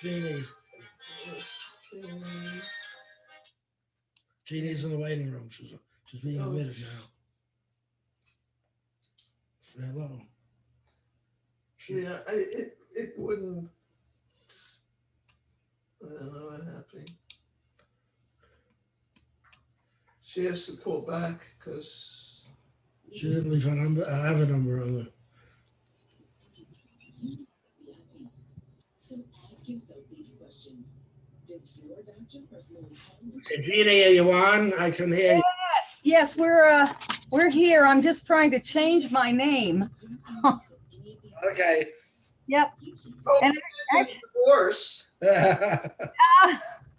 Jeannie. Jeannie's in the waiting room. She's being admitted now. Say hello. Yeah, it wouldn't. I don't know what happened. She has to call back because She didn't leave her number. I have a number on her. Hey, Jeannie, are you on? I can hear you. Yes, yes, we're here. I'm just trying to change my name. Okay. Yep. oh, And it's divorce.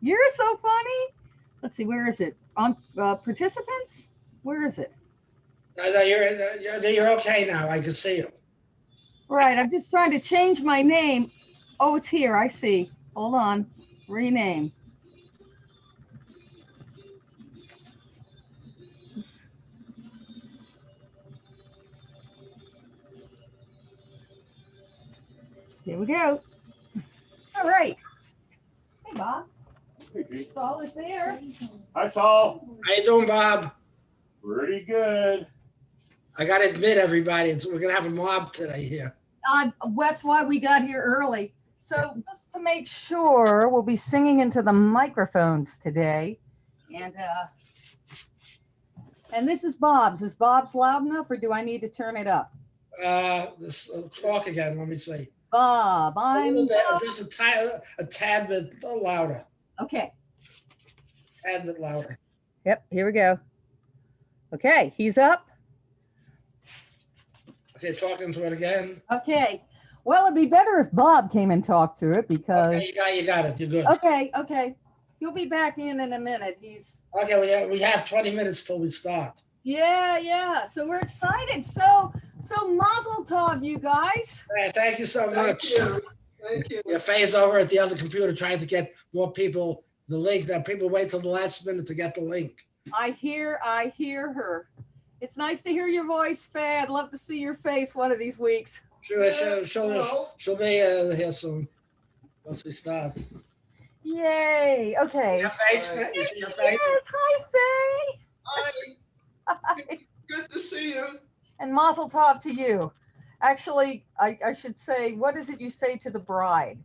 you're so funny. Let's see, where is it? On participants? Where is it? No, you're okay now. I can see you. Right, I'm just trying to change my name. Oh, it's here. I see. Hold on. Rename. Here we go. All right. Hey, Bob. Saul is there. Hi, Saul. How you doing, Bob? Pretty good. I got to admit, everybody, we're going to have a mob today here. That's why we got here early. So just to make sure, we'll be singing into the microphones today. And this is Bob's. Is Bob's loud enough, or do I need to turn it up? Talk again. Let me see. Bob, A little bit, Bob. just a tad bit louder. Okay. Tad bit louder. Yep, here we go. Okay, he's up. Okay, talking to it again. Okay. Well, it'd be better if Bob came and talked to it because. Okay, you got it. You're good. Okay. He'll be back in a minute. He's. Okay, we have 20 minutes till we start. Yeah. So we're excited. So Mazel Tov, you guys. Hey, thank you so much. Thank you. Your face over at the other computer trying to get more people the link. That people wait till the last minute to get the link. I hear her. It's nice to hear your voice, Faye. I'd love to see your face one of these weeks. She'll be here soon once we start. Yay. Okay. Your face? You see your face? Yes. Hi, Faye. Hi. Good to see you. And Mazel Tov to you. Actually, I should say, what is it you say to the bride?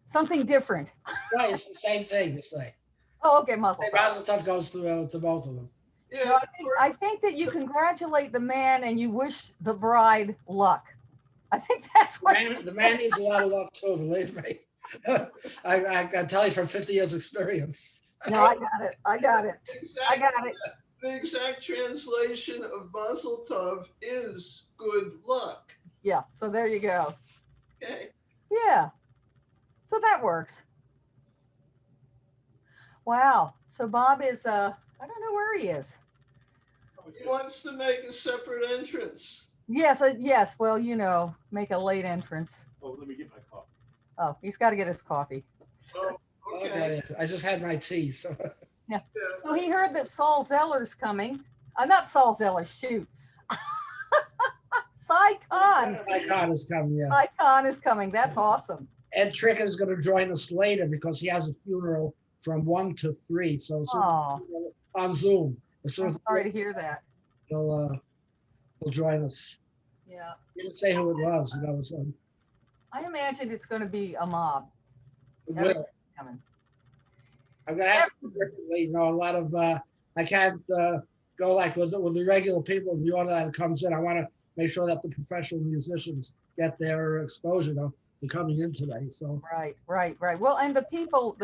Something different. Right, it's the same thing you say. Oh, okay, Mazel Tov. Mazel Tov goes to both of them. Yeah. No, I think that you congratulate the man and you wish the bride luck. I think that's what The man needs a lot of luck too, believe me. I can tell you from 50 years experience. No, I got it. The exact translation of Mazel Tov is good luck. Yeah, so there you go. Okay. Yeah, so that works. Wow, so Bob is, I don't know where he is. He wants to make a separate entrance. Yes, well, make a late entrance. Oh, let me get my coffee. Oh, he's got to get his coffee. Oh, okay. I just had my tea, so. Yeah. So he heard that Saul Zeller's coming. Not Saul Zeller, shoot. Cy Khan. My card is coming, yeah. Cy Khan is coming. That's awesome. Ed Tricker is going to join us later because he has a funeral from 1 to 3. So on Zoom. As soon I'm as sorry to hear that. he'll join us. Yeah. He didn't say who it was. So. I imagine it's going to be a mob. It Everybody's will. coming. I'm going to have to do differently. A lot of, I can't go like with the regular people in the order that it comes in. I want to make sure that the professional musicians get their exposure. They're coming in today. So Right. Well, and the people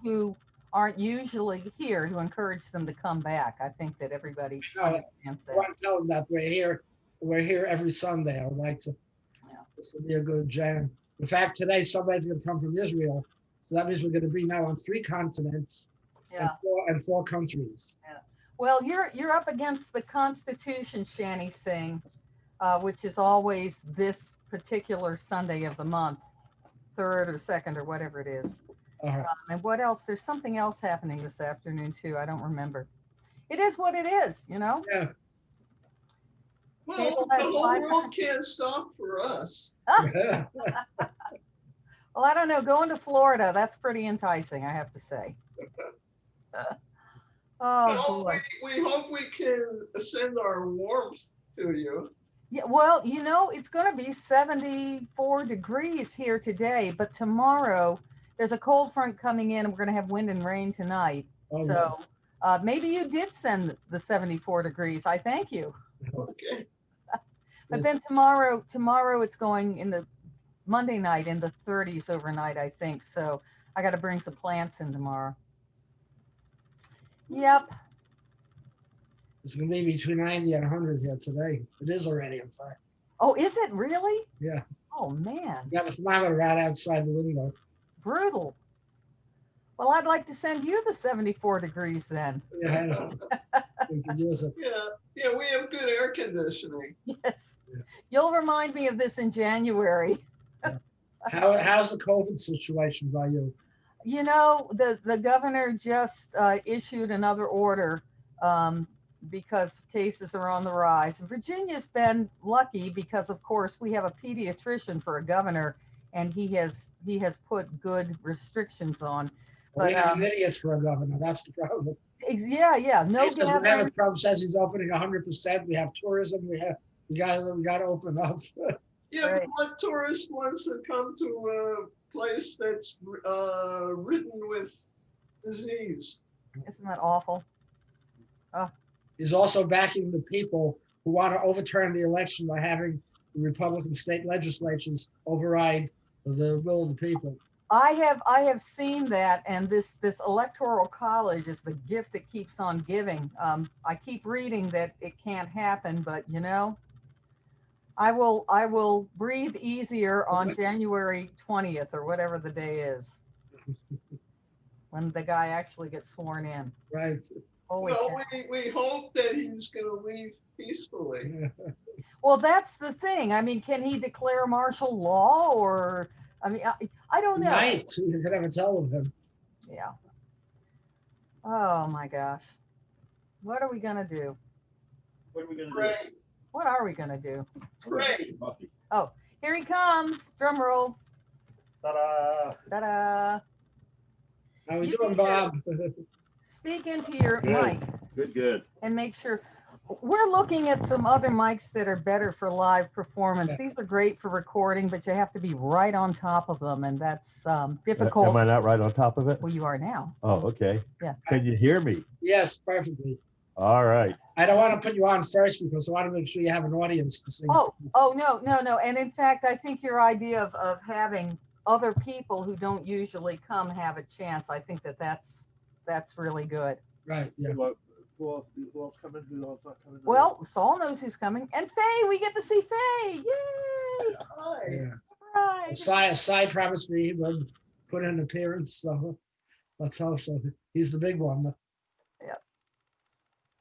who aren't usually here, to encourage them to come back. I think that everybody understands I that. want to tell them that we're here every Sunday. I would like to. Yeah. This will be a good jam. In fact, today somebody's going to come from Israel, so that means we're going to be now on 3 continents Yeah. and 4 countries. Yeah. Well, you're up against the Constitution, Shani Singh, which is always this particular Sunday of the month, 3rd or 2nd or whatever it is. And what else? There's something else happening this afternoon too. I don't remember. It is what it is, Yeah. Well, the whole world can't stop for us. Well, I don't know. Going to Florida, that's pretty enticing, I have to say. Oh Well, boy. we hope we can send our warmth to you. Yeah, well, it's going to be 74 degrees here today, but tomorrow there's a cold front coming in and we're going to have wind and rain tonight. Oh, So maybe you did send the 74 degrees. I thank you. Okay. But then tomorrow it's going in the Monday night in the 30s overnight, I think. So I got to bring some plants in tomorrow. Yep. It's going to be between 90 and 100 here today. It is already, in fact. Oh, is it really? Yeah. Oh, man. We got a thermometer right outside the window. Brutal. Well, I'd like to send you the 74 degrees then. Yeah, I know. We could use it. Yeah, we have good air conditioning. Yes. Yeah. You'll remind me of this in January. How's the COVID situation by you? The governor just issued another order because cases are on the rise. Virginia's been lucky because, of course, we have a pediatrician for a governor, and he has put good restrictions on. We But have idiots for a governor. That's the problem. yeah, no He says whenever gathering. Trump says he's opening 100%, we have tourism. We got to open up. Yeah, Right. but what tourist wants to come to a place that's ridden with disease? Isn't that awful? He's also backing the people who want to overturn the election by having the Republican state legislatures override the will of the people. I have seen that, and this electoral college is the gift that keeps on giving. I keep reading that it can't happen, but I will breathe easier on January 20th or whatever the day is, when the guy actually gets sworn in. Right. Holy Well, cow. we hope that he's going to leave peacefully. Well, that's the thing. I mean, can he declare martial law, or I don't know. Night. You could have a tell with him. Yeah. Oh my gosh. What are we gonna do? What are we gonna Pray, What are we gonna do? pray. do? Oh, here he comes. Drum roll. Ta-da! Ta-da. How we You doing, can Bob? Speak into your Good. mic Good. and make sure. We're looking at some other mics that are better for live performance. Yeah. These are great for recording, but you have to be right on top of them, and that's difficult. Am I not right on top of it? Well, you are now. Oh, okay. Yeah. Can you hear me? Yes, perfectly. All right. I don't want to put you on first because I want to make sure you have an audience to see. Oh, no. And in fact, I think your idea of having other people who don't usually come have a chance, I think that's really good. Right, yeah. Who else coming? Who else not coming? Well, Saul knows who's coming. And Faye, we get to see Faye. Yay! Hi. Yeah. Right. Cy promised me he would put in an appearance, so let's hope so. He's the big one.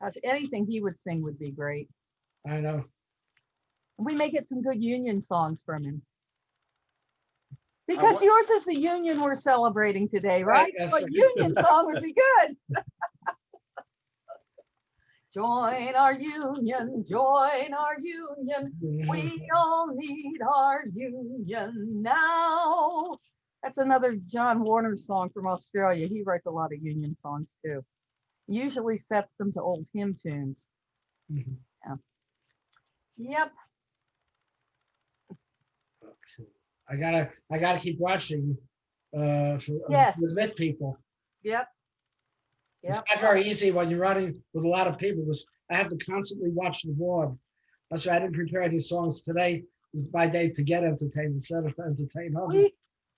Gosh, anything he would sing would be great. I know. We may get some good union songs from him. Because yours is the union we're celebrating today, right? Right, that's So a right. union song would be good. Join our union, join our union. We all need our union now. That's another John Warner song from Australia. He writes a lot of union songs too. Usually sets them to old hymn tunes. Mhm. Yep. I gotta keep watching Yes. to admit people. Yep. It's Yep. not very easy when you're running with a lot of people because I have to constantly watch the board. That's why I didn't prepare any songs today. It was my day to get entertained instead of entertain others.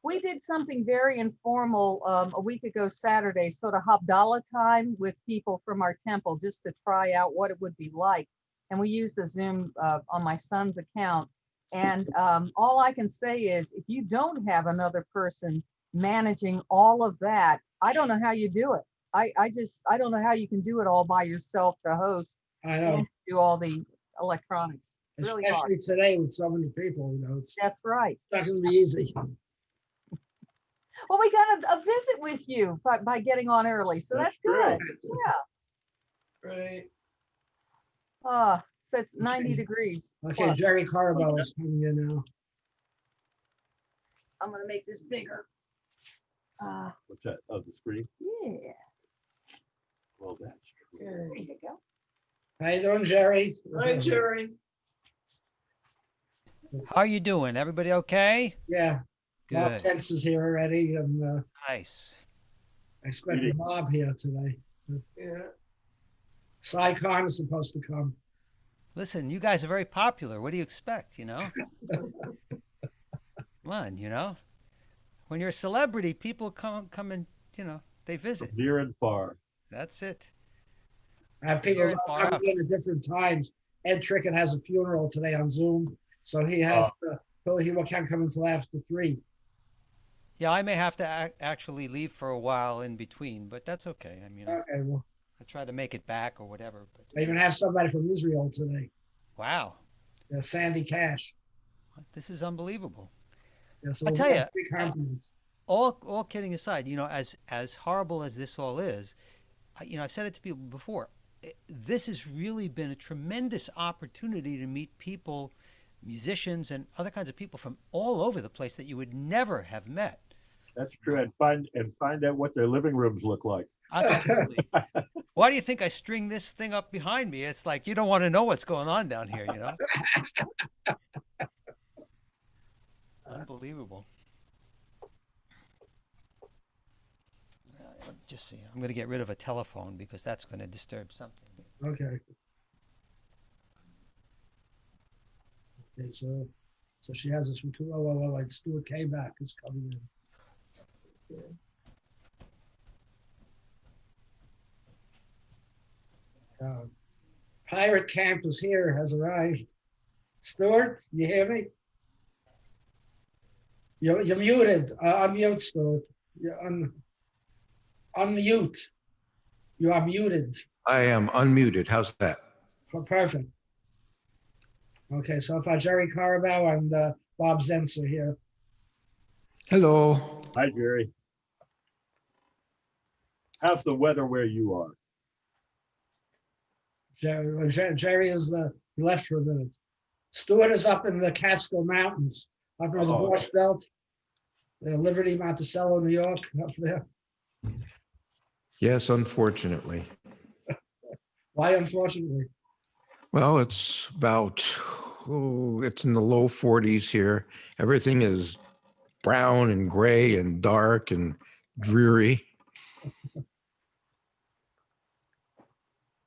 We did something very informal a week ago Saturday, sort of Havdalah time with people from our temple just to try out what it would be like. And we used the Zoom on my son's account. And all I can say is if you don't have another person managing all of that, I don't know how you do it. I don't know how you can do it all by yourself to host I know, and do all the electronics. It's really hard. especially today with so many people, it's That's right. not gonna be easy. Well, we got a visit with you by getting on early, so that's good. Yeah. Right. So it's 90 degrees. Okay, plus. Jerry Carbo is coming in now. I'm gonna make this bigger. What's that? Oh, the screen? Yeah, Well, that's true. there you go. How you doing, Jerry? Hi, Jerry. How you doing? Everybody okay? Yeah, Bob Good. Tense is here already, and Nice. I expect Bob here today. Yeah. Cy Khan is supposed to come. Listen, you guys are very popular. What do you expect, you know? Come on, you know? When you're a celebrity, people come and, you know, they visit. Near and far. That's it. I have people Near and far coming up. in at different times. Ed Trickett has a funeral today on Zoom, so he has he can't come until after 3. Yeah, I may have to actually leave for a while in between, but that's okay. I mean, Okay, well, I try to make it back or whatever. I But even have somebody from Israel today. wow, Sandy Cash. this is unbelievable. Yeah, so I we'll tell have you, big compliments. all kidding aside, you know, as horrible as this all is, you know, I've said it to people before. This has really been a tremendous opportunity to meet people, musicians, and other kinds of people from all over the place that you would never have met. That's true. And find out what their living rooms look like. Absolutely. Why do you think I string this thing up behind me? It's like you don't want to know what's going on down here, you know? Unbelievable. Just see. I'm going to get rid of a telephone because that's going to disturb something. Okay. Okay, so she has us from 2. Oh, Stuart K back is coming in. Pirate Camp is here, has arrived. Stuart, you hear me? You're muted. Unmute, Stuart. You're unmute. You are muted. I am unmuted. How's that? Oh, perfect. Okay, so far Jerry Carabao and Bob Zenz are here. Hello. Hi, Jerry. How's the weather where you are? Jerry is he left for a minute. Stuart is up in the Catskill Mountains, up near the Borscht Belt, Liberty, Monticello, New York, up there. Yes, unfortunately. Why, unfortunately? Well, it's about, it's in the low 40s here. Everything is brown and gray and dark and dreary.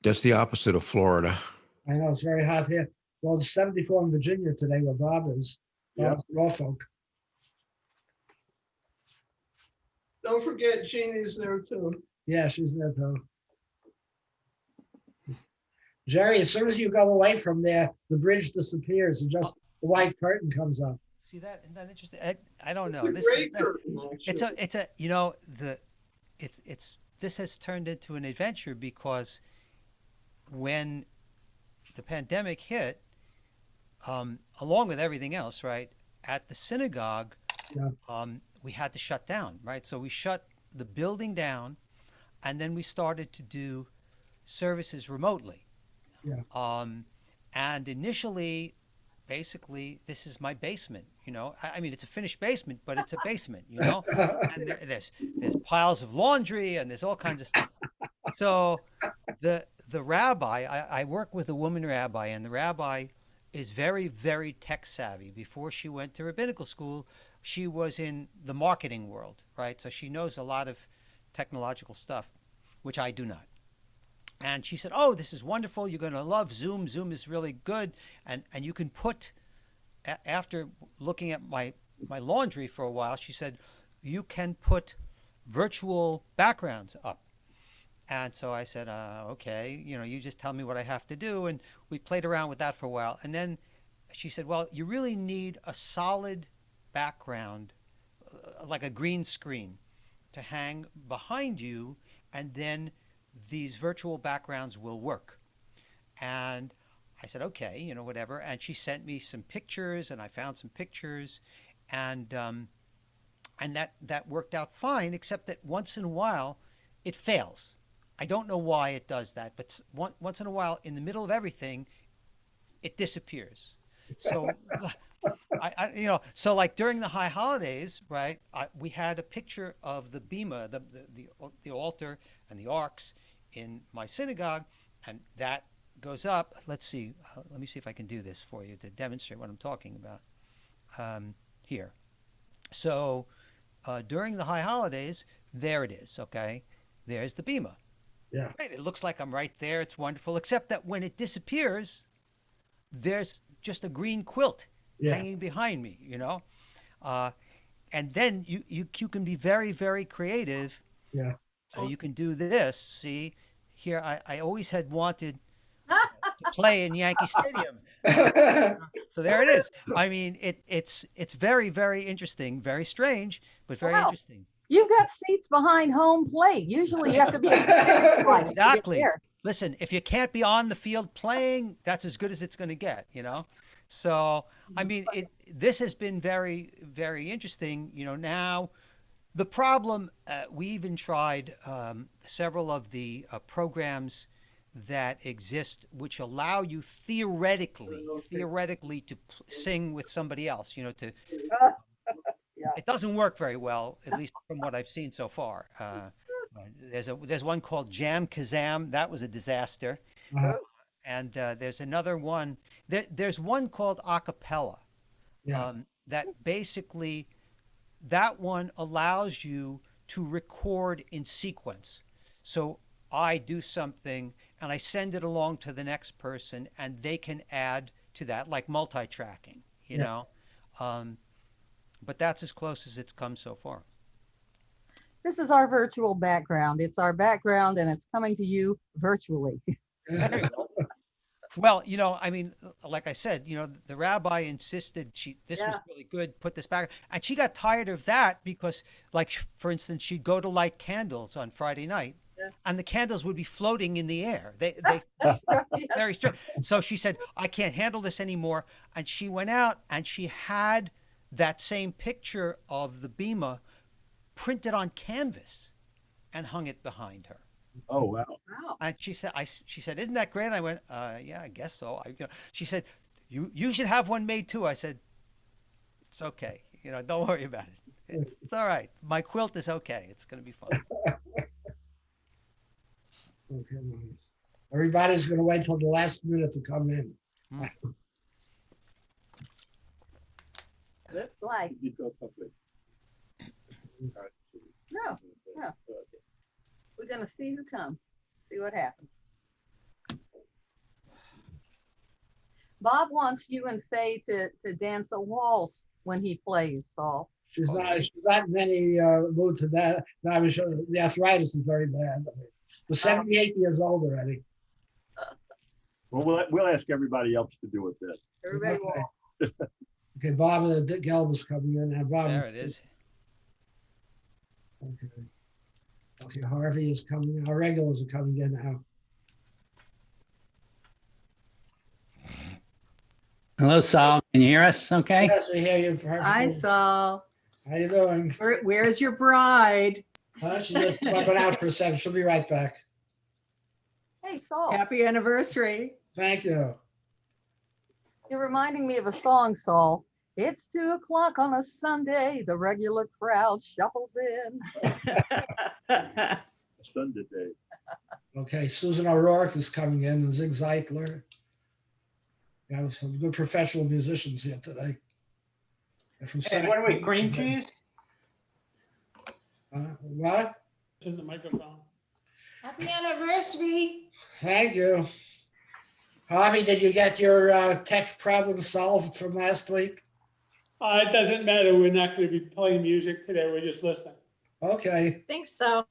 Just the opposite of Florida. I know it's very hot here. Well, it's 74 in Virginia today where Bob is. Yeah. Norfolk. Don't forget Jeannie's there too. Yeah, she's there too. Jerry, as soon as you go away from there, the bridge disappears and just the white curtain comes up. See that? Isn't that interesting? I don't know. It's a This great is, curtain, actually. it's a you know this has turned into an adventure because when the pandemic hit, along with everything else, right, at the synagogue, Yeah. we had to shut down, right? So we shut the building down, and then we started to do services remotely. Yeah. And initially, basically, this is my basement. You know, I mean, it's a finished basement, but it's a basement. You know, and there's piles of laundry and there's all kinds of stuff. So the rabbi, I work with a woman rabbi, and the rabbi is very, very tech savvy. Before she went to rabbinical school, she was in the marketing world, right? So she knows a lot of technological stuff, which I do not. And she said, "Oh, this is wonderful. You're going to love Zoom. Zoom is really good, and you can put." After looking at my laundry for a while, she said, "You can put virtual backgrounds up." And so I said, "Okay, you know, you just tell me what I have to do." And we played around with that for a while, and then she said, "Well, you really need a solid background, like a green screen, to hang behind you, and then these virtual backgrounds will work." And I said, "Okay, you know, whatever." And she sent me some pictures, and I found some pictures, and that worked out fine, except that once in a while it fails. I don't know why it does that, but once in a while, in the middle of everything, it disappears. So You know, so like during the high holidays, right? We had a picture of the bema, the altar and the arks in my synagogue, and that goes up. Let's see. Let me see if I can do this for you to demonstrate what I'm talking about. Here. So during the high holidays, there it is. Okay, there's the bema. Yeah. Right. It looks like I'm right there. It's wonderful, except that when it disappears, there's just a green quilt Yeah. hanging behind me, you know? And then you can be very, very creative. Yeah. You can do this. See, here, I always had wanted to play in Yankee Stadium. So there it is. I mean, it's very, very interesting, very strange, but very Wow. interesting. You've got seats behind home plate. Usually you have to be a Exactly. Listen, if you can't be on the field playing, that's as good as it's going to get, you know? So, I mean, this has been very, very interesting. You know, now the problem, we even tried several of the programs that exist, which allow you theoretically to sing with somebody else, you know, to, it doesn't work very well, at least from what I've seen so far. There's one called Jam Kazam. That was a disaster. Uh-huh. And there's another one. There's one called Acapella. Yeah. That basically, that one allows you to record in sequence. So I do something and I send it along to the next person, and they can add to that, like multi-tracking, you know. But that's as close as it's come so far. This is our virtual background. It's our background and it's coming to you virtually. Very well. Well, you know, I mean, like I said, you know, the rabbi insisted this was really good, put this back. And she got tired of that because, like, for instance, she'd go to light candles on Friday night and the candles would be floating in the air. They very strange. So she said, I can't handle this anymore. And she went out and she had that same picture of the bema printed on canvas and hung it behind her. Oh, wow. Wow. And she said, isn't that great? And I went, yeah, I guess so. She said, you should have one made too. I said, it's okay. You know, don't worry about it. It's all right. My quilt is okay. It's going to be fun. Okay. Everybody's going to wait till the last minute to come in. Looks like. No. We're going to see who comes, see what happens. Bob wants you and Faye to dance a waltz when he plays, Saul. She's not in any mood to that. No, I mean, the arthritis is very bad. I mean, we're 78 years old already. Well, we'll ask everybody else to do it then. Everybody waltz. Okay, Bob Gelb's coming in. Now, Bob. There it is. Okay, Harvey is coming. Our regulars are coming in now. Hello, Saul. Can you hear us okay? Yes, we hear you. Hi, Saul. How you doing? Where's your bride? She's just went out for a second. She'll be right back. Hey, Saul, Happy anniversary. Thank you. you're reminding me of a song, Saul. It's 2 o'clock on a Sunday. The regular crowd shuffles in. Sunday day. Okay, Susan O'Rourke is coming in, and Zig Zeitler. We have some good professional musicians here today. Hey, what are we, green cheese? What? To the microphone. Happy anniversary. Thank you. Harvey, did you get your tech problem solved from last week? It doesn't matter. We're not going to be playing music today. We're just listening. Okay. Think so.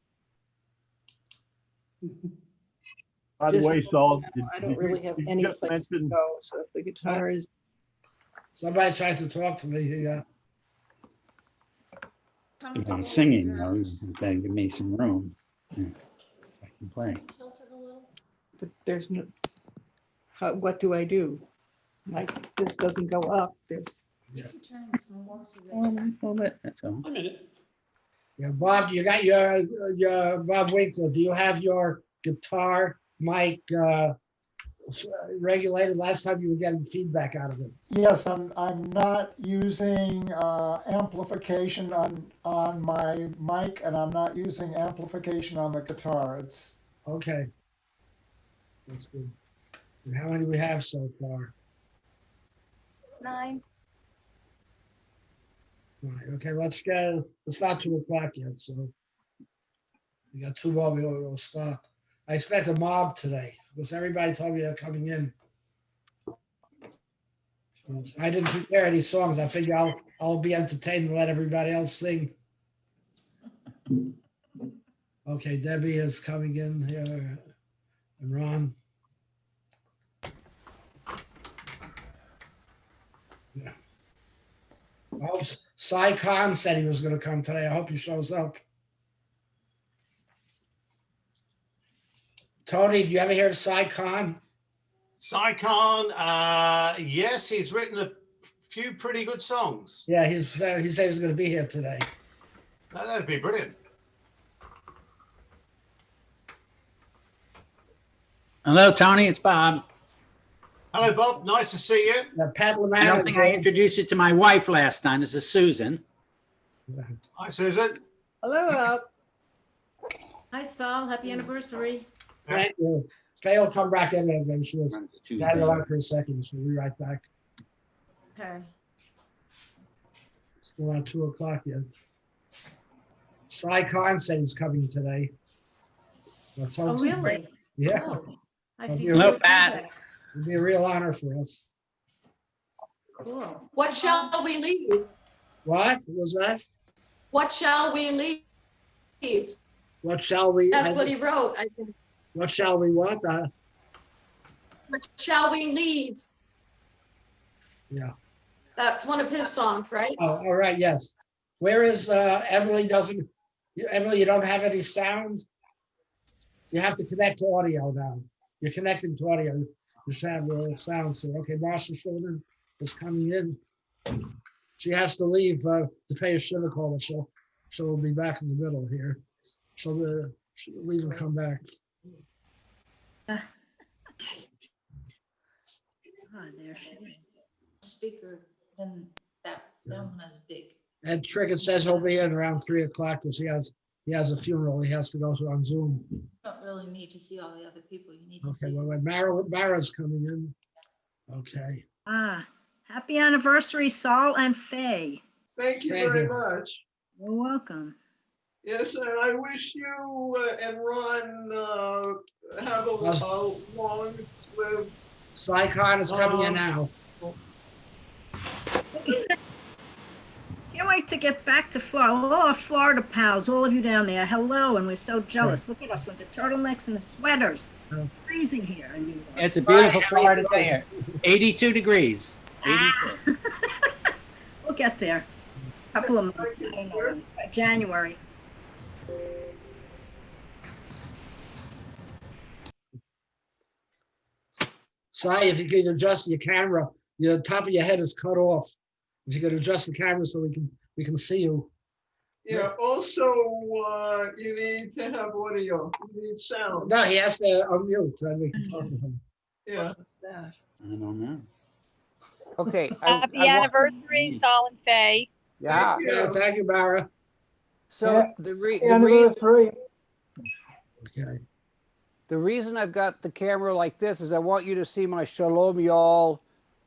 By the way, Saul, I don't really have any place to go, so if the guitar is. Somebody's trying to talk to me. Yeah. If I'm singing, though, you gotta give me some room. Yeah, I can play. But there's no, what do I do? Like, this doesn't go up, this. Yeah. Well, that's all. A minute. Yeah, Bob, you got your Bob Winkler. Do you have your guitar mic regulated? Last time you were getting feedback out of it. Yes, I'm not using amplification on my mic, and I'm not using amplification on the guitar. It's Okay. That's good. And how many we have so far? 9. All right, okay, let's go. It's not 2:00 yet, so we got 2 more. We'll start. I expect a mob today because everybody told me they're coming in. So I didn't prepare any songs. I figure I'll be entertained and let everybody else sing. Okay, Debbie is coming in here, and Ron. Yeah. I hope Cy Khan said he was going to come today. I hope he shows up. Tony, do you ever hear of Cy Khan? Cy Khan, yes, he's written a few pretty good songs. Yeah, he said he was going to be here today. That'd be brilliant. Hello, Tony. It's Bob. Hello, Bob. Nice to see you. Pat I LeMay. don't think I introduced you to my wife last time. This is Susan. Hi, Susan. Hello, Bob. Hi, Saul. Happy anniversary. Thank you. Faye will come back in and she was got it on for a second. So we'll be right back. Okay. Still not 2:00 yet. Cy Khan said he's coming today. Let's hope Oh, so. really? Yeah. Oh, I It'll see. be a Hello, real- Pat. It'll be a real honor for us. Cool. What shall we leave? What was that? What shall we leave? What shall we? That's what he wrote, I think. What shall we what? What shall we leave? Yeah. That's one of his songs, right? Oh, all right. Yes. Where is Emily? Emily, you don't have any sound. You have to connect to audio now. You're connecting to audio. You should have sound. So okay, Marcia Shulman is coming in. She has to leave to pay a shiver call, but she'll be back in the middle here. She'll leave and come back. There she is. Speaker, then that one is big. And Trickett says he'll be in around 3:00 because he has a funeral he has to go to on Zoom. You don't really need to see all the other people. You need to Okay, see. well, Mara's coming in. Okay. Happy anniversary, Saul and Faye. Thank you Thank very you. much. You're welcome. Yes, and I wish you and Ron have a long live. Cy Khan is coming in now. Can't wait to get back to Florida. All our Florida pals, all of you down there, hello, and we're so jealous. Look at us with the turtlenecks and the sweaters. It's freezing here. in New York. It's a beautiful Florida day here. 82 degrees. 82. We'll get there. Couple of months, I don't know, January. Cy, if you can adjust your camera, the top of your head is cut off. If you could adjust the camera so we can see you. Yeah, also, you need to have audio, you need sound. No, he has to unmute, then we can talk to him. Yeah. I don't know. Okay. Happy anniversary, Saul and Faye. Yeah. Yeah, thank you, Mara. So Okay. the reason I've got the camera like this is I want you to see my Shalom Y'all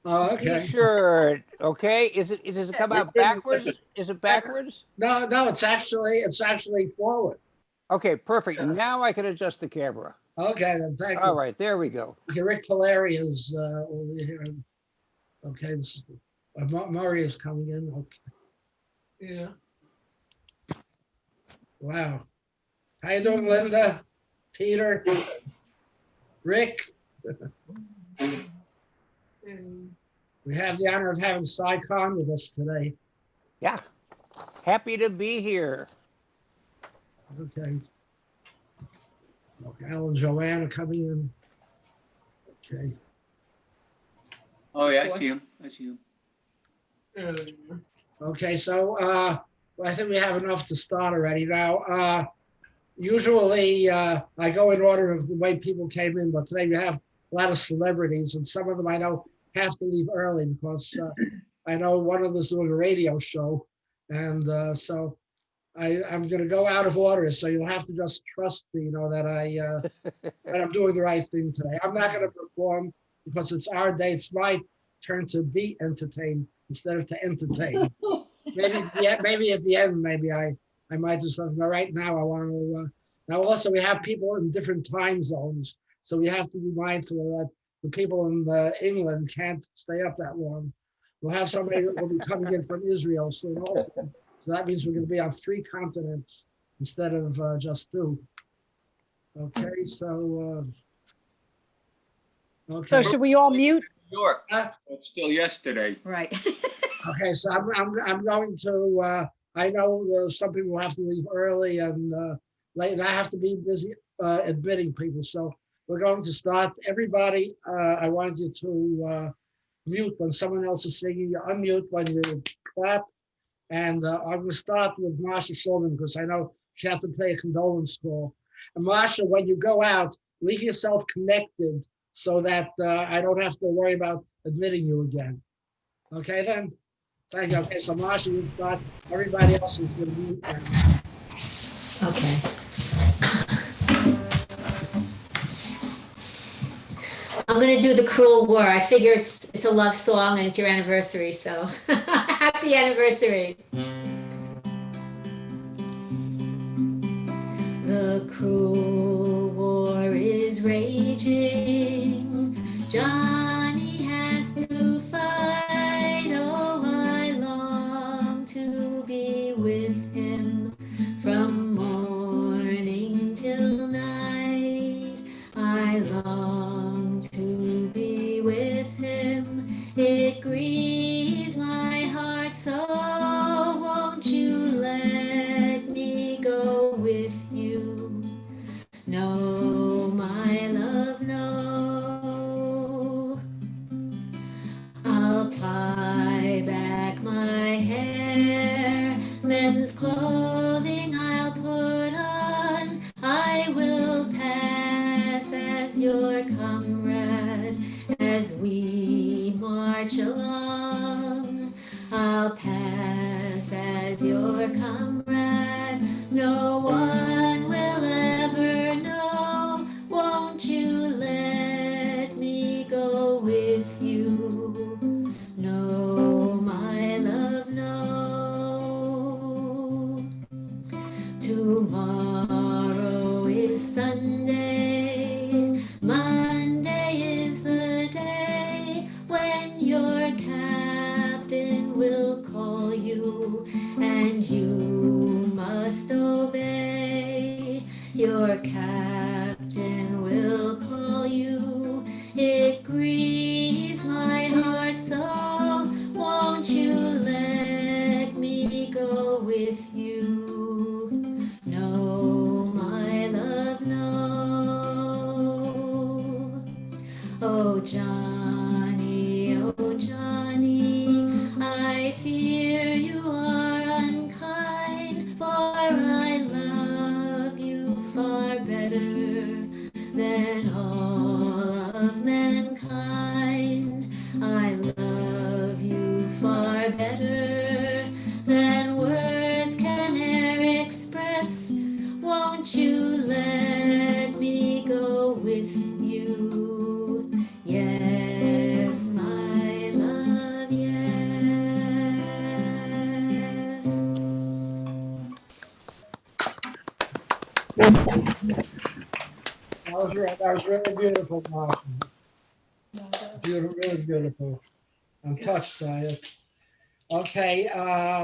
okay. T-shirt. Okay, does it come out backwards? Is it backwards? No, it's actually forward. Okay, perfect. Now I can adjust the camera. Okay, then thank you. All right, there we go. Okay, Rick Polari is over here. Okay, this is, Murray is coming in. Okay. Yeah. Wow. How you doing, Linda? Peter? Rick? We have the honor of having Cy Khan with us today. Yeah. Happy to be here. Okay. Okay, Al and Joanne are coming in. Okay. Oh, yeah, I see him. I see him. Okay, so I think we have enough to start already. Now, usually I go in order of the way people came in, but today we have lot of celebrities, and some of them I know have to leave early because I know one of them's doing a radio show, and so I'm going to go out of order. So you'll have to just trust me, that that I'm doing the right thing today. I'm not going to perform because it's our day. It's my turn to be entertained instead of to entertain. Maybe at the end, maybe I might do something. But right now, I want to. Now, also, we have people in different time zones, so we have to be mindful that the people in England can't stay up that long. We'll have somebody who will be coming in from Israel soon also. So that means we're going to be on 3 continents instead of just 2. Okay, so. Okay. So should we all mute? New York. It's still yesterday. Right. Okay, so I'm going to. I know some people have to leave early and late, and I have to be busy admitting people. So we're going to start. Everybody, I want you to mute when someone else is singing. You unmute when you clap. And I'm going to start with Marsha Shulman because I know she has to play a condolence call. And Marsha, when you go out, leave yourself connected so that I don't have to worry about admitting you again. Okay, then? Thank you. Okay, so Marsha, you start. Everybody else is going to mute. Okay. I'm gonna do The Cruel War. I figure it's a love song and it's your anniversary, so happy anniversary. The cruel war is raging. Johnny has to fight. Oh, I long to be with him from morning till night. I long to be with him. It grieves my heart so. Won't you let me go with you? No, my love, no. I'll tie back my hair, men's clothing I'll put on. I will pass as your comrade as we march along. I'll pass as your comrade. No one will ever know. Won't you let me go with you? No, my love, no. Tomorrow is Sunday. Monday is the day when your captain will call you and you must obey. Your captain will call you. It grieves my heart so. Won't you let me go with you? No, my love, no. Oh, Johnny, I fear you are unkind, for I love you far better than all of mankind. I love you far better than words can e'er express. Won't you let me go with you? Yes, my love, yes. That was really beautiful, Marsha. Beautiful, really beautiful. I'm touched by it. Okay,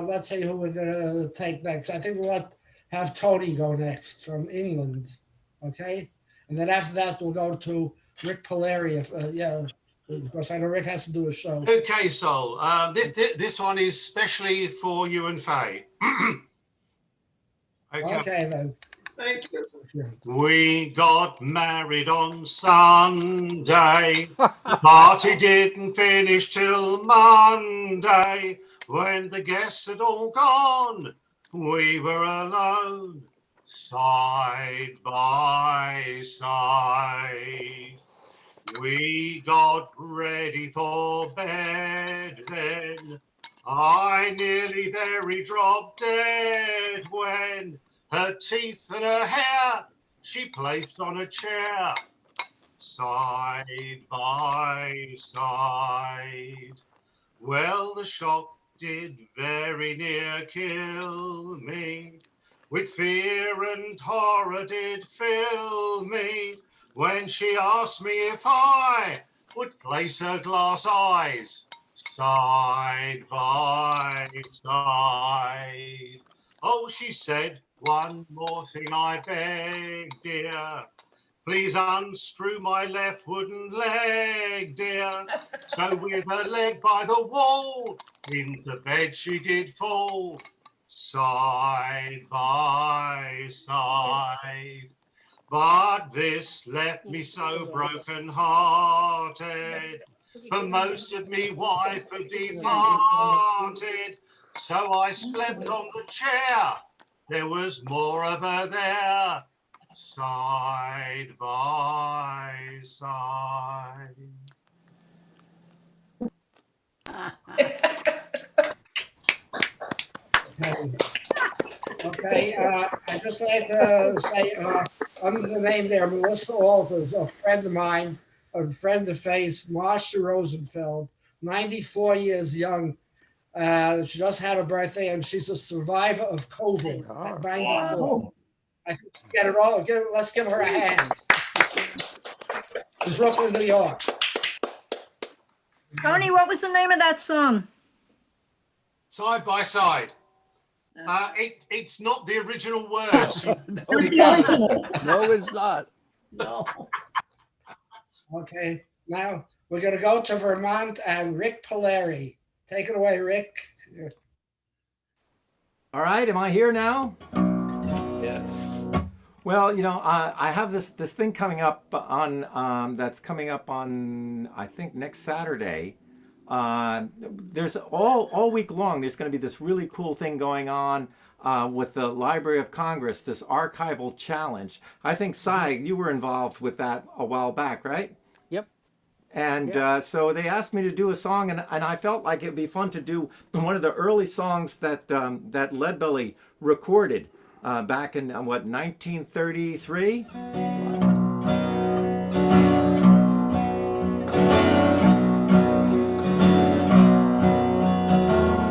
let's see who we're gonna take next. I think we'll have Tony go next from England. Okay, and then after that we'll go to Rick Polari. Yeah, because I know Rick has to do a show. Okay, Sol. This one is specially for you and Faye. Okay then. Thank you. We got married on Sunday. The party didn't finish till Monday. When the guests had all gone, we were alone, side by side. We got ready for bed then. I nearly very dropped dead when her teeth and her hair she placed on a chair, side by side. Well, the shock did very near kill me. With fear and horror did fill me when she asked me if I would place her glass eyes side by side. Oh, she said, one more thing I beg, dear. Please unscrew my left wooden leg, dear. So with her leg by the wall, into bed she did fall, side by side. But this left me so broken-hearted, for most of me wife had departed. So I slept on the chair, there was more of her there, side by side. Okay, I'd just like to say, under the name there, Melissa Alt is a friend of mine, a friend of face, Marsha Rosenfeld, 94 years young. She just had a birthday, and she's a survivor of COVID at 94. I think she get it all. Let's give her a hand. In Brooklyn, New York. Tony, what was the name of that song? Side by side. It's not the original words. No, it's not. No. Okay, now we're going to go to Vermont and Rick Polari. Take it away, Rick. All right, am I here now? Yeah. Well, you know, I have this thing coming up on that's coming up on, I think, next Saturday. There's all week long, there's going to be this really cool thing going on with the Library of Congress, this archival challenge. I think, Cy, you were involved with that a while back, right? Yep. And so they asked me to do a song, and I felt like it'd be fun to do one of the early songs that that Leadbelly recorded back in, 1933?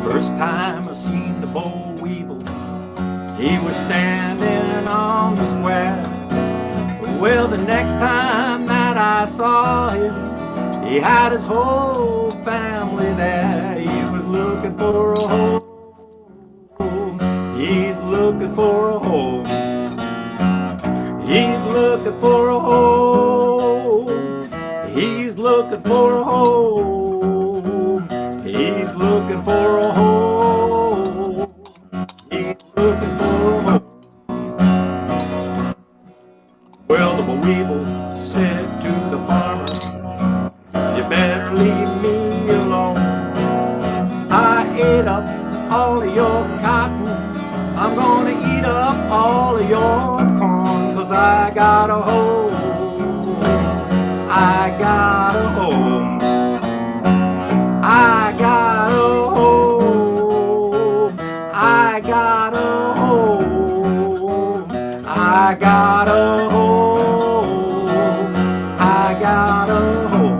First time I seen the boll weevil, he was standing on the square. Well, the next time that I saw him, he had his whole family there. He was looking for a home. He's looking for a home. He's looking for a home. He's looking for a home. He's looking for a home. He's looking for a home. Well, the weevil said to the farmer, you better leave me alone. I ate up all of your cotton. I'm gonna eat up all of your corn, 'cause I got a home. I got a home. I got a home. I got a home. I got a home. I got a home.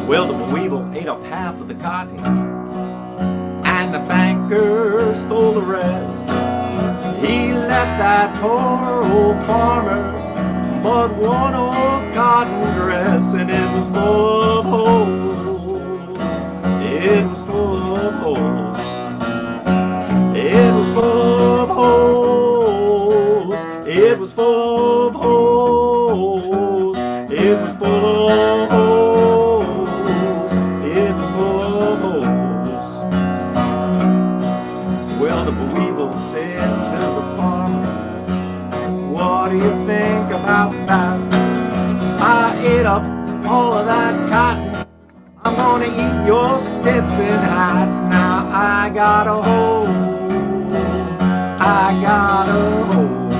Well, the weevil ate up half of the cotton, and the banker stole the rest. He left that poor old farmer but one old cotton dress, and it was full of holes. It was full of holes. It was full of holes. It was full of holes. It was full of holes. It was full of holes. Well, the weevil said to the farmer, what do you think about that? I ate up all of that cotton. I'm gonna eat your Stetson hat. Now I got a home. I got a home.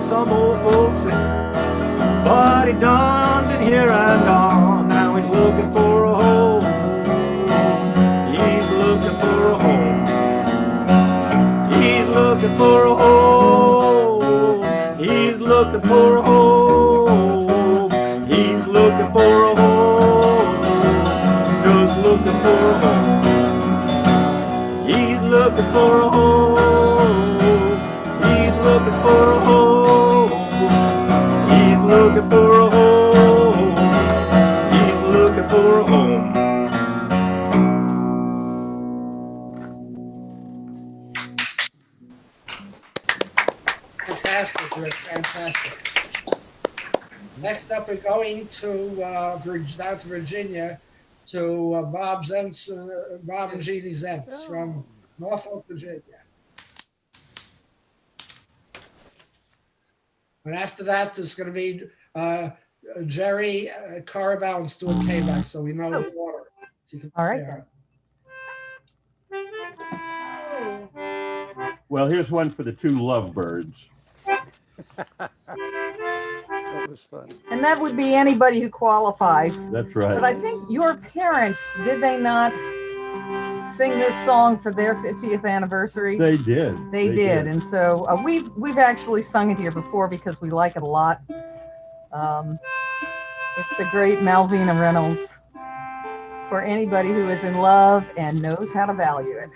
some old folks say. But he done been here and gone. Now he's looking for a home. He's looking for a home. He's looking for a home. He's looking for a home. He's looking for a home. Just looking for a home. He's looking for a home. He's looking for a home. He's looking for a home. He's looking for a home. Fantastic, Rick, fantastic. Next up, we're going to down to Virginia to Bob and Jeannie Zentz from Norfolk, Virginia. And after that, there's going to be Jerry Carabao and Stuart K-Back, so we know the order. So you can All right, compare. Well, here's one for the two lovebirds. That was fun. And that would be anybody who qualifies. That's right. But I think your parents, did they not sing this song for their 50th anniversary? They did. They did. And so we've actually sung it here before because we like it a lot. It's the great Malvina Reynolds. For anybody who is in love and knows how to value it.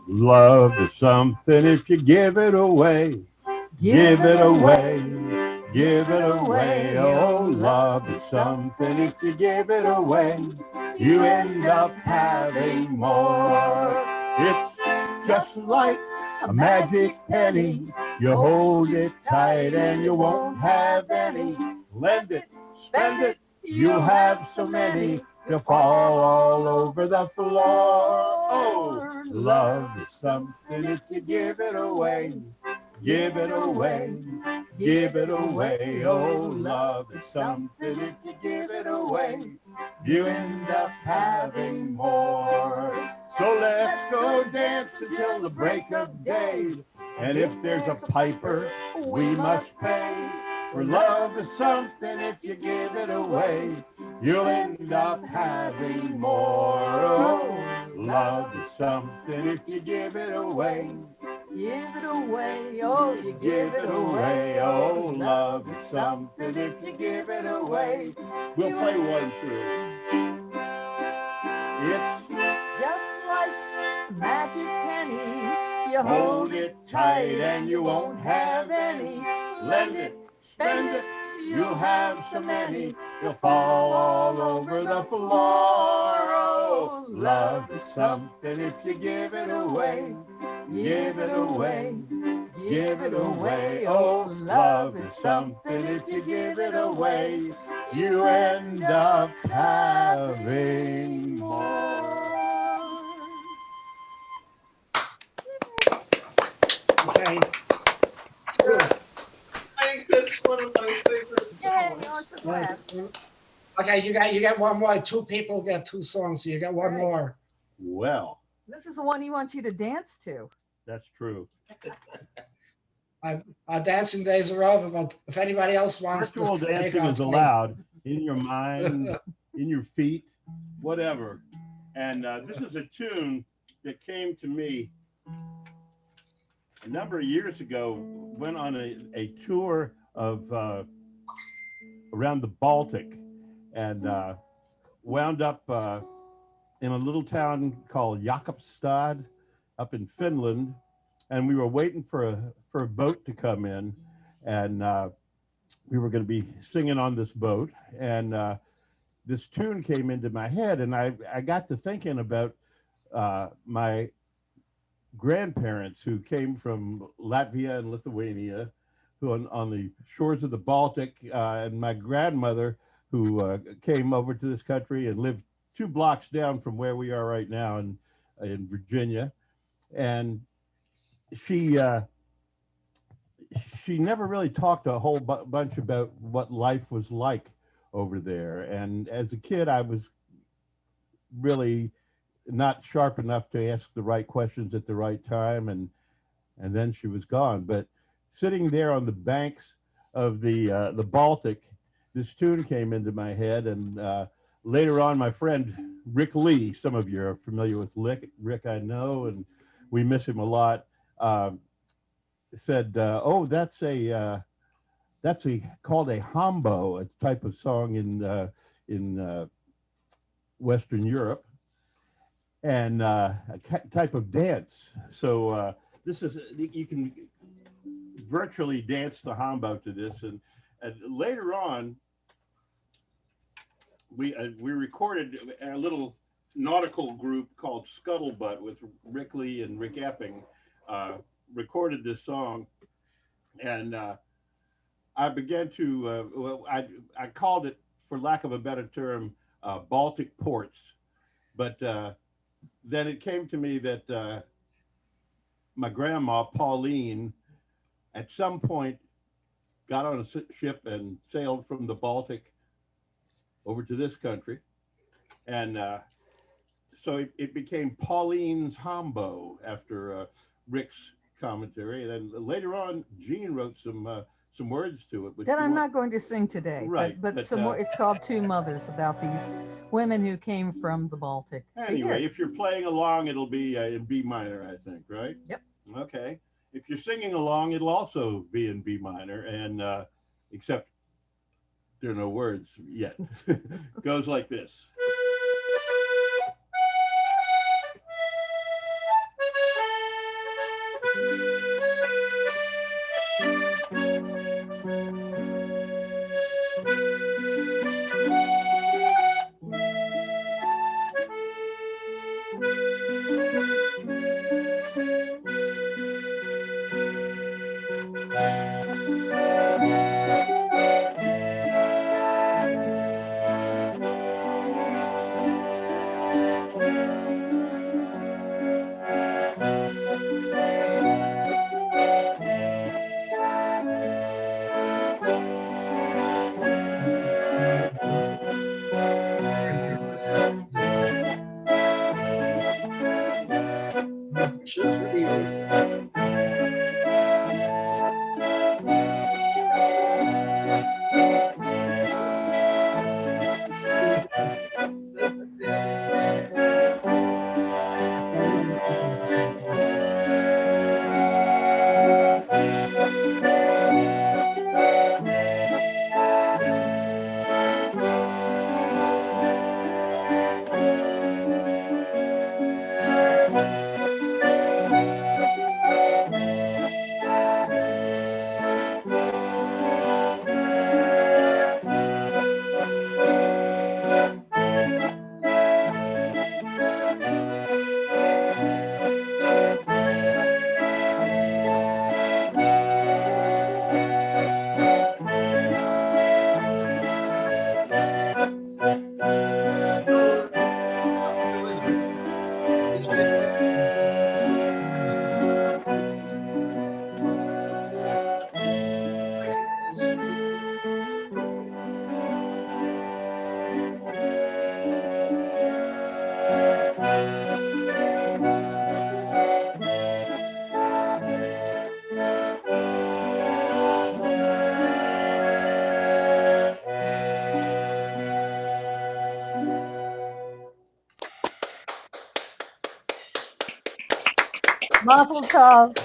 Love is something if you give it away. Give it away. Give it away. Oh, love is something if you give it away. You end up having more. It's just like a magic penny. You hold it tight and you won't have any. Lend it, spend it. You'll have so many, you'll fall all over the floor. Oh, love is something if you give it away. Give it away. Give it away. Oh, love is something if you give it away. You end up having more. So let's go dance until the break of day. And if there's a piper, we must pay. For love is something if you give it away. You'll end up having more. Oh, love is something if you give it away. Give it away, oh, you Give it away. Oh, love is something if you give it away. We'll play one through. It's just like a magic penny. You hold it tight and you won't have any. Lend it, spend it, you'll have so many. You'll fall all over the floor. Oh, love is something if you give it away. Give it away. Give it away. Oh, love is something if you give it away. You end up having more. Okay. I think that's one of my favorite songs. Okay, you get one more. Two people get two songs, so you get one more. Well, This is the one he wants you to dance to. that's true. Our dancing days are over, but if anybody else wants Virtual to take dancing our is place- allowed in your mind, in your feet, whatever. And this is a tune that came to me a number of years ago. Went on a tour of around the Baltic and wound up in a little town called Jakobstad up in Finland. And we were waiting for a boat to come in, and we were going to be singing on this boat. And this tune came into my head, and I got to thinking about my grandparents who came from Latvia and Lithuania, who on the shores of the Baltic, and my grandmother who came over to this country and lived 2 blocks down from where we are right now in Virginia. And she never really talked a whole bunch about what life was like over there. And as a kid, I was really not sharp enough to ask the right questions at the right time. And then she was gone. But sitting there on the banks of the Baltic, this tune came into my head, and later on, my friend Rick Lee, some of you are familiar with Rick, I know, and we miss him a lot. Said, "Oh, that's called a hombo, a type of song in Western Europe, and type of dance. So this is you can virtually dance the hombo to this, and later on." We recorded a little nautical group called Scuttlebutt with Rick Lee and Rick Epping, recorded this song, and I began to I called it, for lack of a better term, Baltic ports, but then it came to me that my grandma Pauline at some point got on a ship and sailed from the Baltic over to this country, and so it became Pauline's Hombo after Rick's commentary, and then later on Gene wrote some words to it. That I'm not going to sing today, right? But some more. It's called Two Mothers, about these women who came from the Baltic. Anyway, if you're playing along, it'll be in B minor, I think, right? Yep. Okay. If you're singing along, it'll also be in B minor, and except there are no words yet. Goes like this. Mazel tov,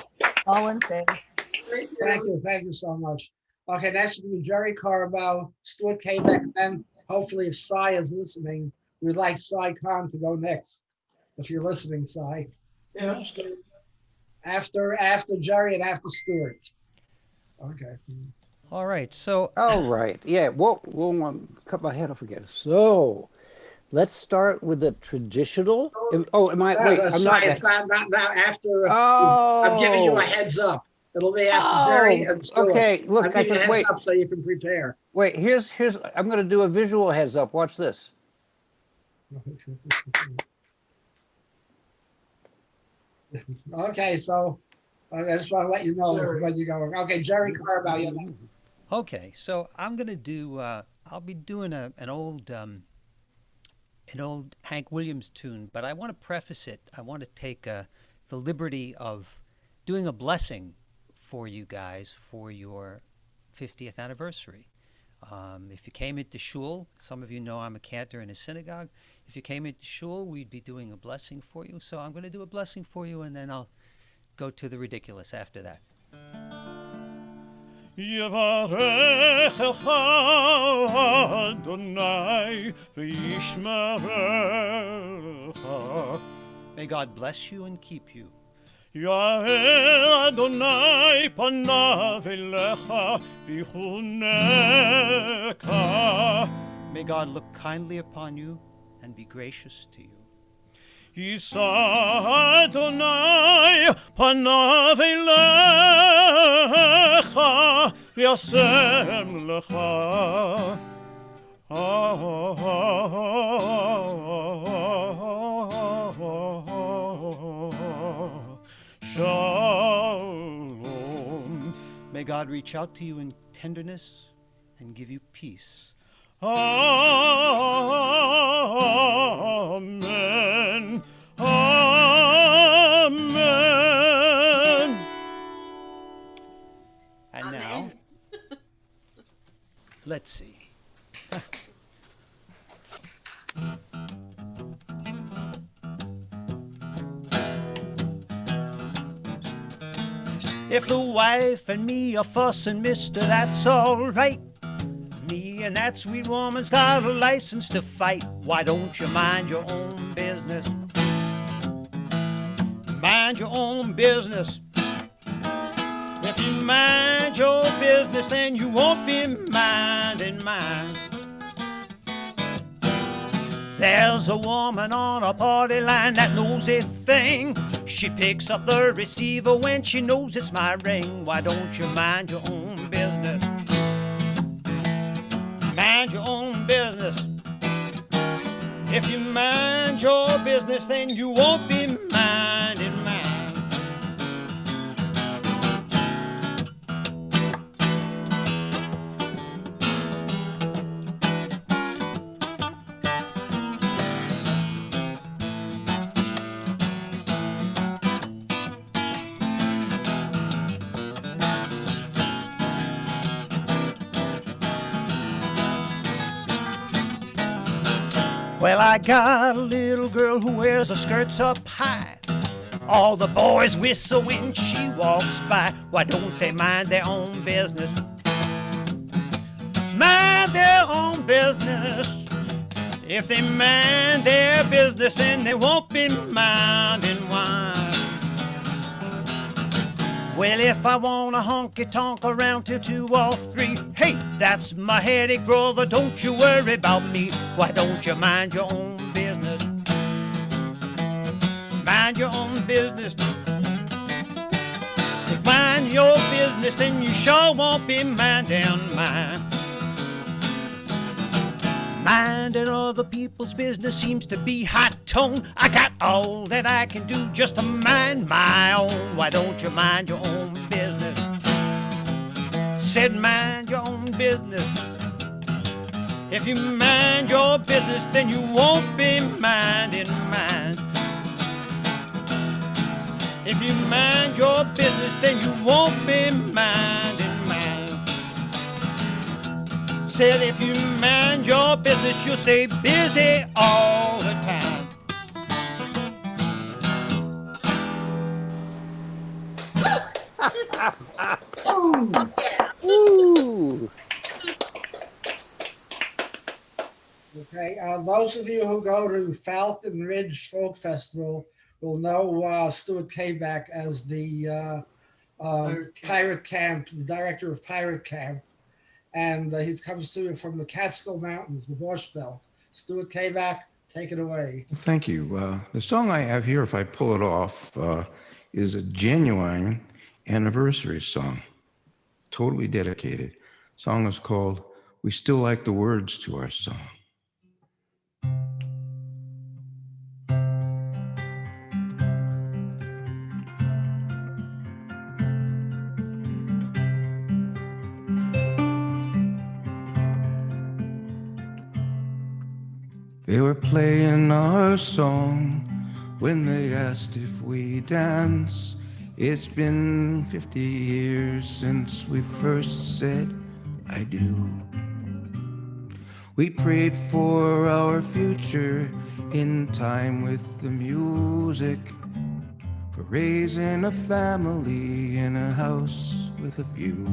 Colin Fay. Thank you so much. Okay, next will be Jerry Carbo, Stuart K-Beck, and then hopefully if Cy is listening, we'd like Cy Khan to go next. If you're listening, Cy. Yeah. After Jerry and after Stuart. Okay. All right. So. All right. Yeah. We'll cut my head off again. So. Let's start with the traditional. Oh, am I? Wait, I'm not. It's not after. Oh, I'm giving you a heads up. It'll be after Jerry and Stuart. Okay, look, I'm giving you a heads up so you can prepare. Wait, here's. I'm going to do a visual heads up. Watch this. Okay, so I just want to let you know when you're going. Okay, Jerry Carbo. Okay, so I'm going to do. I'll be doing an old Hank Williams tune, but I want to preface it. I want to take the liberty of doing a blessing for you guys for your 50th anniversary. If you came into shul, some of you know I'm a cantor in a synagogue. If you came into shul, we'd be doing a blessing for you. So I'm going to do a blessing for you, and then I'll go to the ridiculous after that. Yevarechecha Adonai v'yishmerecha. May God bless you and keep you. Ya'er Adonai panav elecha v'chuneka. May God look kindly upon you and be gracious to you. Yisa Adonai panav elecha v'yasem lecha. Shalom. May God reach out to you in tenderness and give you peace. Amen. Amen. And now, let's see. If the wife and me are fussing, mister, that's all right. Me and that sweet woman's got a license to fight. Why don't you mind your own business? Mind your own business. If you mind your business, then you won't be minding mine. There's a woman on a party line that knows a thing. She picks up the receiver when she knows it's my ring. Why don't you mind your own business? Mind your own business. If you mind your business, then you won't be minding mine. Well, I got a little girl who wears her skirts up high. All the boys whistle when she walks by. Why don't they mind their own business? Mind their own business. If they mind their business, then they won't be minding wine. Well, if I want a honky-tonk around till 2 or 3, hey, that's my headache, brother, don't you worry about me. Why don't you mind your own business? Mind your own business. If mind your business, then you sure won't be minding mine. Minding other people's business seems to be hot tone. I got all that I can do just to mind my own. Why don't you mind your own business? Said mind your own business. If you mind your business, then you won't be minding mine. If you mind your business, then you won't be minding mine. Said if you mind your business, you'll stay busy all the time. Ooh. Okay, those of you who go to Falcon Ridge Folk Festival will know Stuart Kayback as the Pirate Camp, the director of Pirate Camp. And he comes to you from the Catskill Mountains, the Borscht Belt. Stuart Kayback, take it away. Thank you. The song I have here, if I pull it off, is a genuine anniversary song, totally dedicated. The song is called We Still Like the Words to Our Song. They were playing our song when they asked if we dance. It's been 50 years since we first said I do. We prayed for our future in time with the music, for raising a family in a house with a view.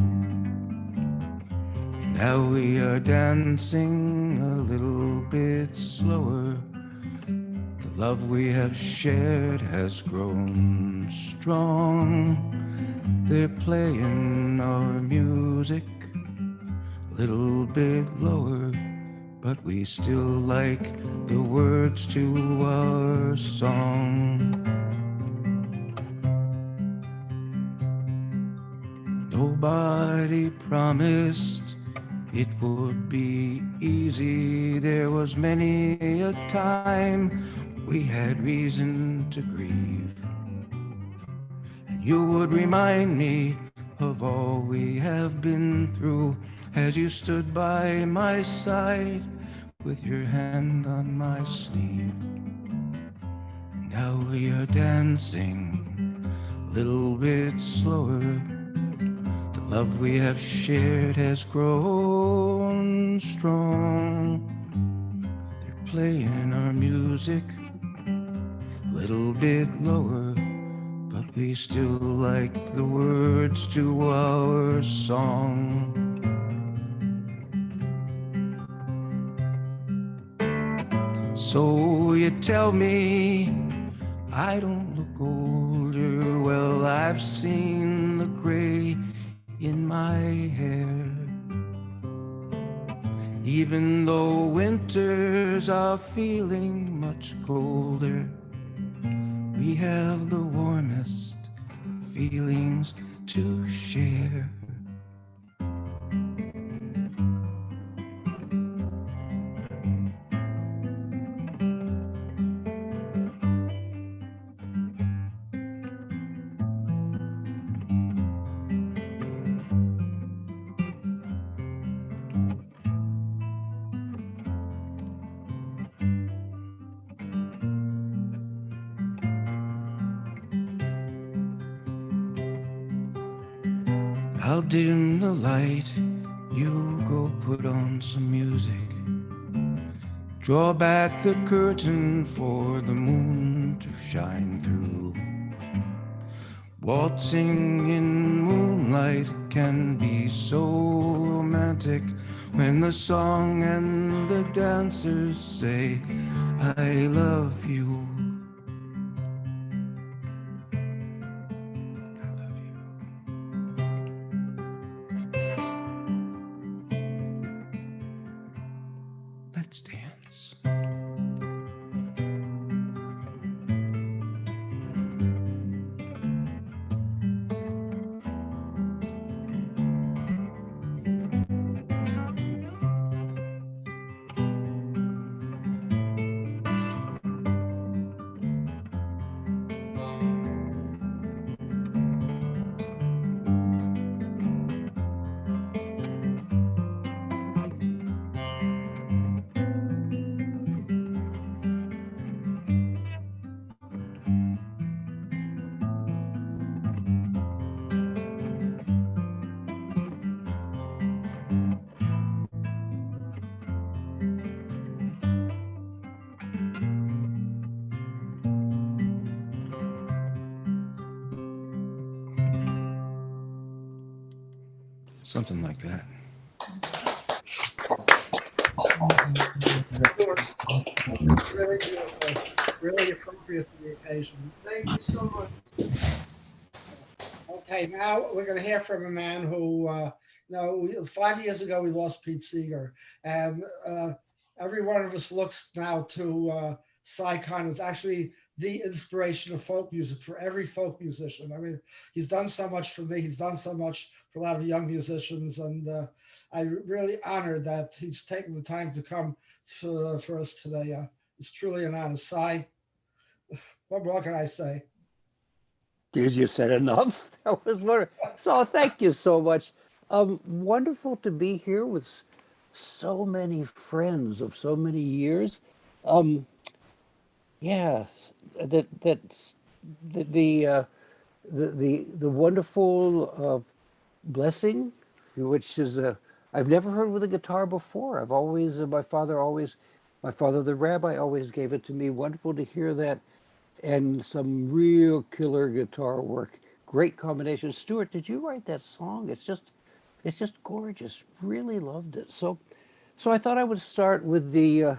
Now we are dancing a little bit slower. The love we have shared has grown strong. They're playing our music a little bit lower, but we still like the words to our song. Nobody promised it would be easy. There was many a time we had reason to grieve. And you would remind me of all we have been through as you stood by my side with your hand on my sleeve. Now we are dancing a little bit slower. The love we have shared has grown strong. They're playing our music a little bit lower, but we still like the words to our song. So you tell me I don't look older. Well, I've seen the gray in my hair. Even though winters are feeling much colder, we have the warmest feelings to share. I'll dim the light, you go put on some music. Draw back the curtain for the moon to shine through. Waltzing in moonlight can be so romantic when the song and the dancers say, I love you. Let's dance. Something like that. Really beautiful, really appropriate for the occasion. Thank you so much. Okay, now we're going to hear from a man who, 5 years ago we lost Pete Seeger, and every one of us looks now to Cy Khan as actually the inspiration of folk music for every folk musician. I mean, he's done so much for me. He's done so much for a lot of young musicians, and I'm really honored that he's taken the time to come for us today. It's truly an honor. Cy, what more can I say? Did you said enough? That was wonderful. So thank you so much. Wonderful to be here with so many friends of so many years. Yeah, that's the the wonderful blessing, which is I've never heard with a guitar before. I've always my father the rabbi always gave it to me. Wonderful to hear that, and some real killer guitar work. Great combination. Stuart, did you write that song? It's just gorgeous. Really loved it. So I thought I would start with the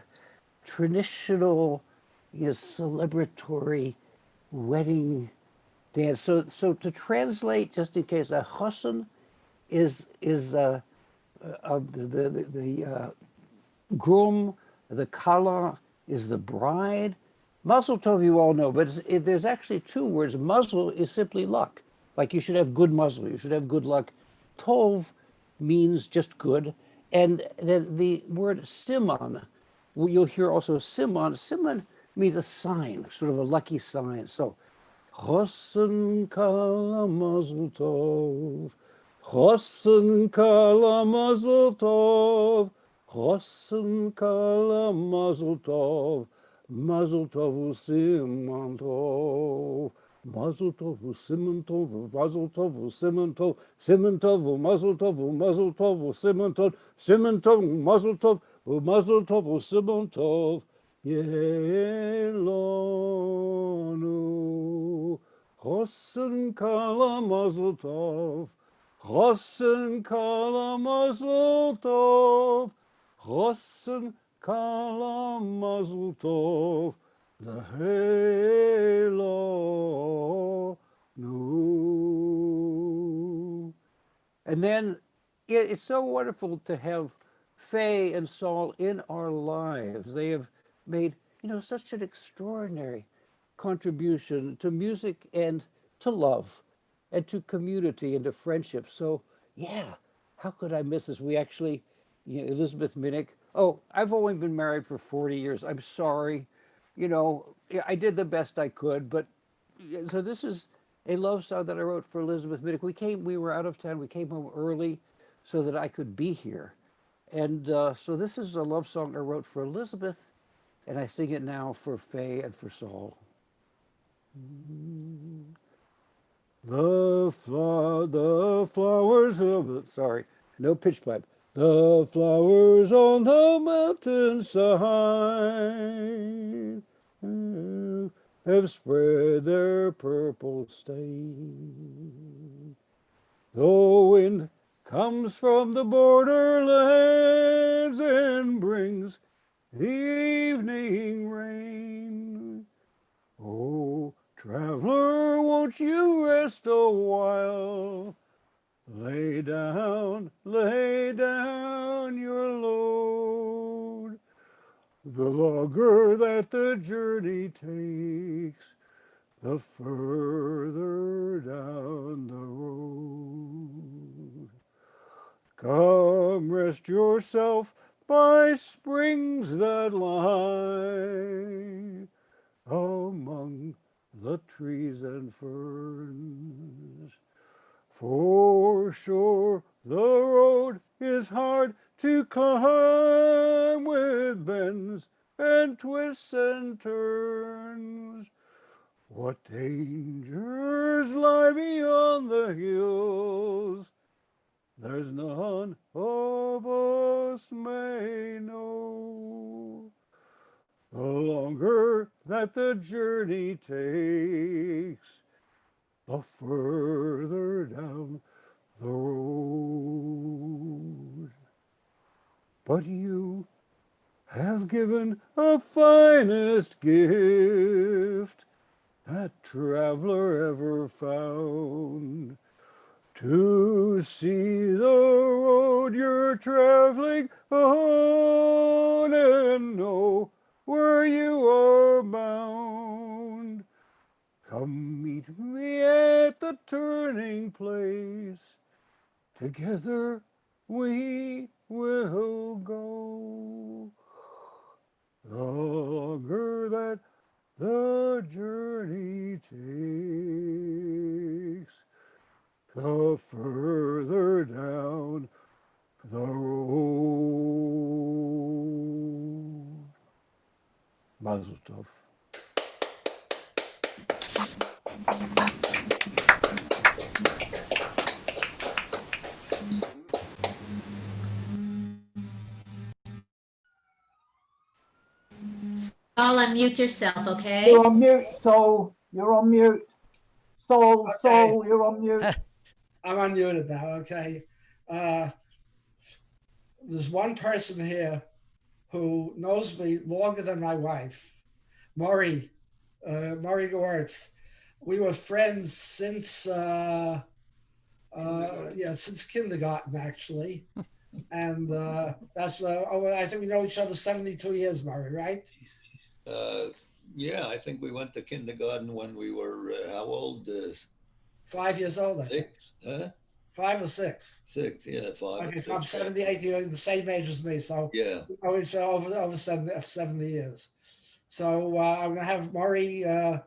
traditional, celebratory wedding dance. So to translate, just in case, a chassan is the groom, the kala is the bride. Mazel tov, you all know, but there's actually two words. Mazel is simply luck. Like you should have good mazel, you should have good luck. Tov means just good. And then the word siman, you'll hear also siman. Siman means a sign, sort of a lucky sign. So, chassan kala mazel tov. Chassan kala mazel tov. Chassan kala mazel tov. Mazel tov u'siman tov. Mazel tov u'siman tov. Mazel tov u'siman tov. Siman tov u'mazel tov u'mazel tov u'siman tov. Siman tov u'mazel tov u'mazel tov u'siman tov. Yelonu. Chassan kala mazel tov. Chassan kala mazel tov. Chassan kala mazel tov. Lehelonu. And then it's so wonderful to have Faye and Saul in our lives. They have made, such an extraordinary contribution to music and to love and to community and to friendship. So, yeah, how could I miss this? We actually, Elizabeth Minnick. Oh, I've only been married for 40 years. I'm sorry. I did the best I could, but so this is a love song that I wrote for Elizabeth Minnick. We were out of town. We came home early so that I could be here. And so this is a love song I wrote for Elizabeth, and I sing it now for Faye and for Saul. The flowers of sorry, no pitch pipe. The flowers on the mountainside have spread their purple stain. The wind comes from the borderlands and brings the evening rain. Oh, traveler, won't you rest a while? Lay down your load. The longer that the journey takes, the further down the road. Come rest yourself by springs that lie among the trees and ferns. For sure the road is hard to climb with bends and twists and turns. What dangers lie beyond the hills, there's none of us may know. The longer that the journey takes, the further down the road. But you have given a finest gift that traveler ever found. To see the road you're traveling on and know where you are bound. Come meet me at the turning place. Together we will go. The longer that the journey takes, the further down the road. Mazel tov. unmute yourself, okay? You're on mute, Soul. You're on mute. Soul, Okay. Soul, you're on mute. I'm unmuted now, okay. There's one person here who knows me longer than my wife, Maury Gewirtz. We were friends since since kindergarten, actually. And that's I think we know each other 72 years, Maury, right? Yeah, I think we went to kindergarten when we were how old? 5 years old, I think. 6, huh? 5 or 6. 6, yeah, 5. Okay, so I'm 78, you're the same age as me, so yeah, always over 70 years. So I'm gonna have Maury go.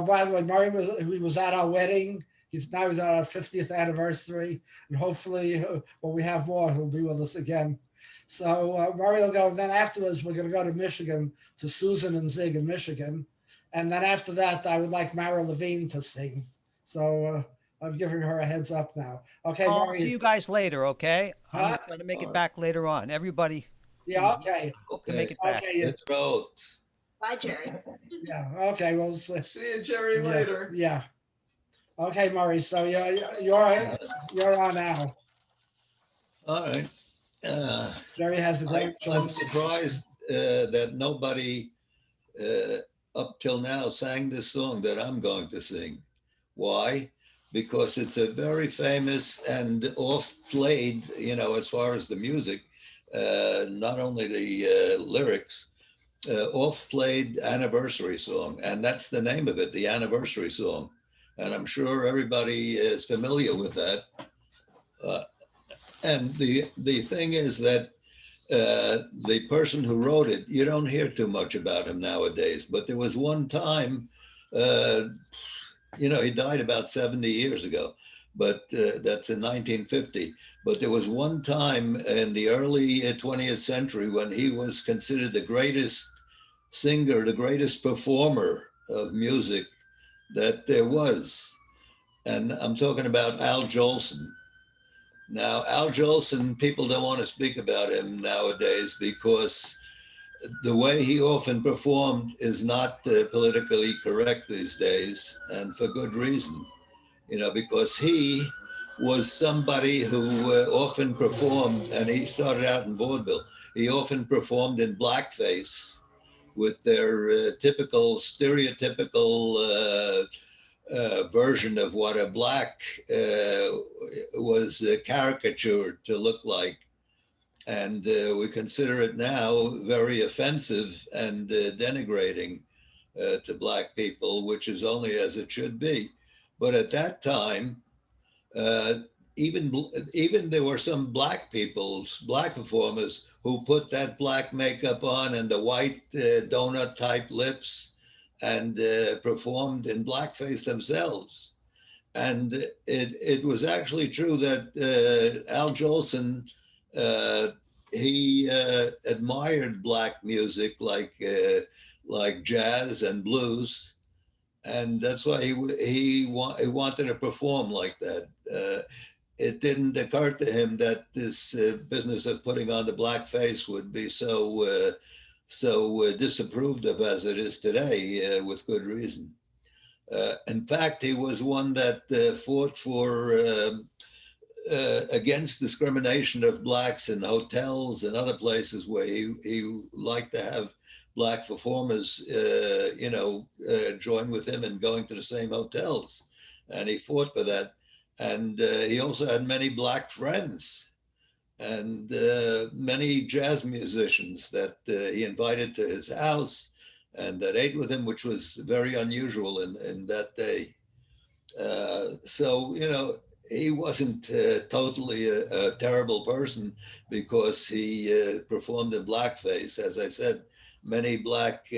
By the way, Maury was at our wedding. He's at our 50th anniversary, and hopefully, when we have more, he'll be with us again. So Maury will go, and then afterwards, we're gonna go to Michigan to Susan and Zig in Michigan, and then after that, I would like Mara Levine to sing. So I'm giving her a heads up now. Okay, I'll Maury. see you guys later, okay? I'm Huh? trying to make it back later on. Everybody. Yeah. Okay. Hope to make it back. Okay. Yeah. Bye, Jerry. Yeah. Okay. Well. See you, Jerry, later. Yeah. Okay, Maury. So you're on now. all right. Jerry has the I'm grandchildren. surprised that nobody up till now sang this song that I'm going to sing. Why? Because it's a very famous and oft-played, as far as the music, not only the lyrics, oft-played anniversary song. And that's the name of it, the anniversary song. And I'm sure everybody is familiar with that. And the thing is that the person who wrote it, you don't hear too much about him nowadays, but there was one time, he died about 70 years ago, but that's in 1950. But there was one time in the early 20th century when he was considered the greatest singer, the greatest performer of music that there was. And I'm talking about Al Jolson. Now, Al Jolson, people don't want to speak about him nowadays because the way he often performed is not politically correct these days, and for good reason, because he was somebody who often performed, and he started out in vaudeville. He often performed in blackface with their stereotypical version of what a black was caricatured to look like. And we consider it now very offensive and denigrating to black people, which is only as it should be. But at that time, even there were some black performers who put that black makeup on and the white donut type lips and performed in blackface themselves. And it was actually true that Al Jolson, he admired black music like jazz and blues, and that's why he wanted to perform like that. It didn't occur to him that this business of putting on the blackface would be so disapproved of as it is today, with good reason. In fact, he was one that fought for against discrimination of blacks in hotels and other places where he liked to have black performers, join with him in going to the same hotels, and he fought for that. And he also had many black friends and many jazz musicians that he invited to his house and that ate with him, which was very unusual in that day. So, he wasn't totally a terrible person because he performed in blackface. As I said, many black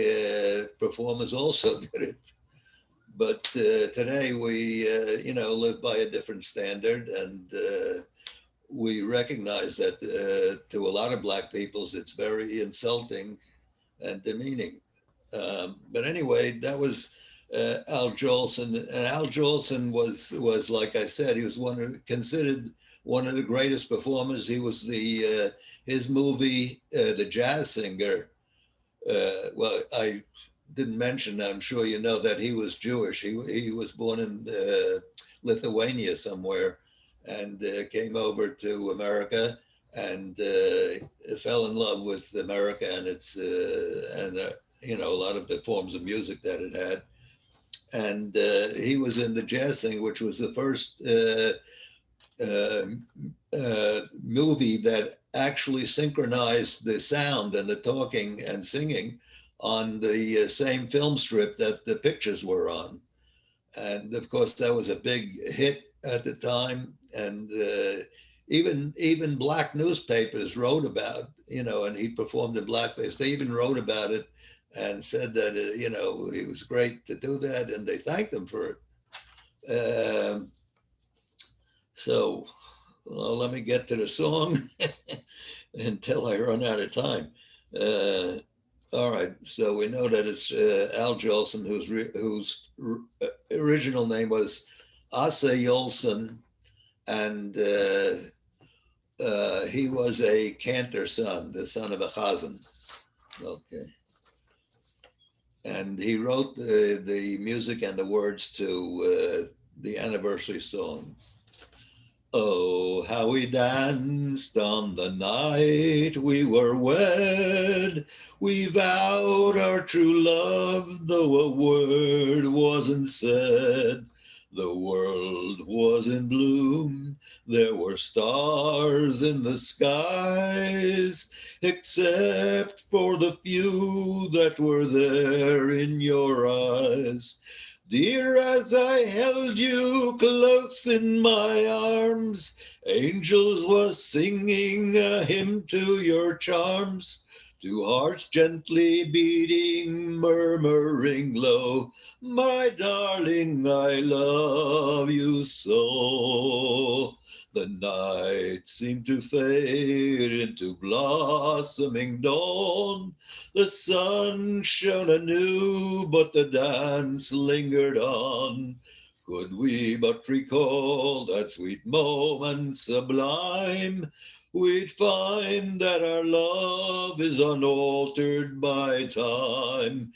performers also did it. But today we, live by a different standard, and we recognize that to a lot of black peoples, it's very insulting and demeaning. But anyway, that was Al Jolson, and Al Jolson was like I said, he was considered one of the greatest performers. He was his movie, The Jazz Singer, well, I didn't mention, I'm sure you know that he was Jewish. He was born in Lithuania somewhere and came over to America and fell in love with America and its, you know, a lot of the forms of music that it had. And he was in the jazz thing, which was the first movie that actually synchronized the sound and the talking and singing on the same film strip that the pictures were on. And of course, that was a big hit at the time. And even black newspapers wrote about, you know, and he performed in blackface. They even wrote about it and said that, you know, it was great to do that. And they thanked him for it. So well, let me get to the song until I run out of time. All right, so we know that it's Al Jolson, whose original name was Asa Jolson, and he was a cantor son, the son of a chazan. Okay. And he wrote the music and the words to the anniversary song. Oh, how we danced on the night we were wed. We vowed our true love, though a word wasn't said. The world was in bloom. There were stars in the skies, except for the few that were there in your eyes. Dear, as I held you close in my arms, angels were singing a hymn to your charms. Two hearts gently beating, murmuring low, my darling, I love you so. The night seemed to fade into blossoming dawn. The sun shone anew, but the dance lingered on. Could we but recall that sweet moment sublime, we'd find that our love is unaltered by time.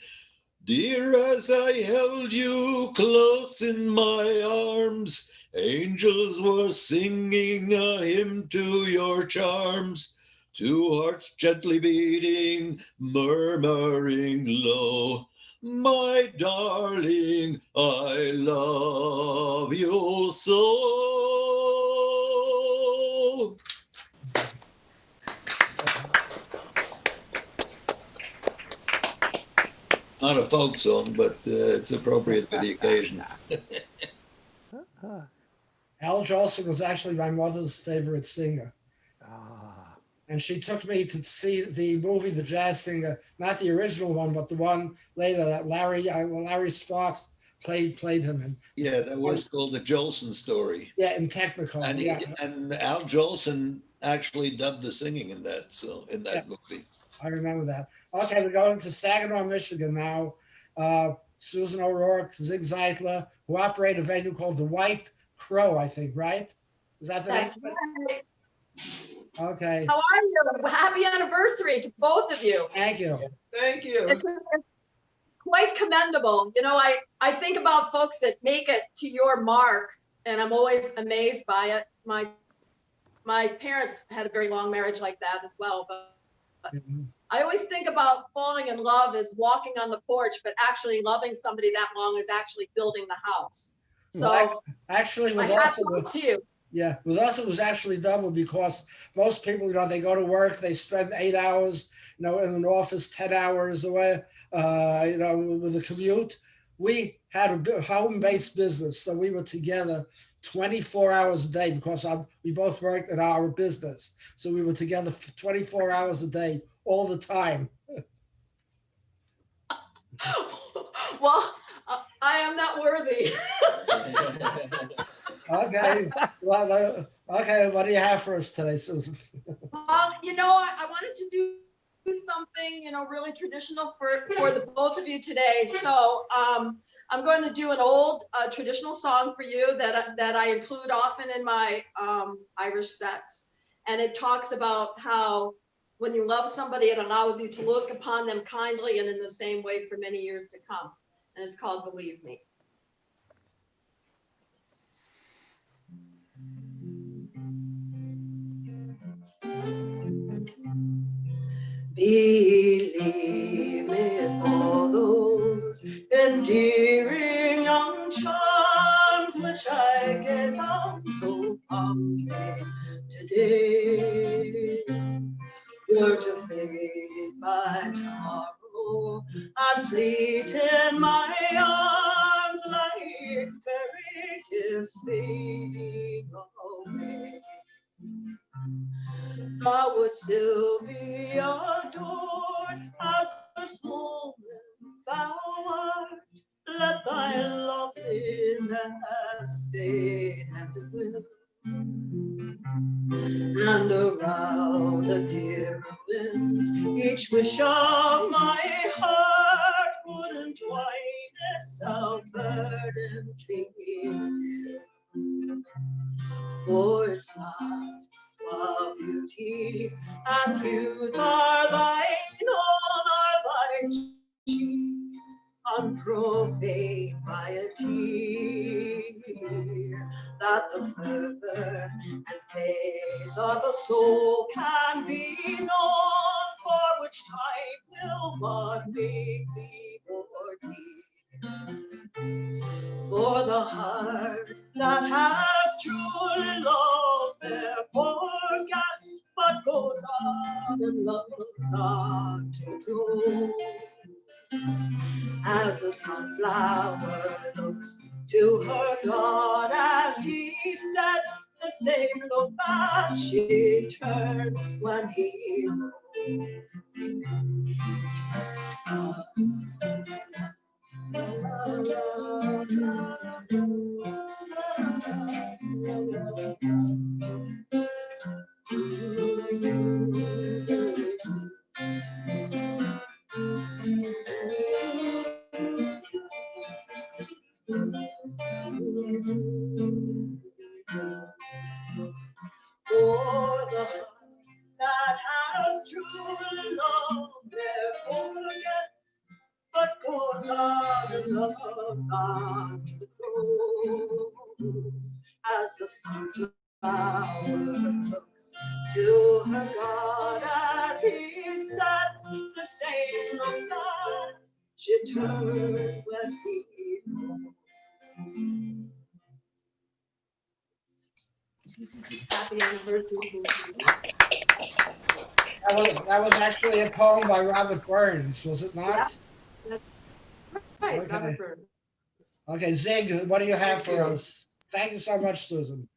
Dear, as I held you close in my arms, angels were singing a hymn to your charms. Two hearts gently beating, murmuring low, my darling, I love you so. Not a folk song, but it's appropriate for the occasion. Al Jolson was actually my mother's favorite singer. And she took me to see the movie The Jazz Singer, not the original one, but the one later that Larry Sparks played him in. Yeah, that was called The Jolson Story. Yeah, in Technicolor. And, and Al Jolson actually dubbed the singing in that movie. I remember that. Okay, we're going to Saginaw, Michigan now. Susan O'Rourke, Zig Zeitler, who operate a venue called the White Crow, I think, right? Is that the That's name? right. Okay. How are you? Happy anniversary to both of you. Thank you. Thank you. It's quite commendable. You know, I think about folks that make it to your mark, and I'm always amazed by it. My parents had a very long marriage like that as well, but I always think about falling in love as walking on the porch, but actually loving somebody that long is actually building the house. So actually, with us, yeah, with us it was actually double because most people, you know, they go to work, they spend 8 hours, you know, in an office, 10 hours away, you know, with a commute. We had a home-based business, so we were together 24 hours a day because we both worked in our business. So we were together 24 hours a day, all the time. Well, I am not worthy. Okay. Well, okay, what do you have for us today, Susan? You know, I wanted to do something, you know, really traditional for the both of you today. So I'm going to do an old traditional song for you that I include often in my Irish sets. And it talks about how When you love somebody, it allows you to look upon them kindly and in the same way for many years to come. And it's called Believe Me. Believe me for those endearing young charms which I gaze on so fondly today were to fade by tomorrow and fleet in my arms like fairy gifts fading away. Thou would still be adored as this moment thou art. Let thy loveliness fade as it will, and around the dear winds each wish of my heart would entwine itself ardently still. For it's not while beauty and youth are thine own, are thy cheek unprofaned by a tear, that the fervor and faith of a soul can be known, for which time will but make thee more dear. For the heart that has truly loved therefore forgets, but goes on and loves on to grow. As the sunflower looks to her God as he sets, the same look that she turned when he for the heart that has truly loved therefore forgets, but goes on and loves on to the close. As the sunflower looks to her God as he sets, the same look that she turned when he rose. Happy anniversary. That was actually a poem by Robert Burns, was it not? Yeah, right, Okay. Robert Burns. Okay, Zig, what do you have Thank for you. us? Thank you so much, Susan.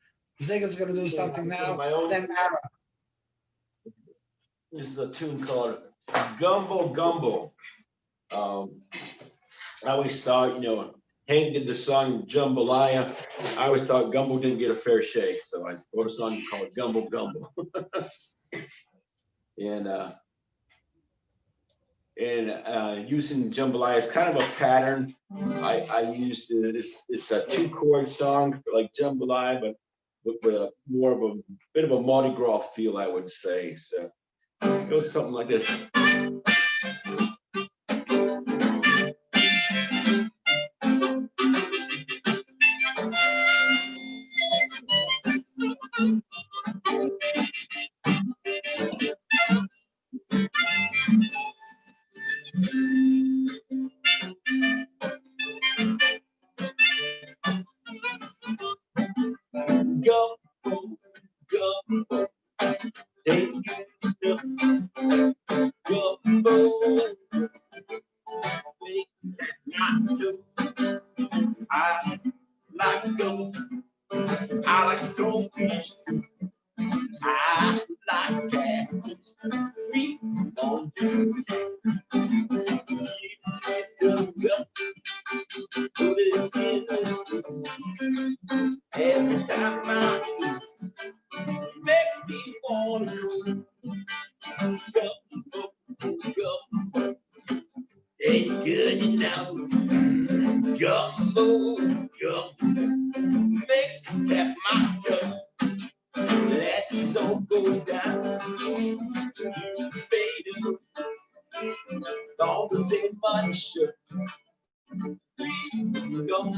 Zig is going to do something now. My own- Then Mara. This is a tune called Gumbo Gumbo. I always thought, Hank did the song Jambalaya. I always thought Gumbo didn't get a fair shake, so I wrote a song called Gumbo Gumbo. and using Jambalaya as kind of a pattern, I used it's a 2-chord song like Jambalaya, but with more of a bit of a Mardi Gras feel, I would say. So it goes something like this. Go, go, tastes good enough. Gumbo, I like to go. I like to go fish. I like to catch. We won't do put it in the street. Every time I eat, makes me wanna go, go. It's good, Gumbo, gumbo, makes me tap my toe. Let's go down. what should we go?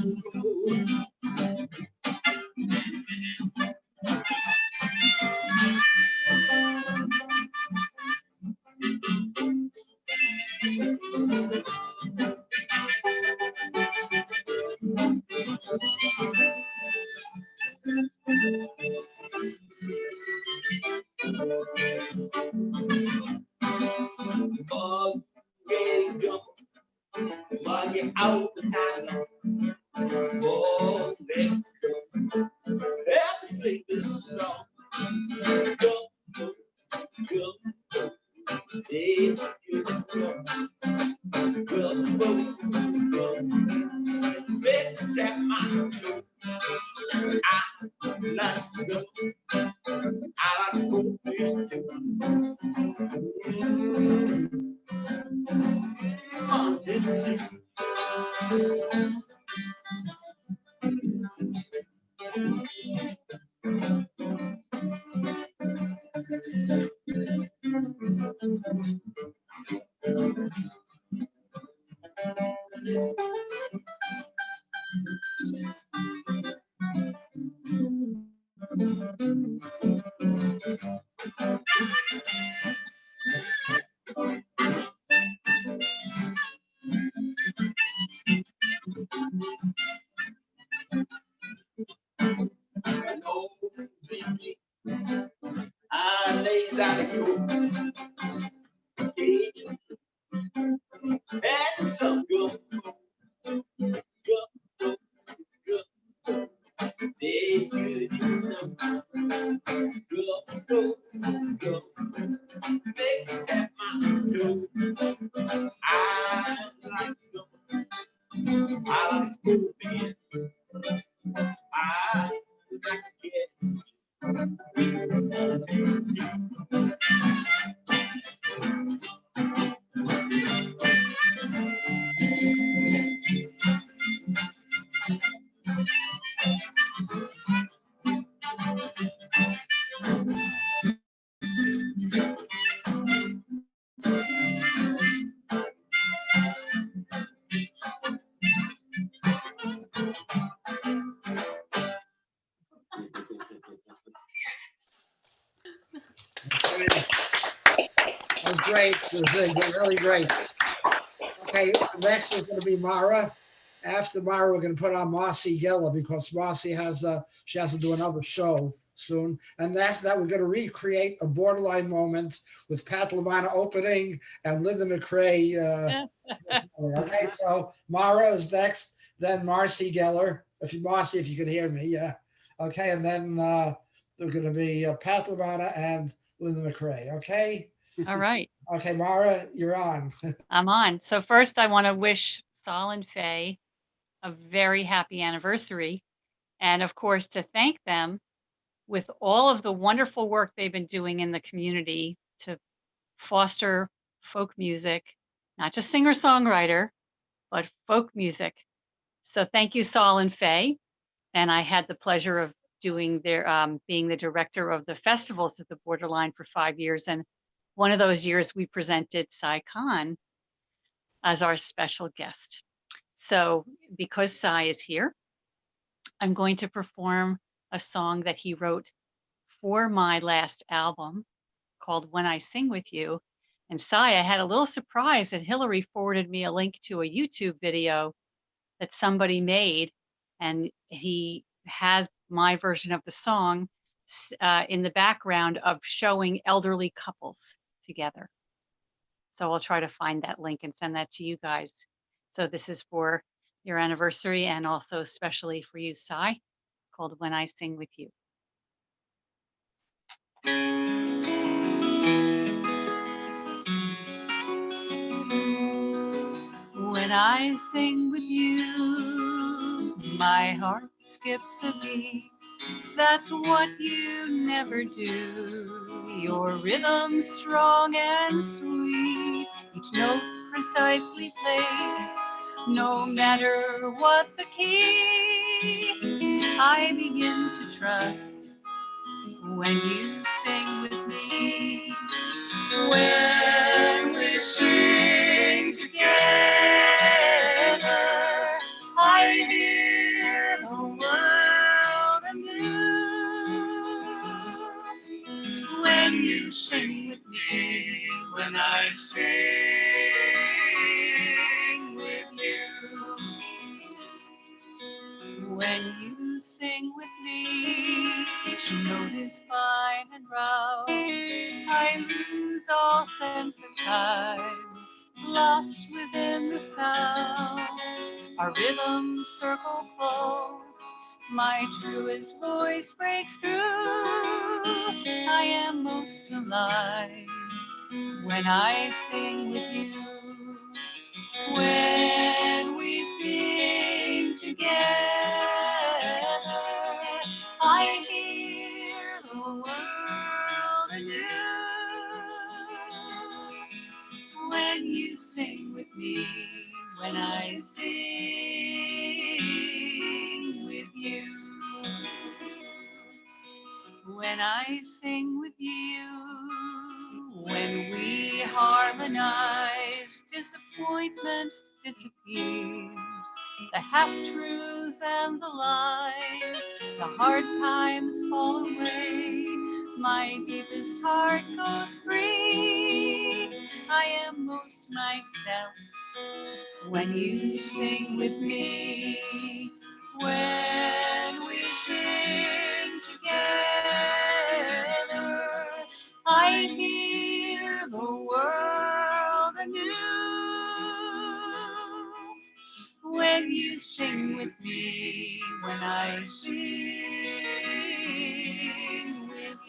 Money out the town. Oh, they help sing this song. Go, go, go, go. Hey, you go, go, go, go. Make that man go. Let's go. I like to I lay down and some go, go, go, go. They good enough. Go, go, go. Make that man go. I like go. I like to be. I like to get. That was great. It was really great. Okay, next is going to be Mara. After Mara, we're going to put on Marcy Geller because Marcy has she has to do another show soon. And after that, we're going to recreate a borderline moment with Pat LaManna opening and Linda McRae. Okay, so Mara is next, then Marcy Geller. Marcy, if you can hear me, yeah. Okay, and then they're going to be Pat LaManna and Linda McRae. Okay. All right. Okay, Mara, you're on. I'm on. So first I want to wish Sol and Faye a very happy anniversary. And of course, to thank them with all of the wonderful work they've been doing in the community to foster folk music, not just singer-songwriter, but folk music. So thank you, Sol and Faye. And I had the pleasure of doing being the director of the festivals at the Borderline for 5 years. And one of those years we presented Cy Khan as our special guest. So because Cy is here, I'm going to perform a song that he wrote for my last album called When I Sing With You. And Cy, I had a little surprise that Hillary forwarded me a link to a YouTube video that somebody made, and he has my version of the song in the background of showing elderly couples together. So I'll try to find that link and send that to you guys. So this is for your anniversary and also especially for you, Cy, called When I Sing With You. When I sing with you, my heart skips a beat. That's what you never do. Your rhythm strong and sweet, each note precisely placed, no matter what the key. I begin to trust when you sing with me. When we sing together, when I sing with you. When you sing with me, each note is fine and round. I lose all sense of time, lost within the sound. Our rhythms circle close, my truest voice breaks through. I am most alive when I sing with you. When we sing together, I hear the world anew. When you sing with me, when I sing with you. When I sing with you, when we harmonize, disappointment disappears. The half-truths and the lies, the hard times fall away. My deepest heart goes free. I am most myself when you sing with me. When we sing together, I hear the world anew. When you sing with me, when I sing with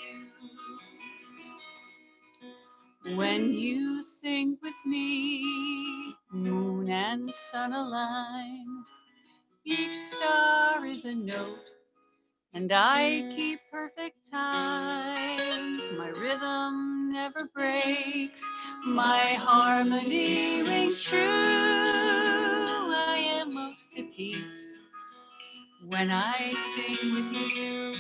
you. When you sing with me, moon and sun align. Each star is a note, and I keep perfect time. My rhythm never breaks, my harmony rings true. I am most at peace when I sing with you.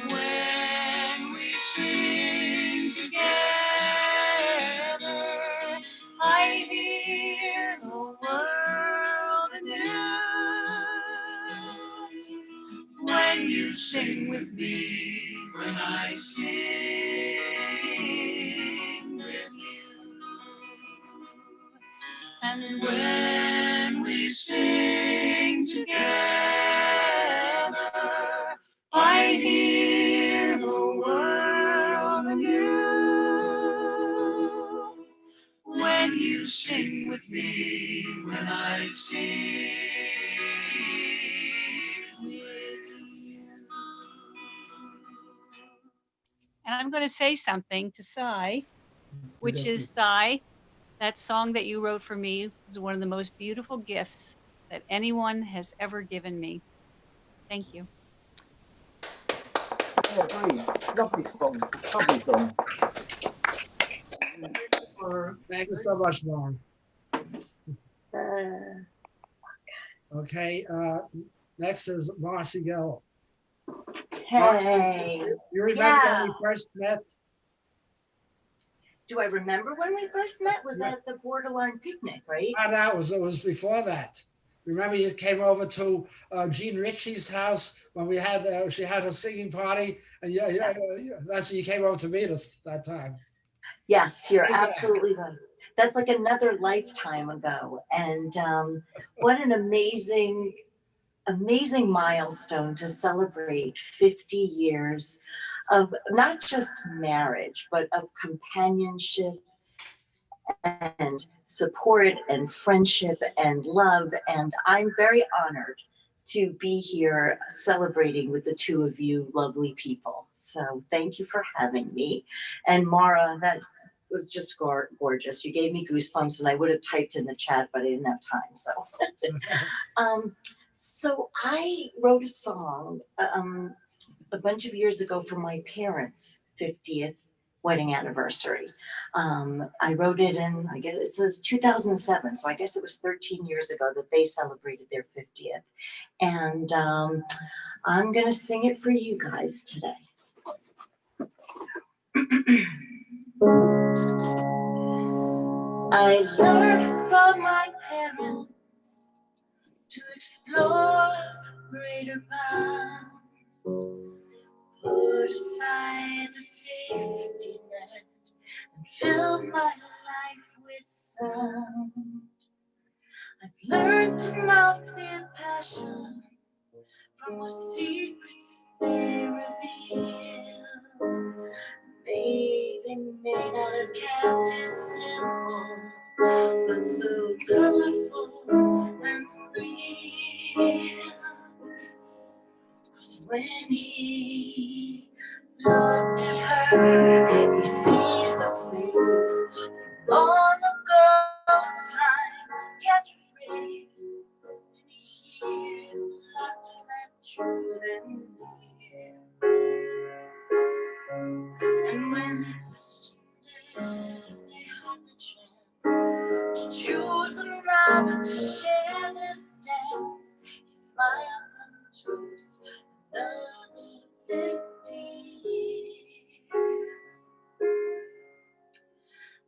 When we sing together, I hear the world anew. When you sing with me, when I sing with you. And when we sing together, I hear the world anew. When you sing with me, when I sing with you. And I'm going to say something to Cy, which is Cy. That song that you wrote for me is one of the most beautiful gifts that anyone has ever given me. Thank you. Yeah, great. Lovely song. Lovely song. Thank you so much, Lauren. Okay, next is Marcy Gill. Hey. You remember Yeah. when we first met? Do I remember when we first met? Was at the Borderline Picnic, right? It was before that. Remember you came over to Jean Ritchie's house when we had she had her singing party, and that's when you came over to meet us that time. Yes, you're absolutely right. That's like another lifetime ago. And what an amazing milestone to celebrate 50 years of not just marriage, but of companionship and support and friendship and love. And I'm very honored to be here celebrating with the two of you lovely people. So thank you for having me. And Mara, that was just gorgeous. You gave me goosebumps, and I would have typed in the chat, but I didn't have time. So, so I wrote a song a bunch of years ago for my parents' 50th wedding anniversary. I wrote it in, I guess it says 2007, so I guess it was 13 years ago that they celebrated their 50th. And I'm gonna sing it for you guys today. I learned from my parents to explore the greater bounds, put aside the safety net, and fill my life with sound. I've learned to not fear passion from the secrets they revealed. They may not have kept it simple, but so colorful and real. 'Cause when he looked at her, he sees the face from long ago. Time can't erase, and he hears the laughter that drew them near. And when they questioned if they had the chance to choose another to share this dance, he smiles and toasts another 50 years.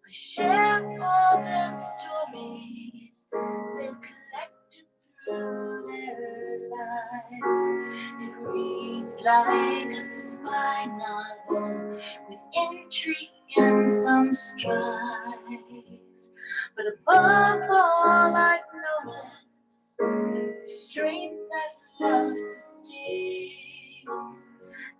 I share all their stories they've collected through their lives. It reads like a spy novel with intrigue and some strife. But above all, I've noticed the strength that love sustains,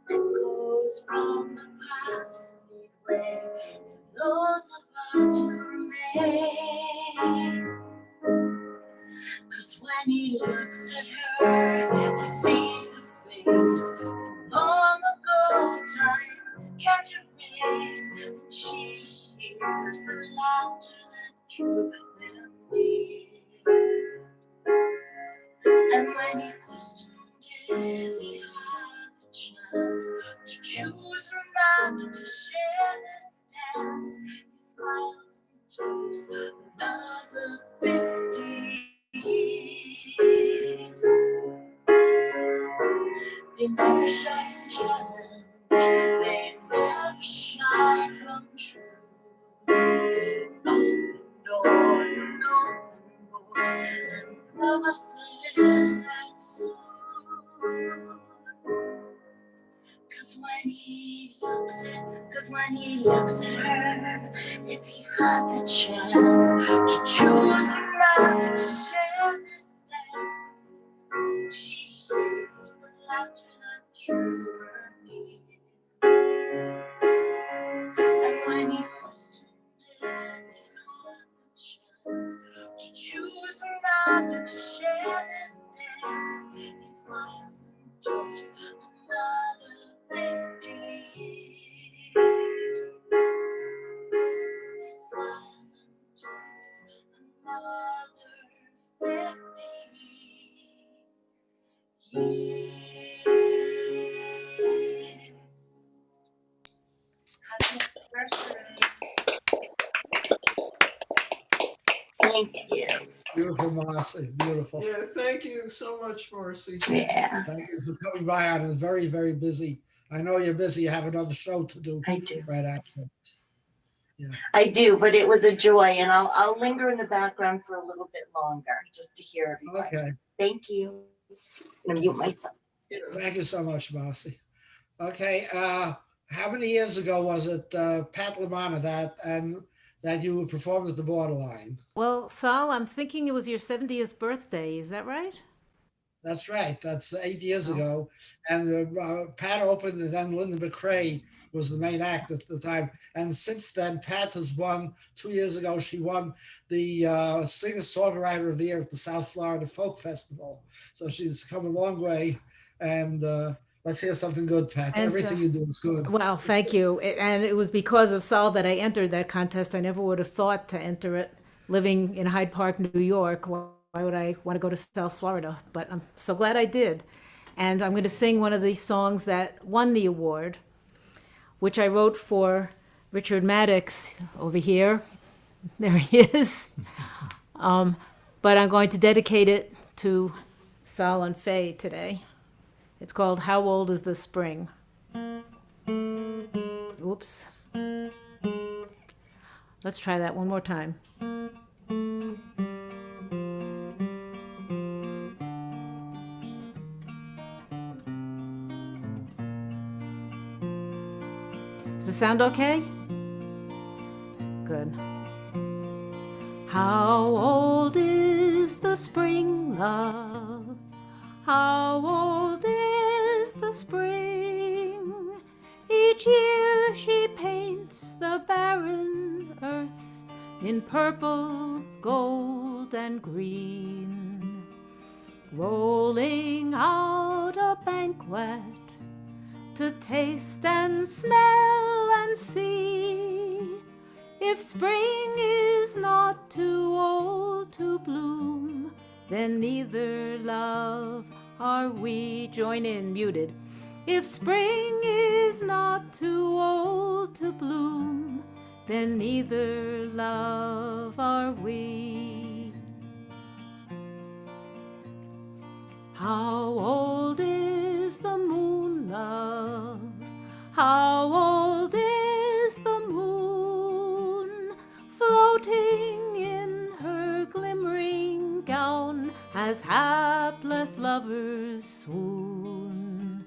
that goes from the past midway for those of us who remain. 'Cause when he looks at her, he sees the face from long ago. Time can't erase, and she hears the laughter that drew them near. And when he questioned if he had the chance to choose another to share this dance, he smiles and toasts another 50 years. They never shy from challenge, they never shy from truth. Open doors and open books, and promises that soothe. 'Cause when he looks at her, if he had the chance to choose another to share this dance, she hears the laughter that drew her near. And when he questioned if they had the chance to choose another to share this dance, he smiles and toasts another 50 years. He smiles and toasts another 50 years. Happy anniversary. Thank you. Beautiful, Marcy, beautiful. Yeah, thank you so much, Marcy. Yeah. Thank you for coming by. I'm very, very busy. I know you're busy. You have another show to do. I do. Right after. Yeah. I do, but it was a joy, and I'll linger in the background for a little bit longer just to hear everybody. Okay. Thank you. I'm gonna mute myself. Thank you so much, Marcy. Okay. How many years ago was it, Pat Lamana, that you performed at the Borderline? Well, Sal, I'm thinking it was your 70th birthday. Is that right? That's right. That's 8 years ago. And Pat opened, and then Linda McCrae was the main act at the time. And since then, Pat has won. 2 years ago, she won the Singer-Songwriter of the Year at the South Florida Folk Festival. So she's come a long way. And let's hear something good, Pat. And, Everything you do is good. Well, thank you. And it was because of Sal that I entered that contest. I never would have thought to enter it. Living in Hyde Park, New York, why would I want to go to South Florida? But I'm so glad I did. And I'm going to sing one of the songs that won the award, which I wrote for Richard Maddox over here. There he is. But I'm going to dedicate it to Sal and Faye today. It's called How Old is the Spring? Oops. Let's try that one more time. Does it sound okay? Good. How old is the spring, love? How old is the spring? Each year she paints the barren earth in purple, gold, and green, rolling out a banquet to taste and smell and see. If spring is not too old to bloom, then neither, love, are we. Join in, muted. If spring is not too old to bloom, then neither, love, are we. How old is the moon, love? How old is the moon? Floating in her glimmering gown as hapless lovers swoon.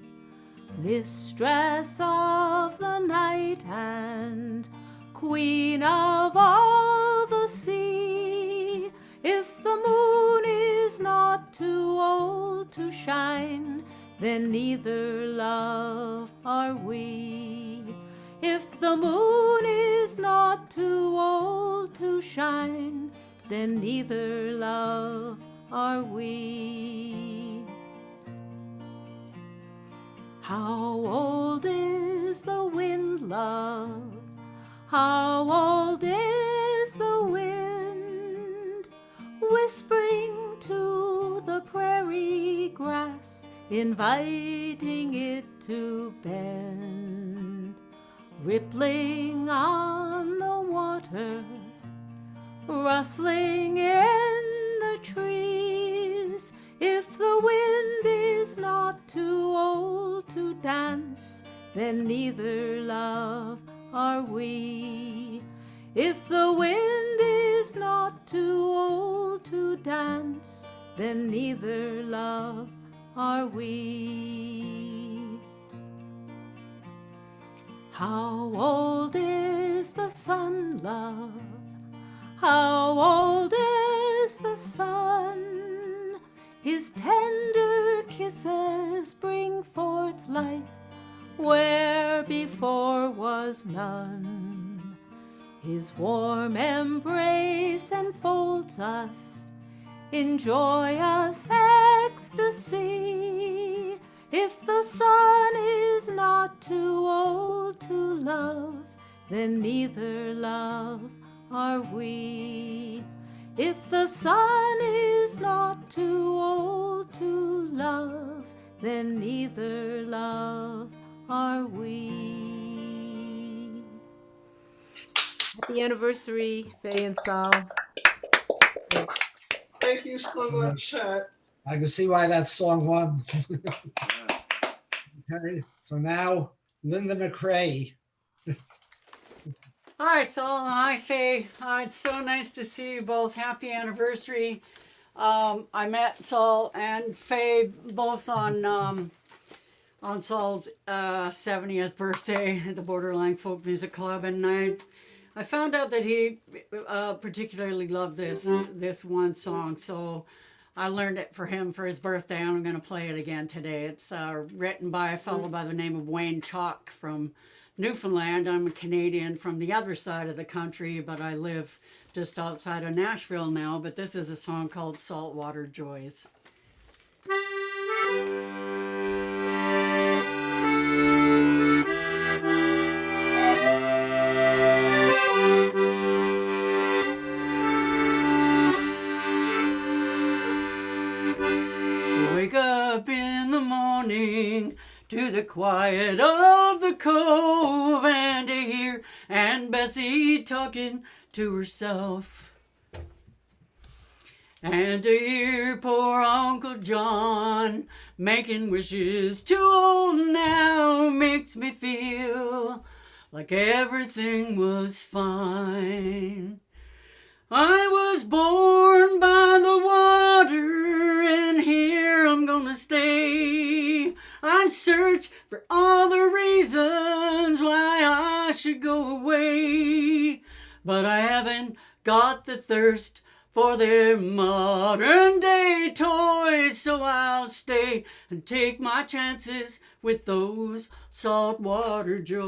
Mistress of the night and queen of all the sea, if the moon is not too old to shine, then neither, love, are we. If the moon is not too old to shine, then neither, love, are we. How old is the wind, love? How old is the wind? Whispering to the prairie grass, inviting it to bend. Rippling on the water, rustling in the trees. If the wind is not too old to dance, then neither, love, are we. If the wind is not too old to dance, then neither, love, are we. How old is the sun, love? How old is the sun? His tender kisses bring forth life where before was none. His warm embrace enfolds us in joyous ecstasy. If the sun is not too old to love, then neither, love, are we. If the sun is not too old to love, then neither, love, are we. Happy anniversary, Faye and Sal. Thank you so much, Chet. I can see why that song won. Okay, so now Linda McRae. Hi, Saul. Hi, Faye. It's so nice to see you both. Happy anniversary. I met Saul and Faye both on Saul's 70th birthday at the Borderline Folk Music Club, and I found out that he particularly loved this one song, so I learned it for him for his birthday, and I'm going to play it again today. It's written by a fellow by the name of Wayne Chalk from Newfoundland. I'm a Canadian from the other side of the country, but I live just outside of Nashville now. But this is a song called Saltwater Joys. Wake up in the morning to the quiet of the cove and to hear Aunt Bessie talking to herself, and to hear poor Uncle John making wishes too old now makes me feel like everything was fine. I was born by the water, and here I'm gonna stay. I search for all the reasons why I should go away, but I haven't got the thirst for their modern day toys, so I'll stay and take my chances with those saltwater joys.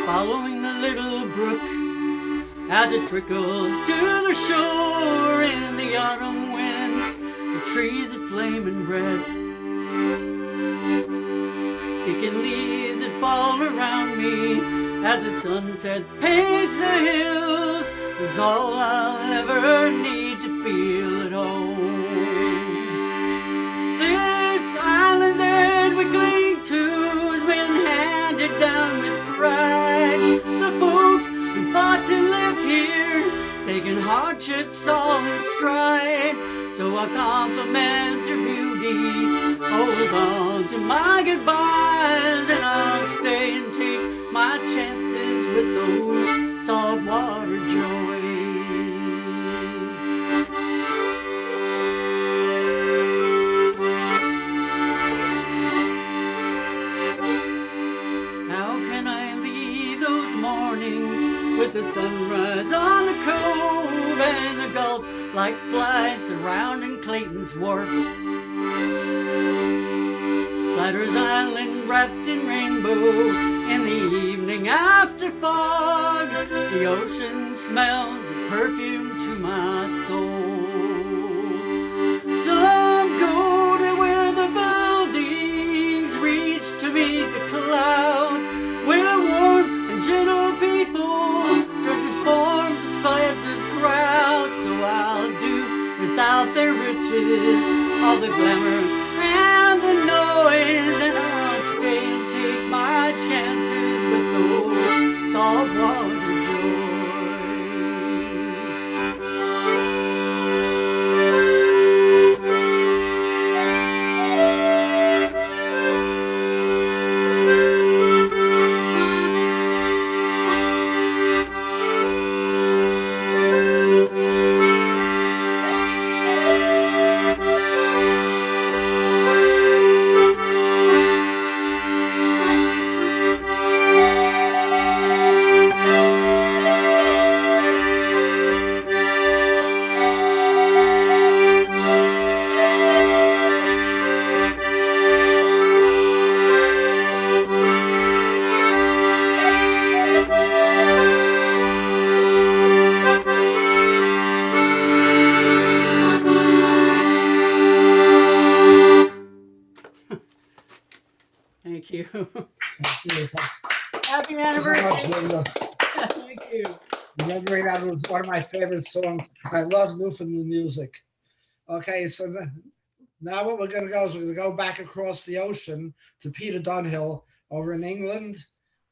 Following the little brook as it trickles to the shore in the autumn winds, the trees are flaming red, kicking leaves that fall around me as the sunset paints the hills is all I'll ever need to feel at home. This island that we cling to has been handed down with pride. The folks who fought to live here, taking hardships all in stride. So I compliment their beauty, hold on to my goodbyes, and I'll stay and take my chances with those saltwater joys. How can I leave those mornings with the sunrise on the cove and the gulls like flies surrounding Clayton's Wharf? Platter's Island wrapped in rainbow in the evening after fog. The ocean smells of perfume to my soul. Some go to where the buildings reach to meet the clouds, where warm and gentle people transform to faithless crowds. So I'll do without their riches, all the glamour and the noise, and I'll stay and take my chances with those saltwater Thank you. Happy anniversary. Thank you. Remembering that was one of my favorite songs. I love Newfoundland music. Okay, so now what we're going to go is we're going to go back across the ocean to Peter Dunhill over in England.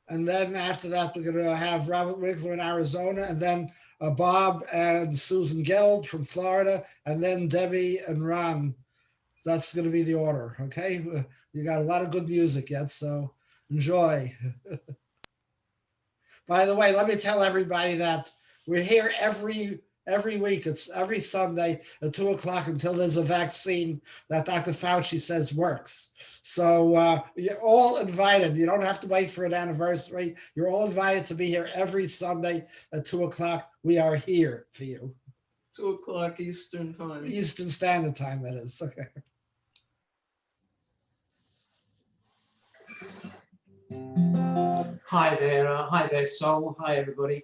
And then after that, we're going to have Robert Winkler in Arizona, and then Bob and Susan Geld from Florida, and then Debbie and Ron. That's going to be the order, okay? You got a lot of good music yet, so enjoy. By the way, let me tell everybody that we're here every week. It's every Sunday at 2 o'clock until there's a vaccine that Dr. Fauci says works. So you're all invited. You don't have to wait for an anniversary. You're all invited to be here every Sunday at 2 o'clock. We are here for you. 2 o'clock Eastern time. Eastern Standard Time, that is. Okay. Hi there, Sol. Hi, everybody.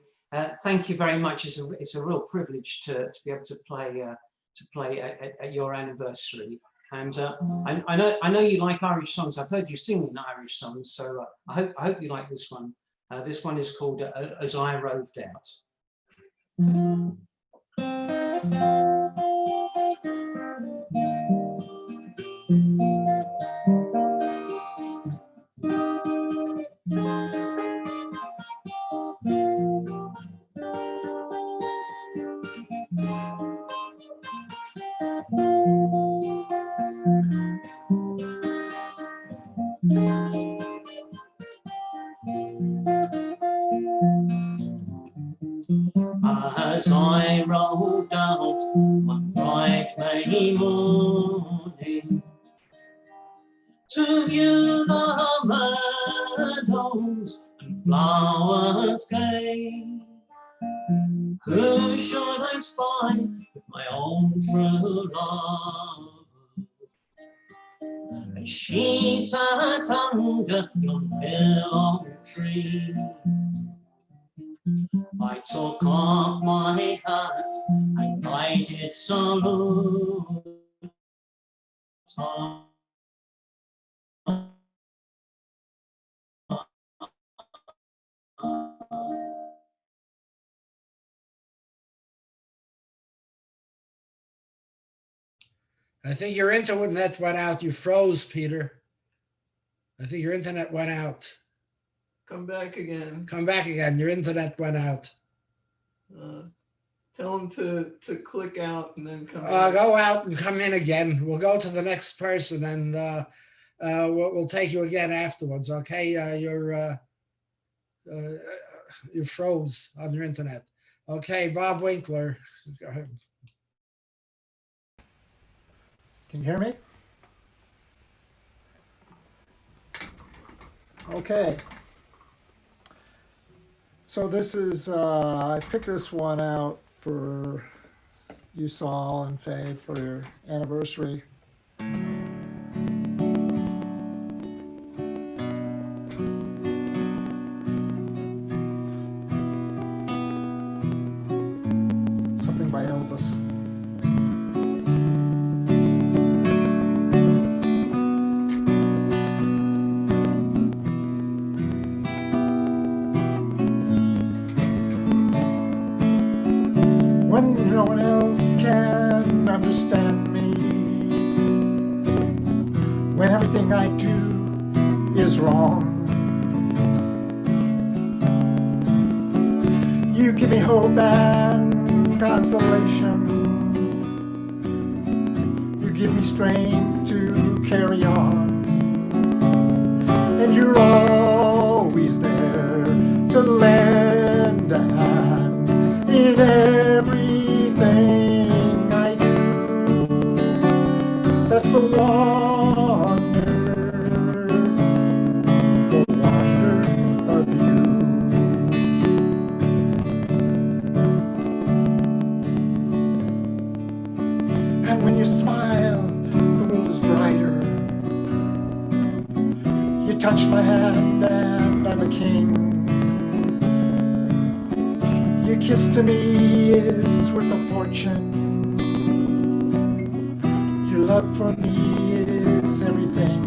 Thank you very much. It's a real privilege to be able to play at your anniversary. And I know you like Irish songs. I've heard you sing in Irish songs, so I hope you like this one. This one is called "As I Roved Out." As I rolled out one bright May early morning to view the meadows and flowers gay. Who should I spy but my own true love? And she sat under yon willow tree. I took off my hat and I did salute her. I think your internet went out. You froze, Peter. I think your internet went out. Come back again. Come back again. Your internet went out. Tell him to click out and then come back. Go out and come in again. We'll go to the next person and we'll take you again afterwards. Okay, you froze on your internet. Okay, Bob Winkler. Go ahead. Can you hear me? Okay. So this is, I picked this one out for you, Saul and Faye, for your anniversary. Something by Elvis. When no one else can understand me, when everything I do is wrong, you give me hope and consolation. You give me strength to carry on, and you're always there to lend a hand in everything I do. That's the wonder of you. And when you smile, the world is brighter. You touch my hand and I'm a king. Your kiss to me is worth a fortune. Your love for me is everything.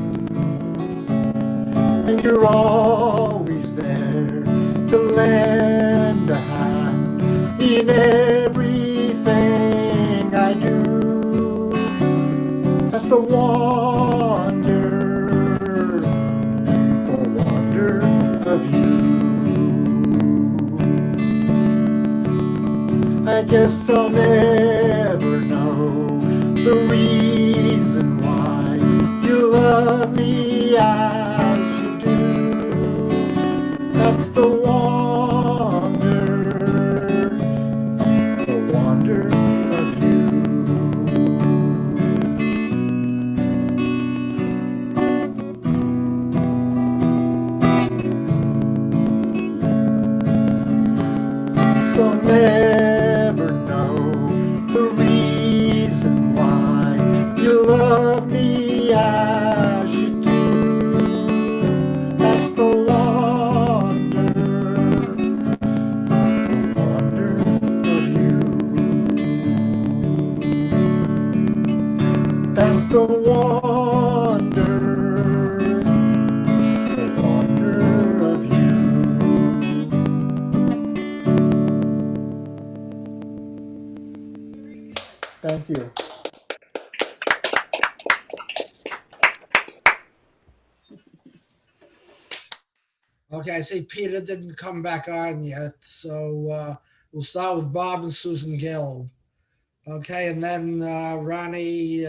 And you're always there to lend a hand in everything I do. That's the wonder of you. I guess I'll never know the reason why you love me as you do. That's the wonder of you. So never know the reason why you love me as you do. That's the wonder of you. That's the wonder of you. Thank you. Okay, I see Peter didn't come back on yet, so we'll start with Bob and Susan Gill. Okay, and then Ronnie,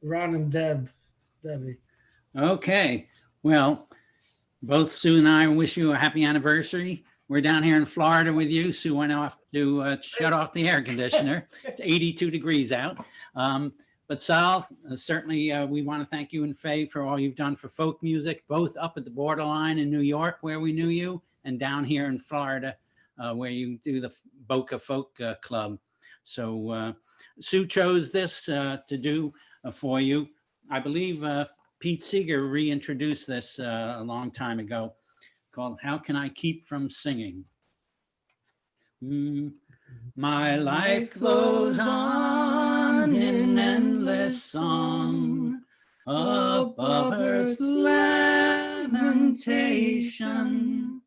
Ron and Debbie. Okay. Well, both Sue and I wish you a happy anniversary. we're down here in Florida with you. Sue went off to shut off the air conditioner. It's 82 degrees out. But Sal, certainly we want to thank you and Faye for all you've done for folk music, both up at the borderline in New York, where we knew you, and down here in Florida, where you do the Boca Folk Club. So Sue chose this to do for you. I believe Pete Seeger reintroduced this a long time ago, called How Can I Keep From Singing? My life goes on in endless song above earth's lamentation.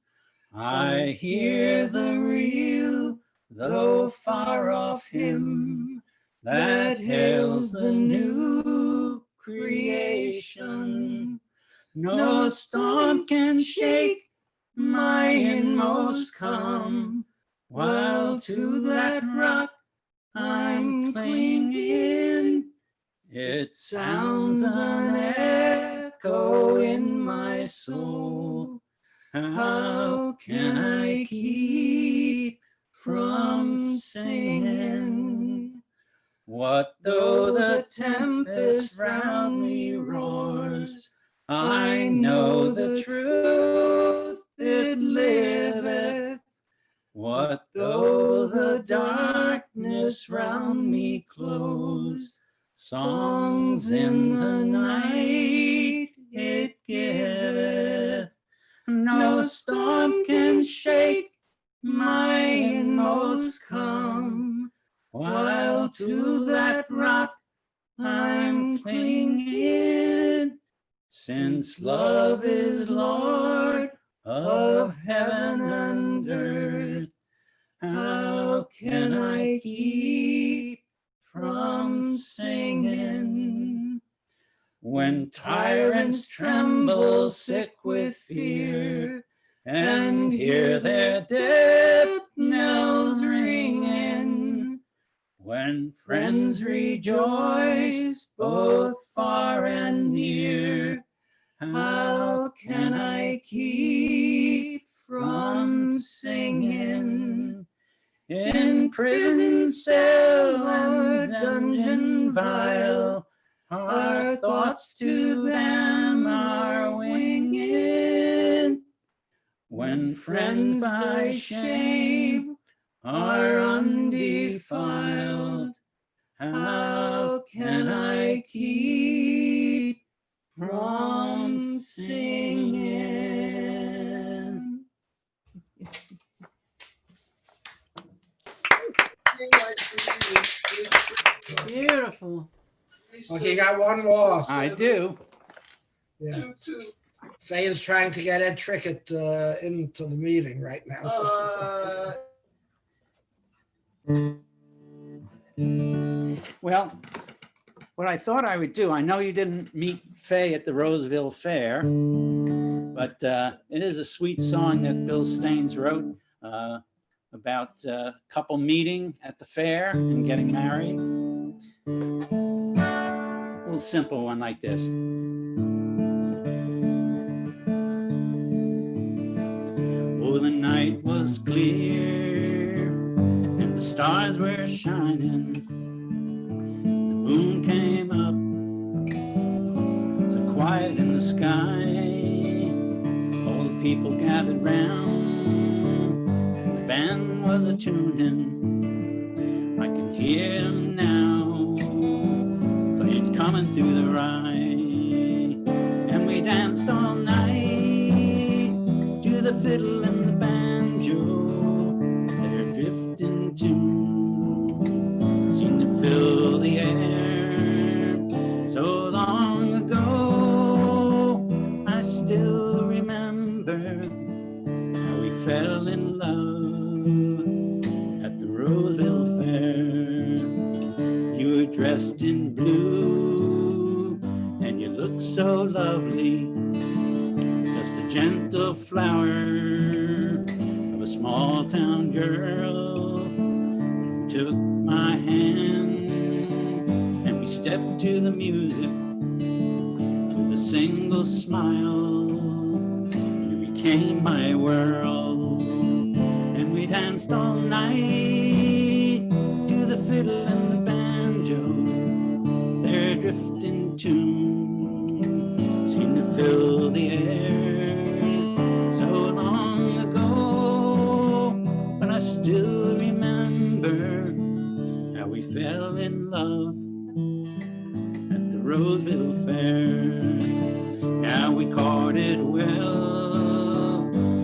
I hear the real, though far off hymn that hails the new creation. No storm can shake my inmost calm, while to that rock I'm clinging. It sounds an echo in my soul. How can I keep from singing? What though the tempest round me roars? I know the truth, it liveth. What though the darkness round me close? Songs in the night it giveth. No storm can shake my inmost calm, while to that rock I'm clinging. Since love is Lord of heaven and earth, how can I keep from singing? When tyrants tremble sick with fear and hear their death knells ringing, when friends rejoice both far and near, how can I keep from singing? In prison cell or dungeon vile, our thoughts to them are winging. When friends by shame are undefiled, how can I keep from singing? Beautiful. Okay, you got one more. I do. Yeah. Faye is trying to get Ed Trickett into the meeting right now. Well, what I thought I would do, I know you didn't meet Faye at the Roseville Fair, but it is a sweet song that Bill Staines wrote about a couple meeting at the fair and getting married. A little simple one like this. Oh, the night was clear and the stars were shining. The moon came up, so quiet in the sky. All the people gathered round, the band was a tuning. I can hear them now, played coming through the rye. And we danced all night to the fiddle and the banjo. Their drifting tune seemed to fill the air. So long ago, I still remember how we fell in love at the Roseville Fair. You were dressed in blue and you looked so lovely, just a gentle flower of a small town girl. You took my hand and we stepped to the music with a single smile. You became my world. and we danced all night to the fiddle and the banjo. Their drifting tune seemed to fill the air so long ago, but I still remember how we fell in love at the Roseville Fair. Now we courted well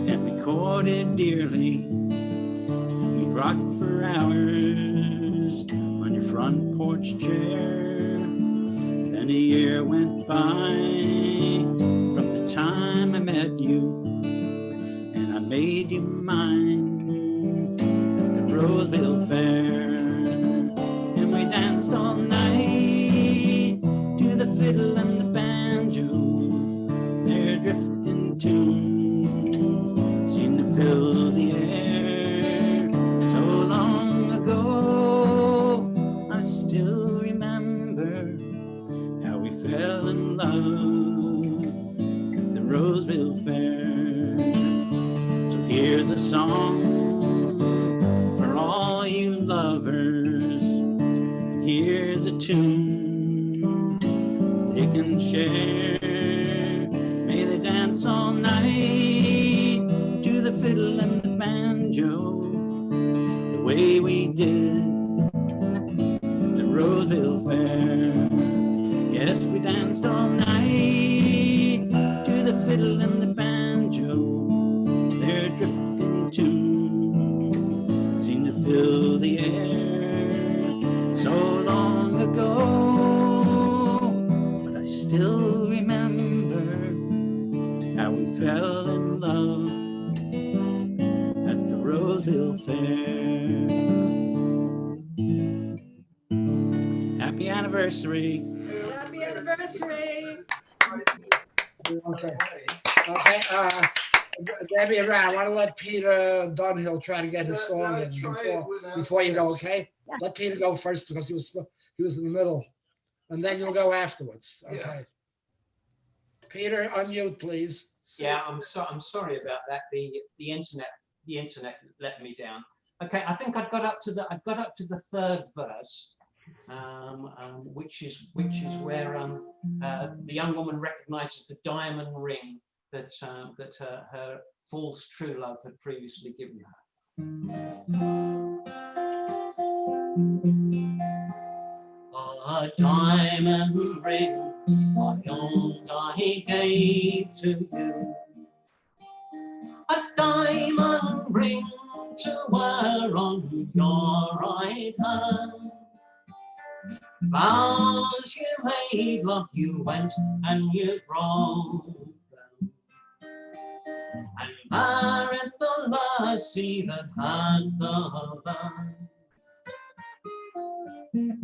and we courted dearly. We rocked for hours on your front porch chair. Then a year went by from the time I met you, and I made you mine at the Roseville Fair. And we danced all night to the fiddle and the banjo. Their drifting tune seemed to fill the air so long ago. I still remember how we fell in love at the Roseville Fair. So here's a song for all you lovers. Here's a tune they can share. May they dance all night to the fiddle and the banjo, the way we did at the Roseville Fair. Yes, we danced all night to the fiddle and the banjo. Their drifting tune seemed to fill the air so long ago, but I still remember how we fell in love at the Roseville Fair. Happy anniversary. Happy anniversary. Okay, Debbie and Ron, I want to let Peter Dunhill try to get his song in before you go, okay? Let Peter go first because he was in the middle, and then you'll go afterwards, okay? Peter, unmute, please. Yeah, I'm sorry about that. The internet let me down. Okay, I think I got up to the third verse, which is where the young woman recognizes the diamond ring that her false true love had previously given her. A diamond ring, my own, I gave to you. A diamond ring to wear on your right hand. Vows you made, love you went and you broke them, and married the lassie that had the land.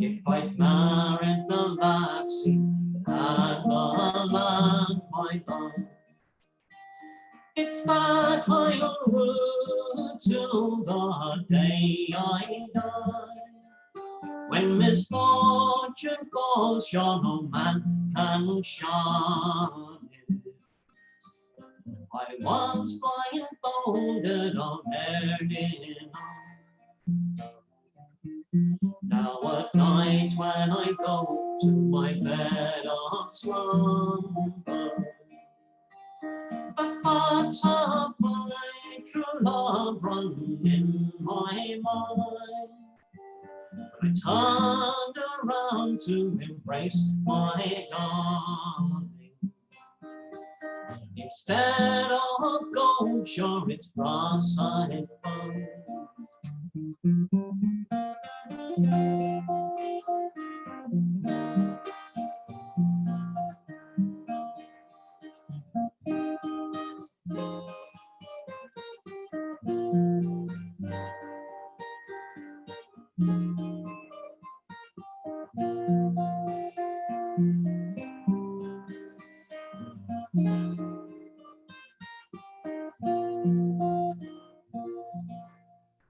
If I'd married the lassie that had the land, my love, it's that I'll rue till the day I die. When misfortune calls, sure no man can shun it. I was blindfolded on Erdin. Now at night when I go to my bed of slumber, the thoughts of my true love run in my mind. I turned around to embrace my darling. Instead of gold, sure it's brass I found.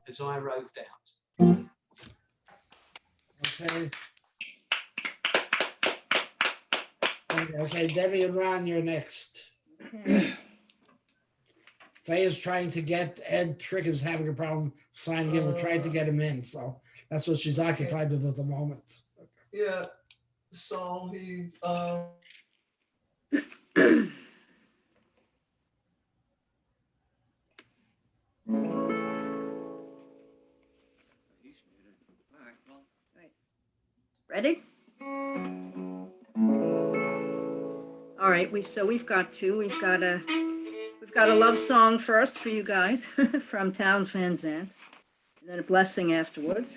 As I roved out. Okay. Okay, Debbie and Ron, you're next. Faye is trying to get Ed Trick is having a problem signing in. We're trying to get him in, so that's what she's occupied with at the moment. Yeah, so he, Ready? All right, we've got two. We've got a love song first for you guys from Towns Van Zandt, and then a blessing afterwards.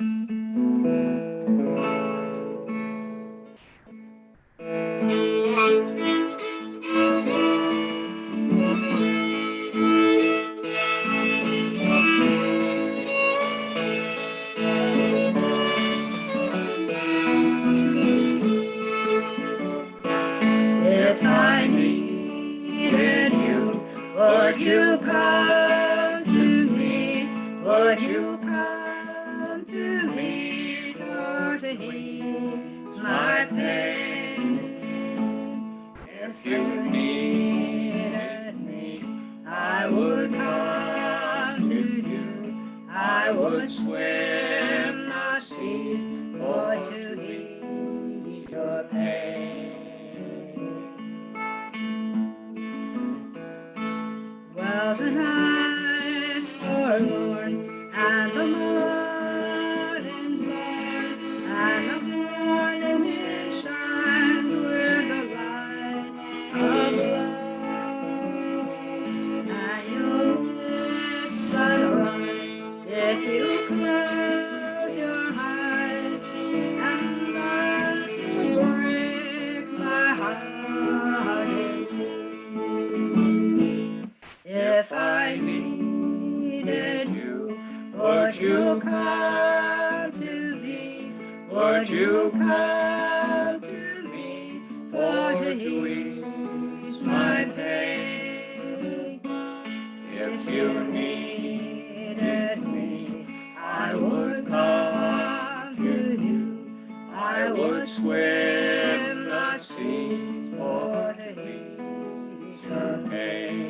If I needed you, would you come to me? Would you come to me for to ease my pain? If you needed me, I would come to you. I would swim the seas for to ease your pain. Well, the night's forlorn and the morning's born, and the morning it shines with the light of love. And you'll miss sunrise if you close your eyes, and that will break my heart in two. If I needed you, would you come to me? Would you come to me for to ease my pain? If you needed me, I would come to you. I would swim the seas for to ease your pain.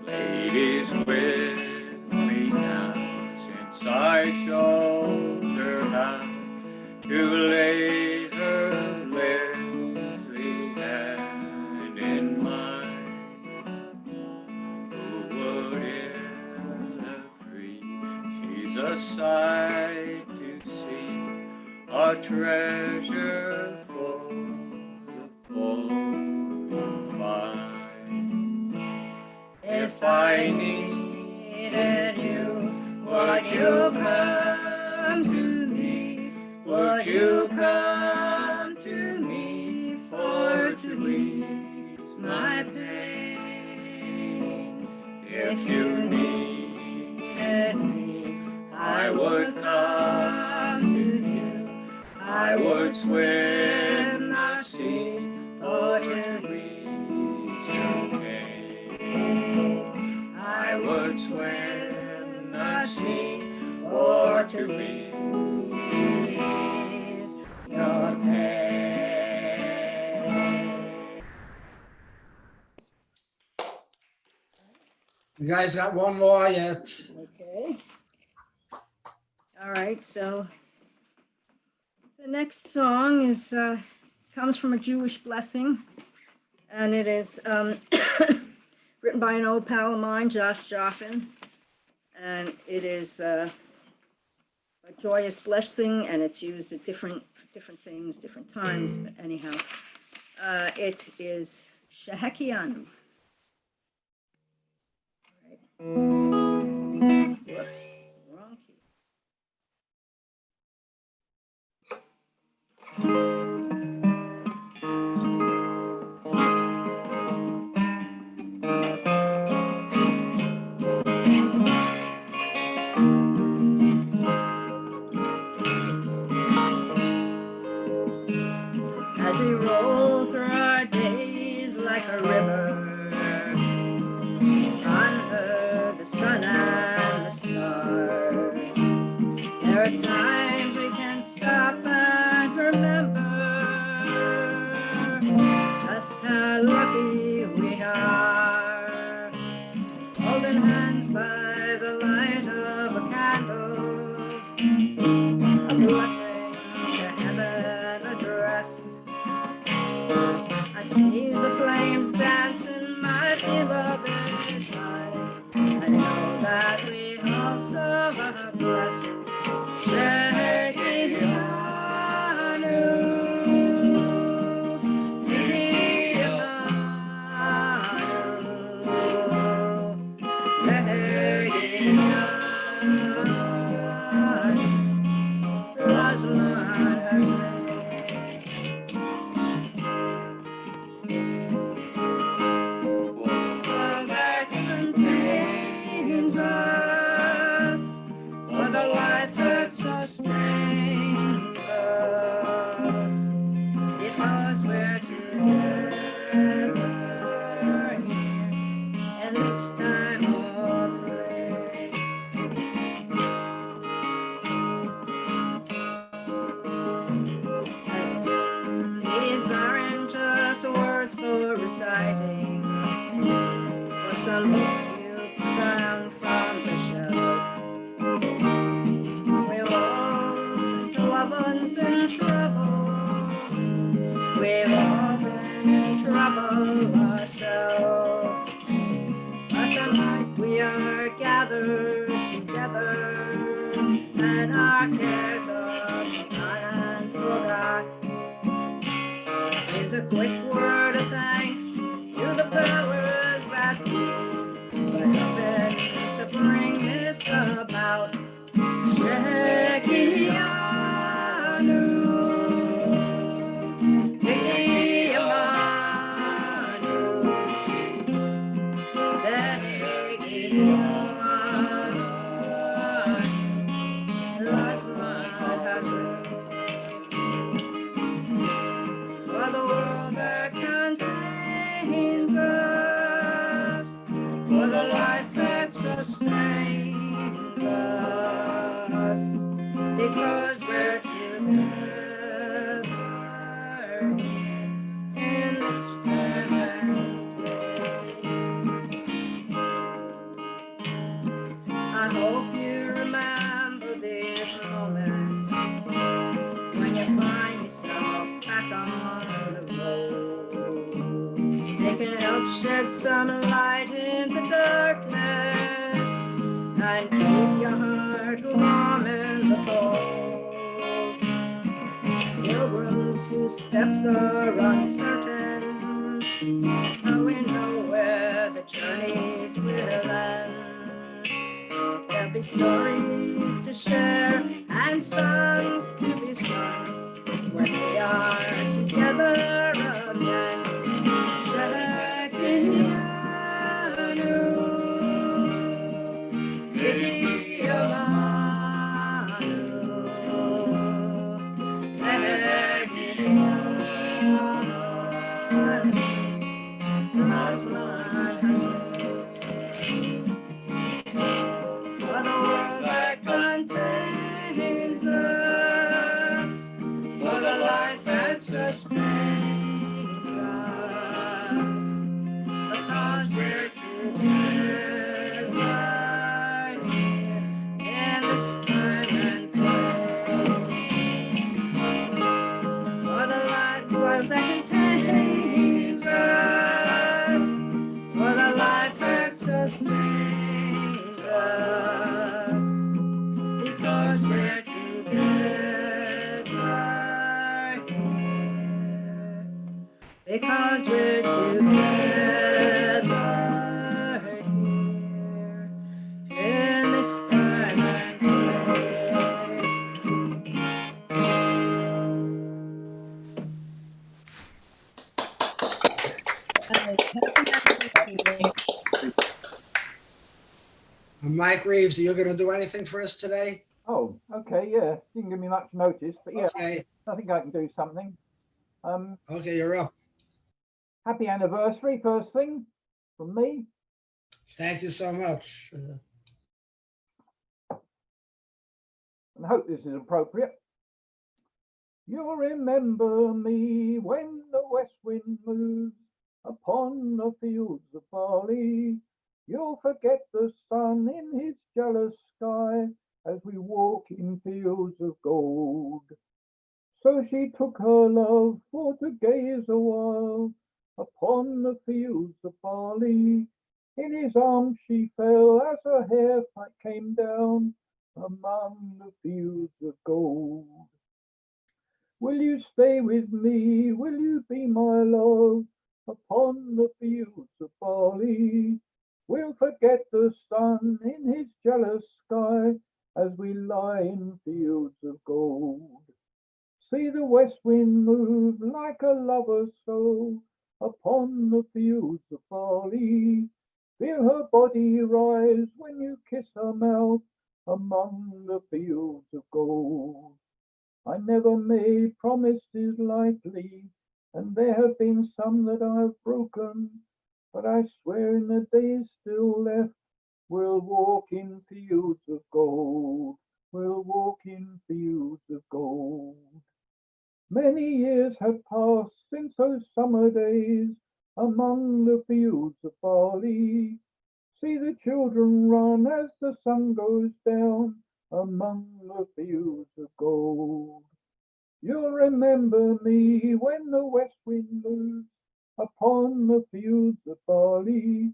Ladies with me now, since I showed her how to lay her lily hand in mine. Who wouldn't agree? She's a sight to see, a treasure for the bold to find. If I needed you, would you come to me? Would you come to me for to ease my pain? If you needed me, I would come to you. I would swim the sea for to ease your pain. I would swim the seas for to ease your pain. You guys got one more yet? Okay. All right, so the next song is comes from a Jewish blessing, and it is written by an old pal of mine, Josh Joffin, and it is a joyous blessing, and it's used at different things, different times. But anyhow, it is Shehekianu. Whoops, wrong key. As we roll through our days like a river, under the sun and the stars, there are times we can stop and remember just how lucky we are. Holding hands by the light of a candle, a blessing to heaven addressed. I see the flames dance in my beloved's eyes. I know that we also are blessed. Some you down from the shelf. We're all loved ones in trouble. We've all been in trouble ourselves. But tonight we are gathered together, and our cares are forgotten and forgot. Here's a quick word of thanks to the powers that be for helping to bring this about. Shekianu, for the world that contains us, for the life that sustains us, because we're together in this time and place. I hope you remember these moments when you find yourself back on the road. They can help shed some light in the darkness and keep your heart warm in the cold. Pilgrims whose steps are uncertain, how we know where the journeys will end. There'll be stories to share and songs to be sung when we are together again. For the world that contains us, for the life that sustains us, because we're together in this time and place. For the life that contains us, for the life that sustains us, because we're together here, because we're together here in this time and Mike Reeves, are you going to do anything for us today? Oh, okay, yeah. Didn't give me much notice, but yeah, Okay. I think I can do something. Okay, you're up. Happy anniversary, first thing from me. Thank you so much. And I hope this is appropriate. You'll remember me when the west wind moves upon the fields of barley. You'll forget the sun in his jealous sky as we walk in fields of gold. So she took her love for to gaze a while upon the fields of barley. In his arms she fell as her hair came down among the fields of gold. Will you stay with me? Will you be my love upon the fields of barley? We'll forget the sun in his jealous sky as we lie in fields of gold. See the west wind move like a lover's soul upon the fields of barley. Feel her body rise when you kiss her mouth among the fields of gold. I never made promises lightly, and there have been some that I've broken, but I swear in the days still left, we'll walk in fields of gold. We'll walk in fields of gold. Many years have passed since those summer days among the fields of barley. See the children run as the sun goes down among the fields of gold. You'll remember me when the west wind moves upon the fields of barley.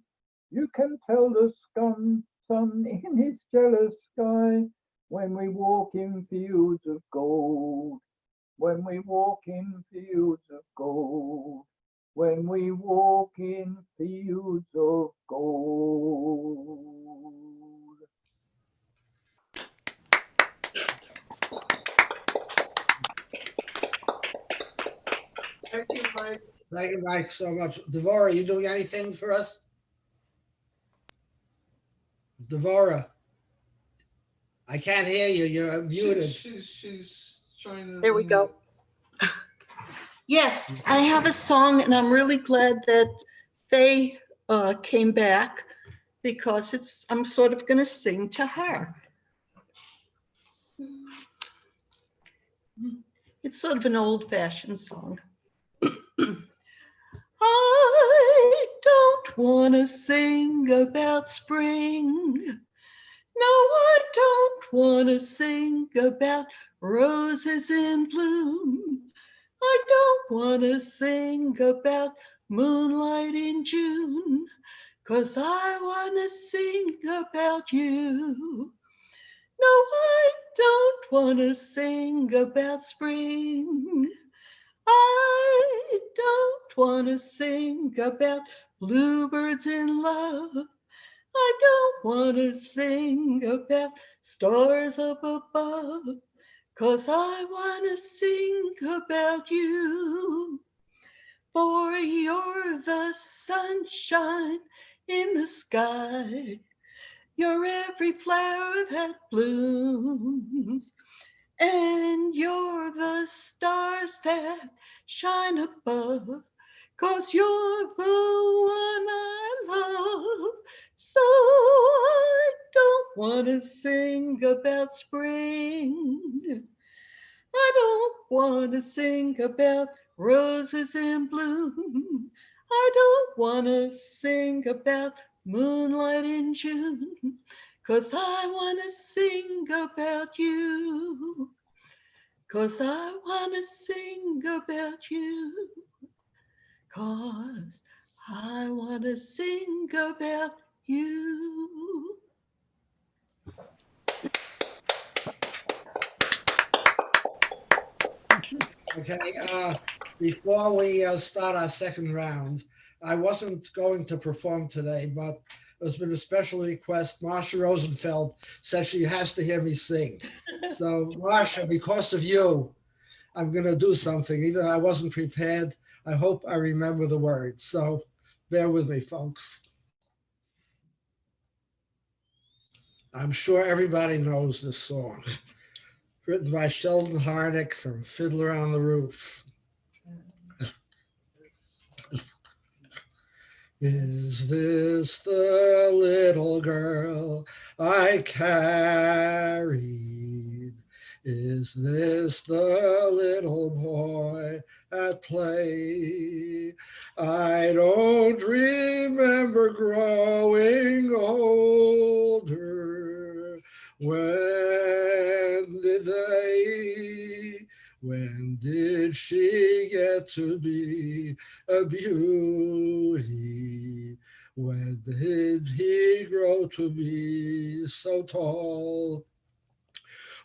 You can tell the sun in his jealous sky when we walk in fields of gold. When we walk in fields of gold. When we walk in fields of gold. Thank you, Mike. Thank you, Mike, so much. Devora, you doing anything for us? Devora, I can't hear you. You're muted. She's trying to. There we go. Yes, I have a song, and I'm really glad that Faye came back because I'm sort of going to sing to her. It's sort of an old-fashioned song. I don't want to sing about spring. No, I don't want to sing about roses in bloom. I don't want to sing about moonlight in June, 'cause I want to sing about you. No, I don't want to sing about spring. I don't want to sing about bluebirds in love. I don't want to sing about stars up above, 'cause I want to sing about you. For you're the sunshine in the sky. You're every flower that blooms. And you're the stars that shine above, 'cause you're the one I love. So I don't want to sing about spring. I don't want to sing about roses in bloom. I don't want to sing about moonlight in June, 'cause I want to sing about you. 'Cause I want to sing about you. 'Cause I want to sing about you. Okay, before we start our second round, I wasn't going to perform today, but there's been a special request. Marsha Rosenfeld said she has to hear me sing. So Marsha, because of you, I'm going to do something. Even though I wasn't prepared, I hope I remember the words. So bear with me, folks. I'm sure everybody knows this song. Written by Sheldon Harnick from Fiddler on the Roof. Is this the little girl I carried Is this the little boy at play? I don't remember growing older. When did she get to be a beauty? When did he grow to be so tall?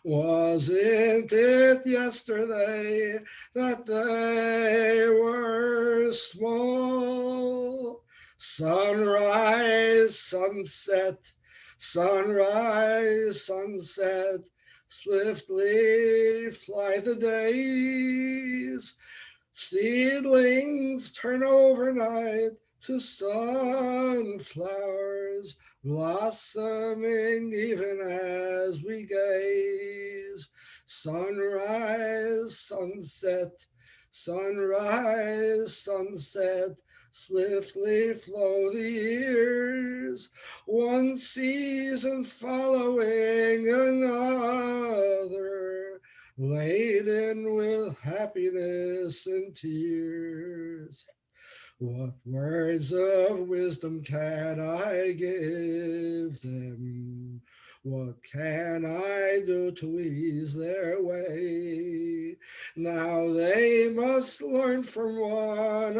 Wasn't it yesterday that they were small? Sunrise, sunset, sunrise, sunset, swiftly fly the days. Seedlings turn overnight to sunflowers, blossoming even as we gaze. Sunrise, sunset, sunrise, sunset, swiftly flow the years, one season following another, laden with happiness and tears. What words of wisdom can I give them? What can I do to ease their way? Now they must learn from one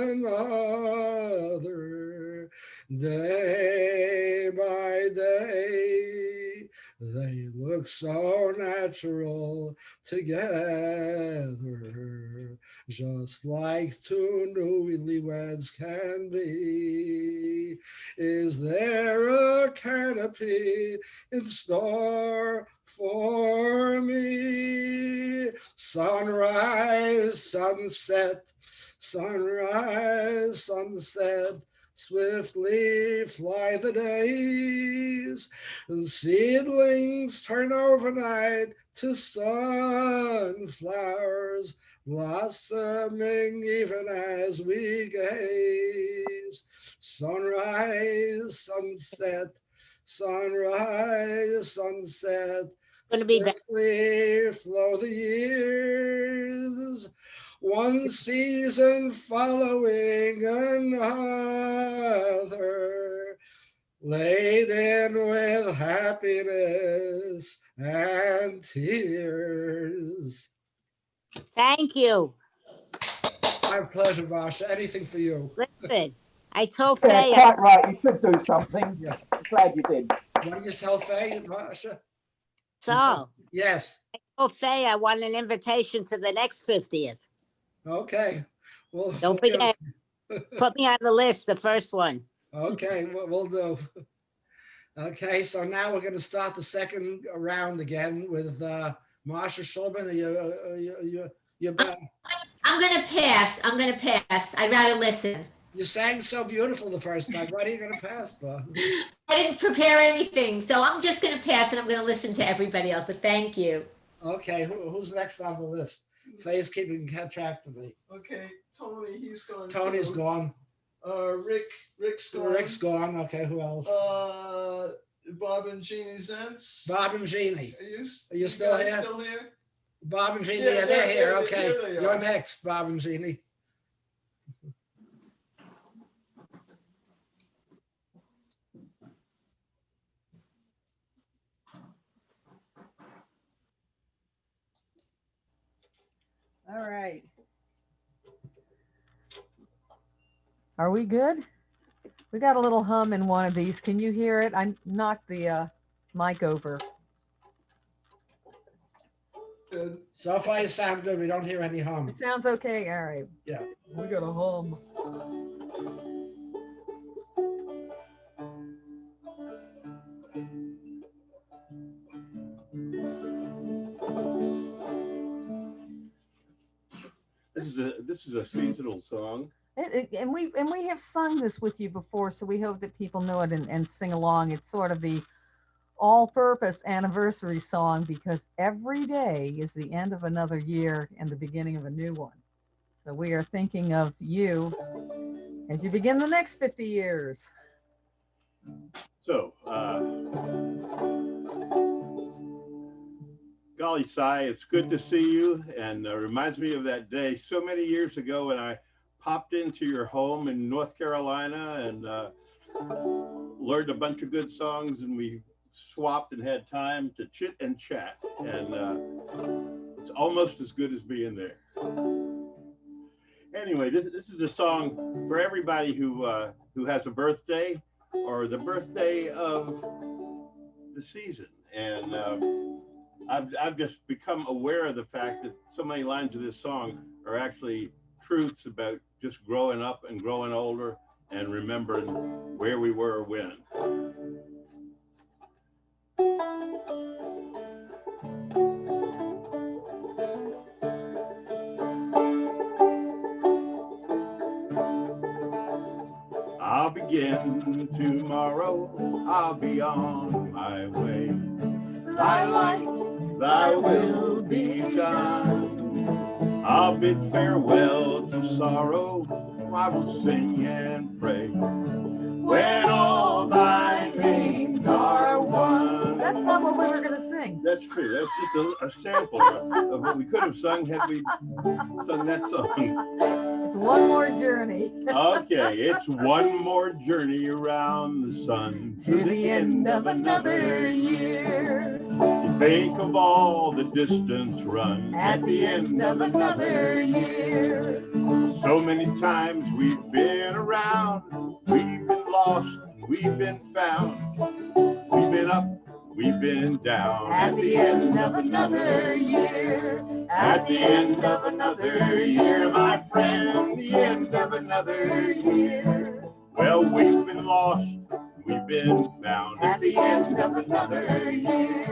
another, day by day. They look so natural together, just like two newlyweds can be. Is there a canopy in store for me? Sunrise, sunset, sunrise, sunset, swiftly fly the days. The seedlings turn overnight to sunflowers, blossoming even as we gaze. Sunrise, sunset, sunrise, sunset, swiftly flow the years, one season following another, laden with happiness and tears. Thank you. My pleasure, Marsha. Anything for you. Listen, I told Yeah, Faye. quite right. You should do something. Yeah. I'm glad you did. What do you tell Faye, Marsha? So, yes. I told Faye I want an invitation to the next 50th. Okay. Well, don't forget. Put me on the list, the first one. Okay, we'll do. Okay, so now we're going to start the second round again with Marsha Schulman. You're back. I'm going to pass. I'm going to pass. I'd rather listen. You sang so beautiful the first time. What are you going to pass, though? I didn't prepare anything, so I'm just going to pass and I'm going to listen to everybody else, but thank you. Okay, who's next on the list? Faye's keeping track of me. Okay, Tony, he's gone. Tony's too. gone. Rick's gone. Rick's gone. Okay, who else? Bob and Jeannie Zentz. Bob and Jeannie. Are you still guys here? Still here? Bob and Jeannie, Yeah, they're here. there Okay, they are. you're next, Bob and Jeannie. All right. Are we good? We got a little hum in one of these. Can you hear it? I knocked the mic over. Good. So far you sound good. We don't hear any hum. It sounds okay. All right. Yeah. We got a hum. This is a seasonal song. And we have sung this with you before, so we hope that people know it and sing along. It's sort of the all-purpose anniversary song because every day is the end of another year and the beginning of a new one. So we are thinking of you as you begin the next 50 years. So, golly, Cy, it's good to see you, and reminds me of that day so many years ago when I popped into your home in North Carolina and learned a bunch of good songs, and we swapped and had time to chit and chat, and it's almost as good as being there. Anyway, this is a song for everybody who has a birthday or the birthday of the season, and I've just become aware of the fact that so many lines of this song are actually truths about just growing up and growing older and remembering where we were when. I'll begin tomorrow, I'll be on my way. Thy light, thy will be done. I'll bid farewell to sorrow, I will sing and pray. When all thy names are one. That's not what we were going to sing. That's true. That's just a sample of what we could have sung had we sung that song. It's one more journey. Okay, it's one more journey around the sun to the end of another year. You think of all the distance run At the end of another year. So many times we've been around, we've been lost, we've been found, we've been up, we've been down. At the end of another year. At the end of another year, my friend, the end of another year. Well, we've been lost, we've been found At the end of another year.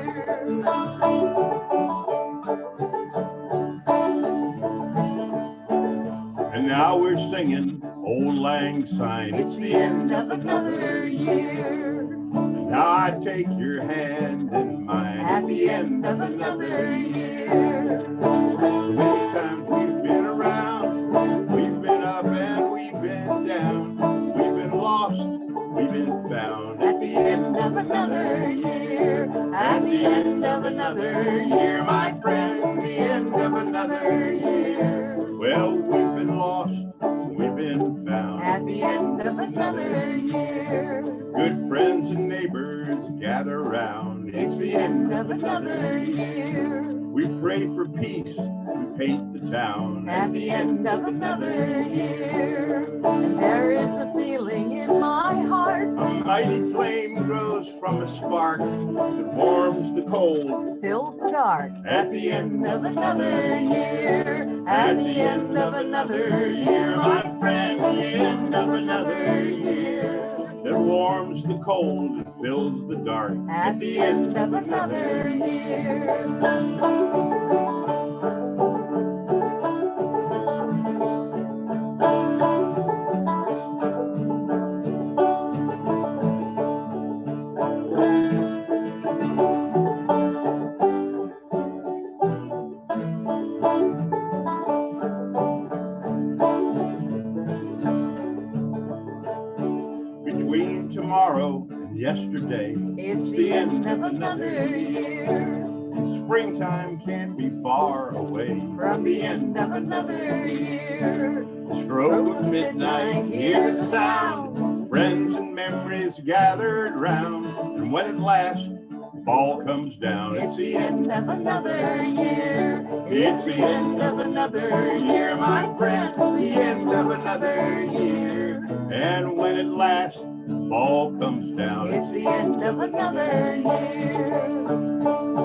And now we're singing Old Lang Syne. It's the end of another year. And now I take your hand in mine. At the end of another year. So many times we've been around, we've been up and we've been down, we've been lost, we've been found. At the end of another year. At the end of another year, my friend, the end of another year. Well, we've been lost, we've been found. At the end of another year. Good friends and neighbors gather round. It's the end of another year. We pray for peace, we paint the town. At the end of another year. And there is a feeling in my heart. A mighty flame grows from a spark that warms the cold, Fills the dark. At the end of another year. At the end of another year, my friend, the end of another year. that warms the cold and fills the dark. At the end of another year. Between tomorrow and yesterday, It's the end of another year. Springtime can't be far away. From the end of another year. Stroke of midnight, hear the sound. Friends and memories gathered round. And when at last fall comes down, It's the end of another year. It's the end of another year, my friend, the end of another year. And when at last fall comes down, It's the end of another year.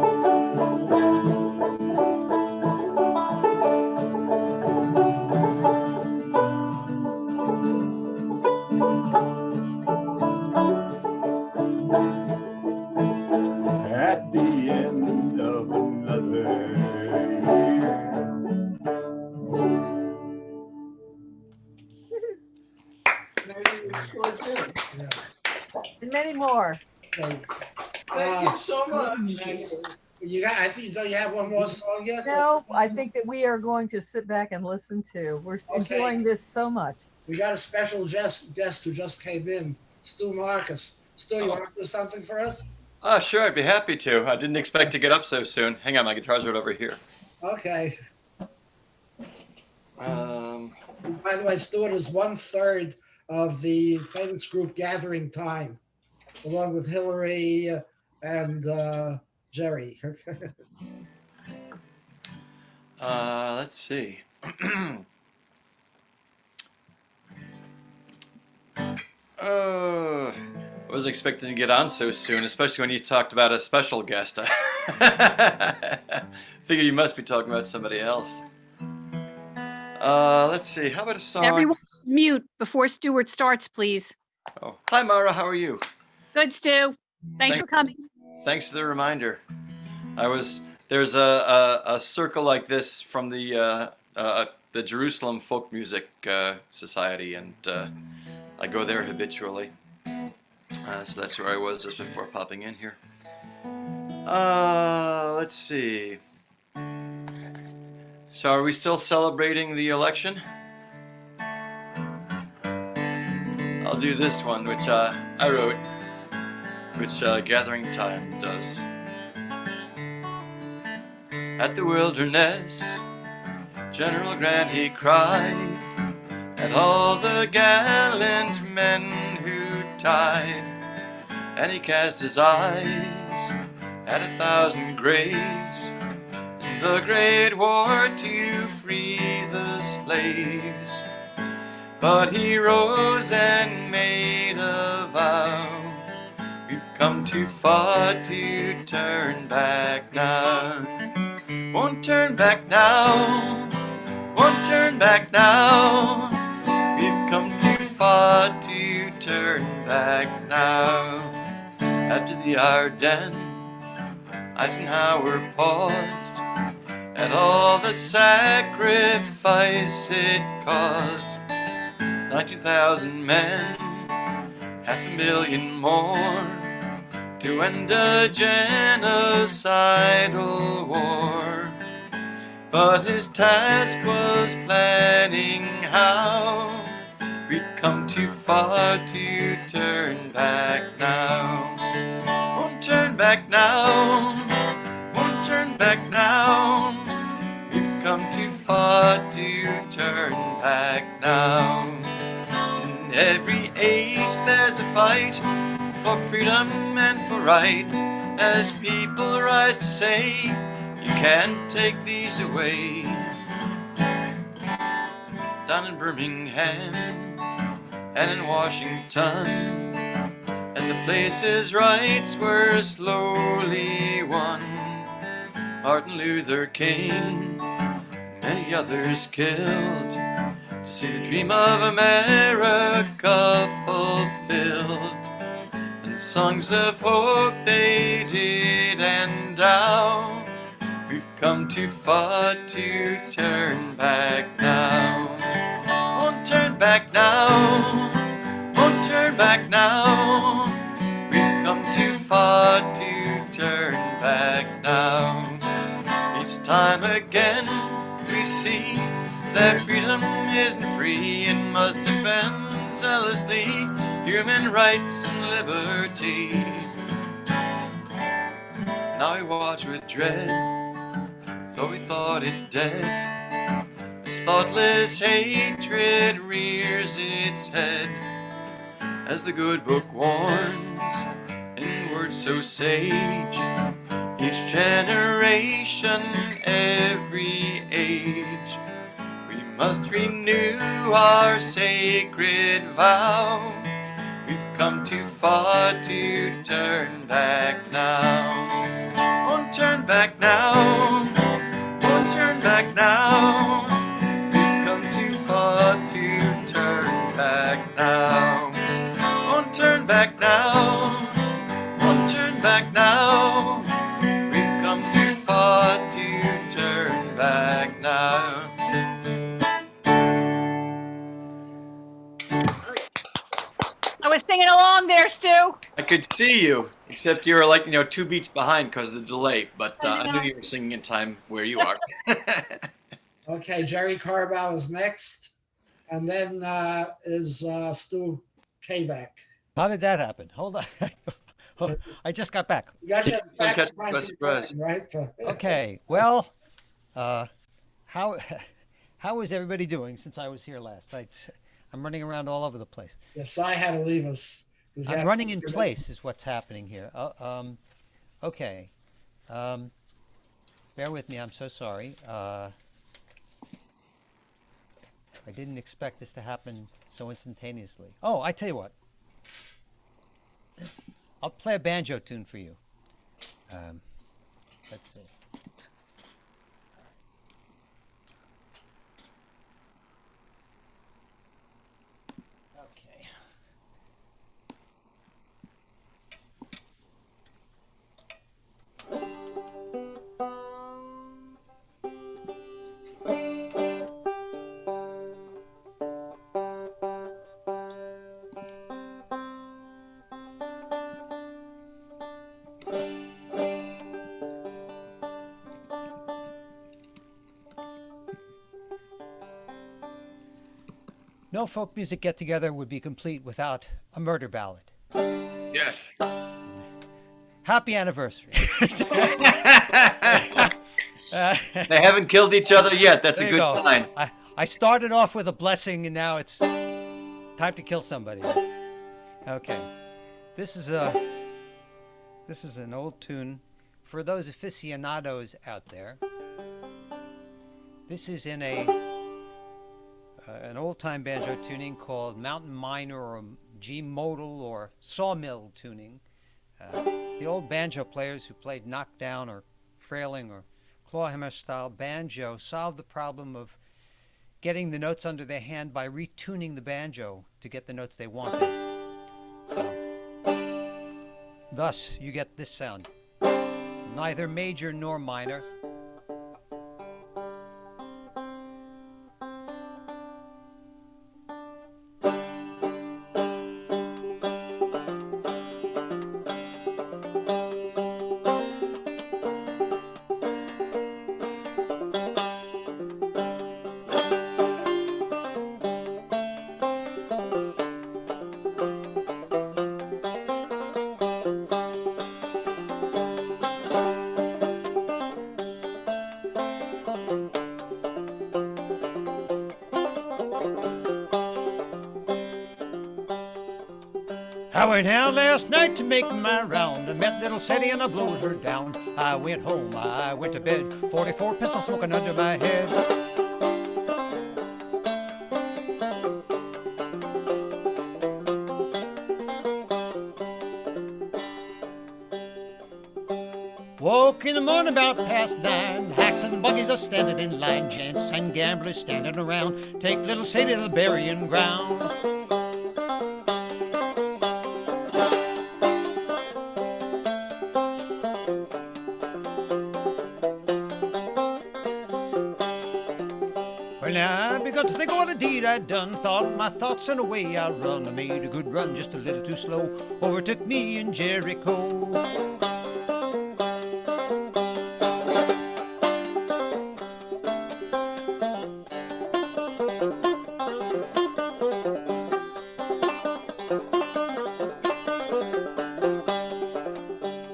at the end of another year. And many more. Thank you so much. You got, I think, don't you have one more song yet? No, I think that we are going to sit back and listen to. We're Okay. enjoying this so much. We got a special guest who just came in, Stu Marcus. Stu, you want to do something for us? Sure, I'd be happy to. I didn't expect to get up so soon. Hang on, my guitar's right over here. Okay. Um, By the way, Stuart is 1/3 of the famous group Gathering Time, along with Hillary and Jerry. let's see. I wasn't expecting to get on so soon, especially when you talked about a special guest. I figured you must be talking about somebody else. Let's see. How about a song? Everyone mute before Stuart starts, please. Oh, hi, Mara. How are you? Good, Stu. Thanks for coming. Thanks for the reminder. There's a circle like this from the Jerusalem Folk Music Society, and I go there habitually. So that's where I was just before popping in here. Let's see. So are we still celebrating the election? I'll do this one, which I wrote, which Gathering Time does. At the wilderness, General Grant he cried, at all the gallant men who died, and he cast his eyes at 1,000 graves in the great war to free the slaves. But he rose and made a vow, we've come too far to turn back now. Won't turn back now, won't turn back now. We've come too far to turn back now. After the Ardennes, Eisenhower paused at all the sacrifice it caused. 19,000 men, 500,000 more, to end a genocidal war. But his task was planning how we'd come too far to turn back now. Won't turn back now, won't turn back now. We've come too far to turn back now. In every age there's a fight for freedom and for right, as people rise to say, you can't take these away. Down in Birmingham and in Washington, and the places rights were slowly won. Martin Luther King, many others killed, to see the dream of America fulfilled. And songs of hope they did endow. We've come too far to turn back now. Won't turn back now, won't turn back now. We've come too far to turn back now. Each time again we see that freedom isn't free and must defend zealously human rights and liberty. Now we watch with dread, though we thought it dead, this thoughtless hatred rears its head. As the good book warns, in words so sage, each generation, every age, we must renew our sacred vow. We've come too far to turn back now. Won't turn back now, won't turn back now. We've come too far to turn back now. Won't turn back now, won't turn back now. We've come too far to turn back now. I was singing along there, Stu. I could see you, except you were like, 2 beats behind because of the delay, but I knew you were singing in time where you are. Okay, Jerry Carbow is next, and then is Stu Kayback. How did that happen? Hold on. I just got back. You got your Don't back catch me behind by your surprise. turn, right? Okay, well, how is everybody doing since I was here last? I'm running around all over the place. Yes, Cy had to leave us. 'cause he I'm had- running in place is what's happening here. Okay. Bear with me. I'm so sorry. I didn't expect this to happen so instantaneously. Oh, I tell you what. I'll play a banjo tune for you. Let's see. Okay. No folk music get-together would be complete without a murder ballad. Yes. Happy anniversary. They haven't killed each other yet. That's There a you good go. sign. I started off with a blessing, and now it's time to kill somebody. Okay, this is an old tune for those aficionados out there. This is in an old-time banjo tuning called mountain minor or G modal or sawmill tuning. The old banjo players who played knockdown or frailing or clawhammer style banjo solved the problem of getting the notes under their hand by retuning the banjo to get the notes they wanted. Thus, you get this sound. Neither major nor minor. I went out last night to make my round. I met little Sadie and I blowed her down. I went home, I went to bed, 44 pistol smoking under my head. Woke in the morning about past 9. Hacks and buggies are standing in line. Gents and gamblers standing around. Take little Sadie to the burying ground. Well, now I begun to think of what a deed I'd done. Thought my thoughts and away I run. I made a good run, just a little too slow. Overtook me in Jericho.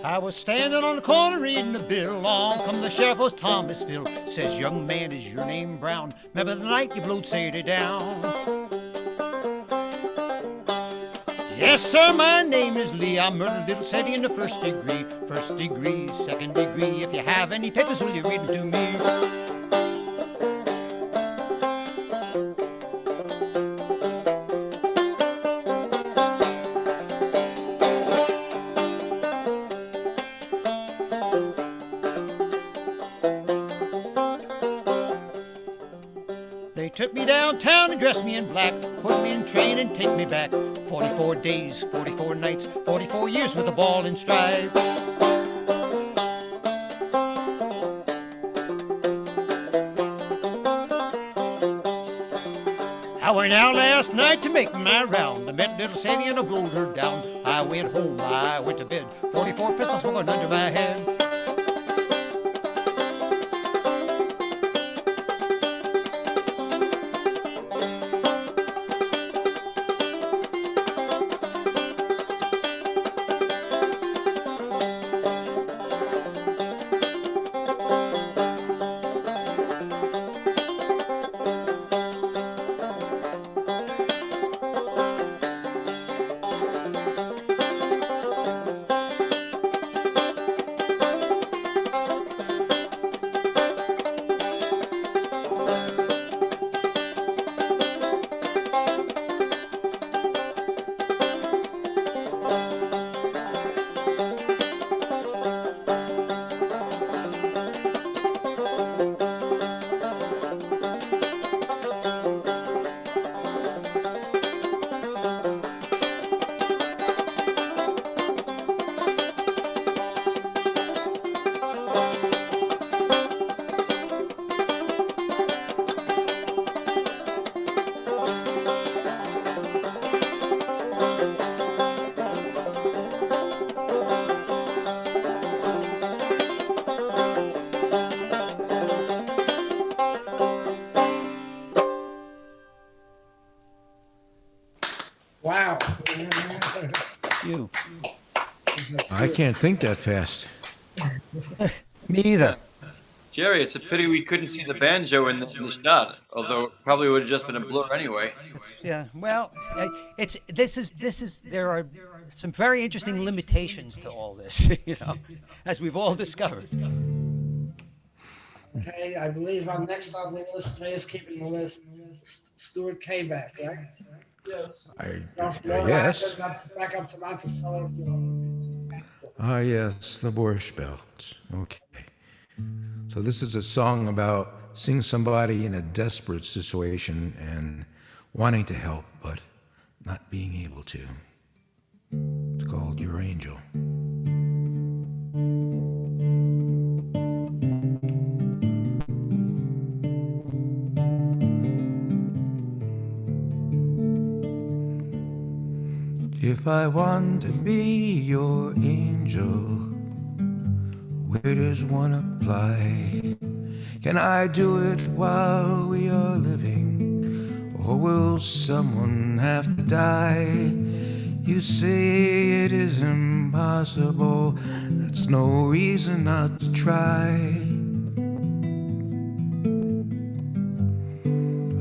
I was standing on the corner reading the bill. Along come the sheriff of Thomasville. Says, young man, is your name Brown? Remember the night you blowed Sadie down? Yes, sir, my name is Lee. I murdered little Sadie in the first degree. First degree, second degree. If you have any papers, will you read them to me? They took me downtown and dressed me in black, put me in train and take me back. 44 days, 44 nights, 44 years with a ball and stripe. I went out last night to make my round. I met little Sadie and I blowed her down. I went home, I went to bed, 44 pistols smoking under my head. Wow. You. I can't think that fast. Me either. Jerry, it's a pity we couldn't see the banjo in the shot, although it probably would have just been a blur anyway. Yeah. Well, this is there are some very interesting limitations to all this, you know, as we've all discovered. Okay, I believe I'm next on the list. Faye is keeping the list. Stuart K-back, right? Yes. Yes. Back up to Monticello. Ah, yes, the Borscht Belt. Okay. So this is a song about seeing somebody in a desperate situation and wanting to help, but not being able to. It's called Your Angel. If I want to be your angel, where does one apply? Can I do it while we are living, or will someone have to die? You say it is impossible, that's no reason not to try.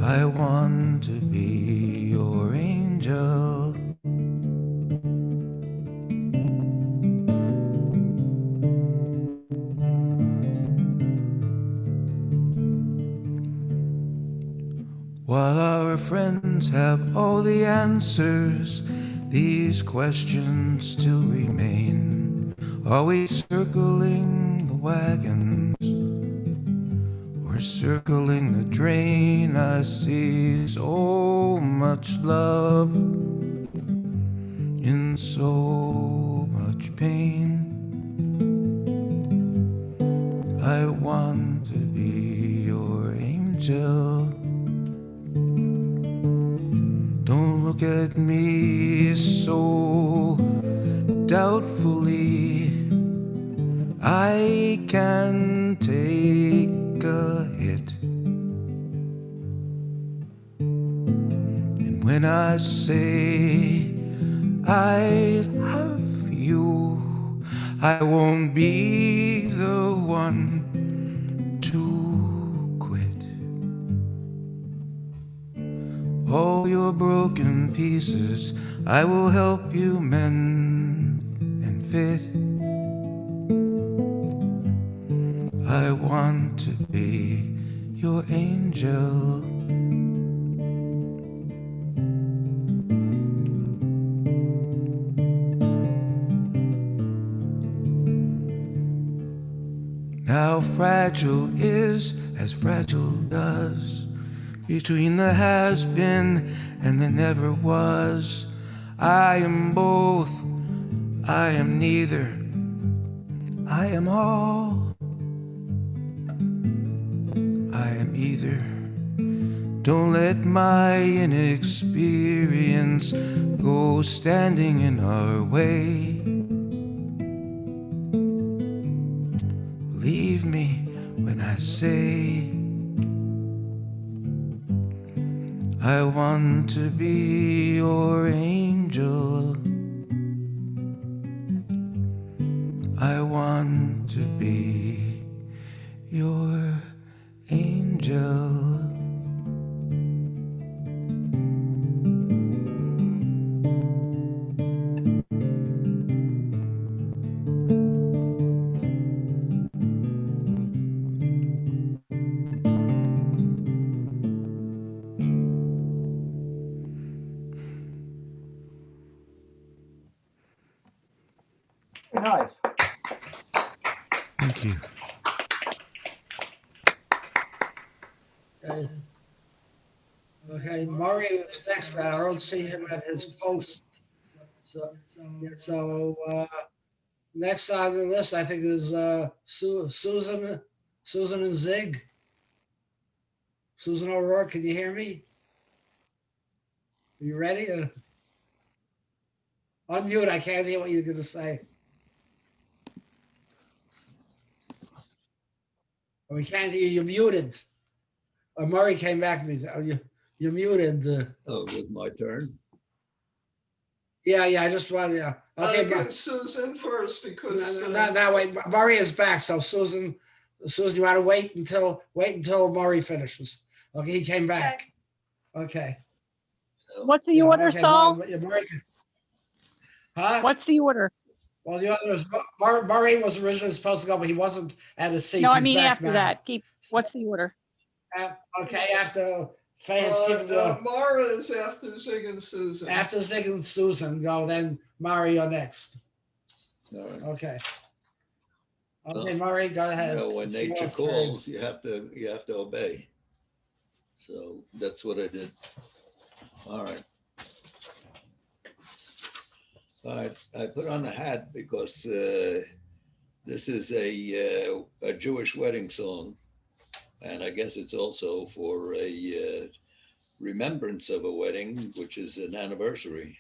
I want to be your angel. While our friends have all the answers, these questions still remain. Are we circling the wagons or circling the drain? I see so much love in so much pain. I want to be your angel. Don't look at me so doubtfully. I can take a hit. And when I say I love you, I won't be the one to quit. All your broken pieces, I will help you mend and fit. I want to be your angel. How fragile is as fragile does. Between the has been and the never was, I am both, I am neither, I am all, I am either. Don't let my inexperience go standing in our way. Believe me when I say I want to be your angel. I want to be your angel. Nice. Thank you. Okay, Murray was next, but I don't see him at his post. So next on the list, I think is Susan and Zig. Susan O'Rourke, can you hear me? Are you ready? Unmute, I can't hear what you're gonna say. We can't hear you, you're muted. Murray came back to me. You're muted. Oh, it was my turn. Yeah, I just wanted, yeah. Okay, Get Susan first because. no, wait, Murray is back, so Susan, you want to wait until Murray finishes. Okay, he came back. Okay. What's the order, okay, Saul? Murray. Huh? What's the order? Well, the other was Murray was originally supposed to go, but he wasn't at his seat. No, I He's mean back after now. that. What's the order? Okay, after fans give Mara is after Zig and Susan. After Zig and Susan go, then Murray, you're next. Okay. Okay, Murray, go ahead. When It's nature your turn. calls, you have to obey. So that's what I did. All right. All right. I put on the hat because this is a Jewish wedding song, and I guess it's also for a remembrance of a wedding, which is an anniversary.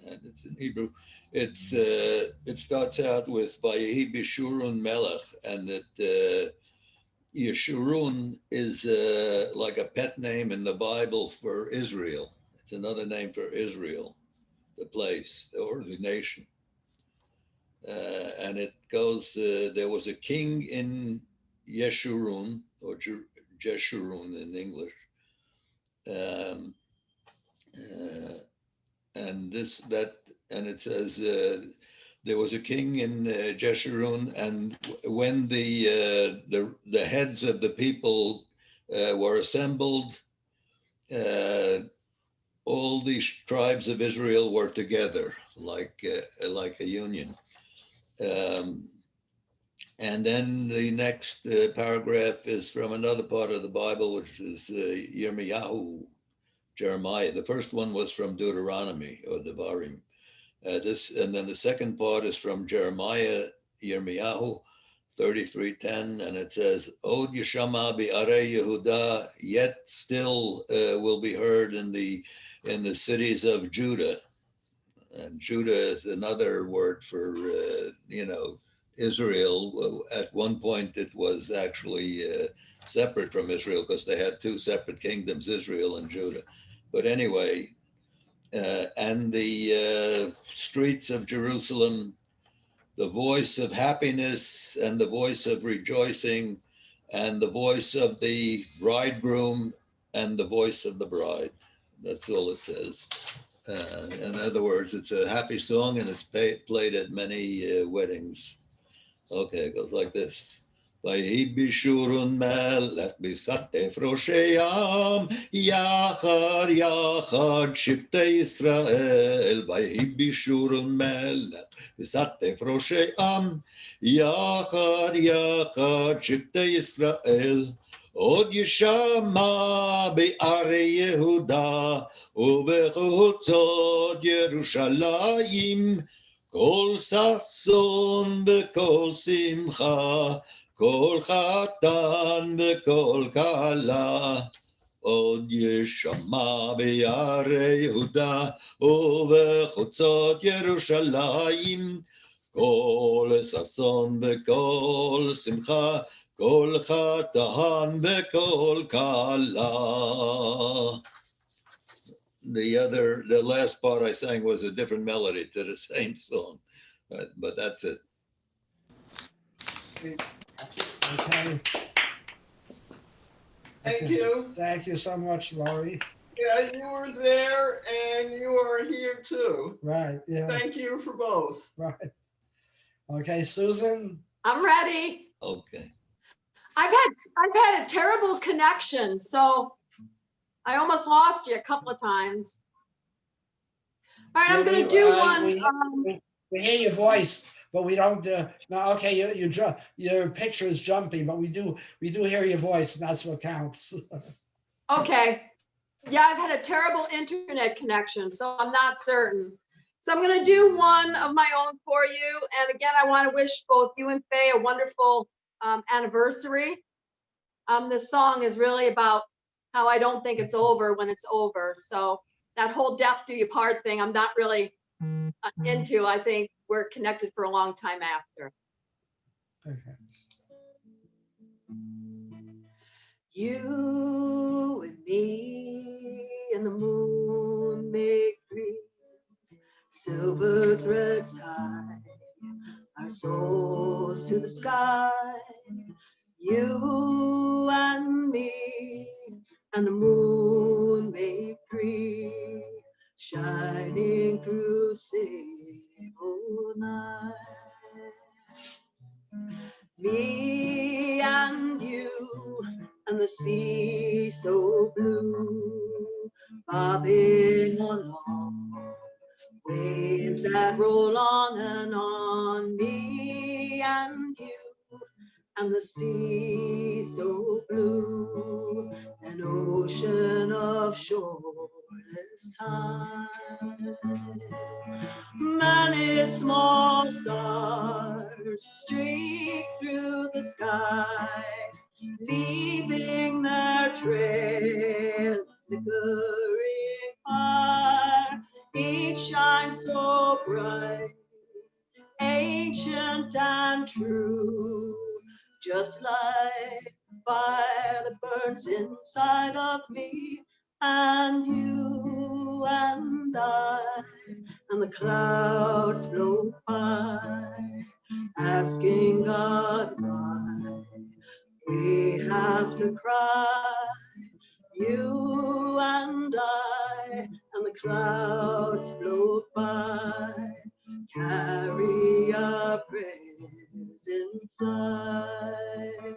And it's in Hebrew. It starts out with Vayehi Bishurun Melech, and that Yeshurun is like a pet name in the Bible for Israel. It's another name for Israel, the place or the nation. And it goes, there was a king in Yeshurun, or Jeshurun in English. And it says there was a king in Jeshurun, and when the heads of the people were assembled, all these tribes of Israel were together like a union. And then the next paragraph is from another part of the Bible, which is Yirmiyahu, Jeremiah. The first one was from Deuteronomy or Devarim. And then the second part is from Jeremiah, Yirmiyahu 33:10, and it says, Od Yeshama bi'arei Yehuda, yet still will be heard in the cities of Judah. And Judah is another word for Israel. At one point, it was actually separate from Israel because they had two separate kingdoms, Israel and Judah. But anyway, and the streets of Jerusalem, the voice of happiness and the voice of rejoicing, and the voice of the bridegroom and the voice of the bride. That's all it says. In other words, it's a happy song, and it's played at many weddings. Okay, it goes like this. ויהי בישורון מלך בסטף ראשי עם, יחד יחד שבטי ישראל. ויהי בישורון מלך בסטף ראשי עם, יחד יחד שבטי ישראל. עוד ישמע בערי יהודה ובחוצות ירושלים, כל ששון וכל שמחה, כל חתן וכל כלה. עוד ישמע בערי יהודה ובחוצות ירושלים, כל ששון וכל שמחה, כל חתן וכל כלה. The last part I sang was a different melody to the same song, but that's it. Okay. Thank you. Thank you so much, Laurie. Yeah, you were there and you are here too. Right, yeah. Thank you for both. Right. Okay, Susan. I'm ready. Okay. I've had a terrible connection, so I almost lost you a couple of times. All right, I'm going to do one. We hear your voice, but we don't. No, okay, your picture is jumpy, but we do hear your voice, and that's what counts. Okay. Yeah, I've had a terrible internet connection, so I'm not certain. So I'm going to do one of my own for you. And again, I want to wish both you and Faye a wonderful anniversary. This song is really about how I don't think it's over when it's over. So that whole death do you part thing, I'm not really into. I think we're connected for a long time after. Okay. You and me and the moon make three. soars to the sky. You and me and the moon made three, shining through sable nights. Me and you and the sea so blue, bobbing along, waves that roll on and on. Me and you and the sea so blue, an ocean of shoreless time. Many small stars streak through the sky, leaving their trail flickering fire. Each shines so bright, ancient and true, just like fire that burns inside of me and you and I. And the clouds float by, asking God why we have to cry. You and I, and the clouds float by, carry our prayers in flight.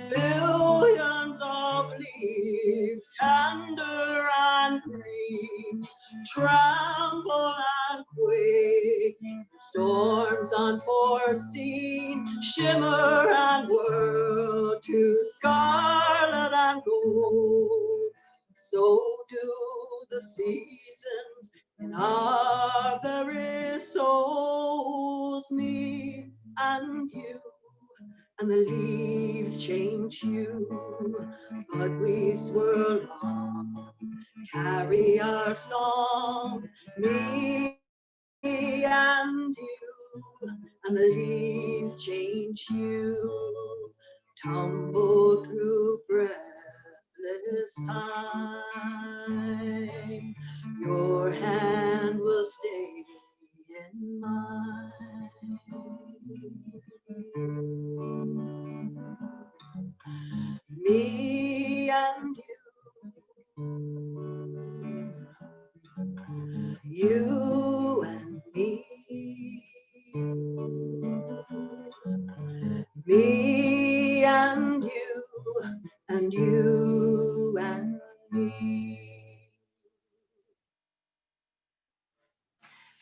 Billions of leaves, tender and green, tremble and quake. Storms unforeseen shimmer and whirl to scarlet and gold. So do the seasons in our very souls. Me and you and the leaves change hue, but we swirl on, carry our song. Me and you and the leaves change hue, tumble through breathless time. Your hand will stay in mine. Me and you and me. Me and you and you and me.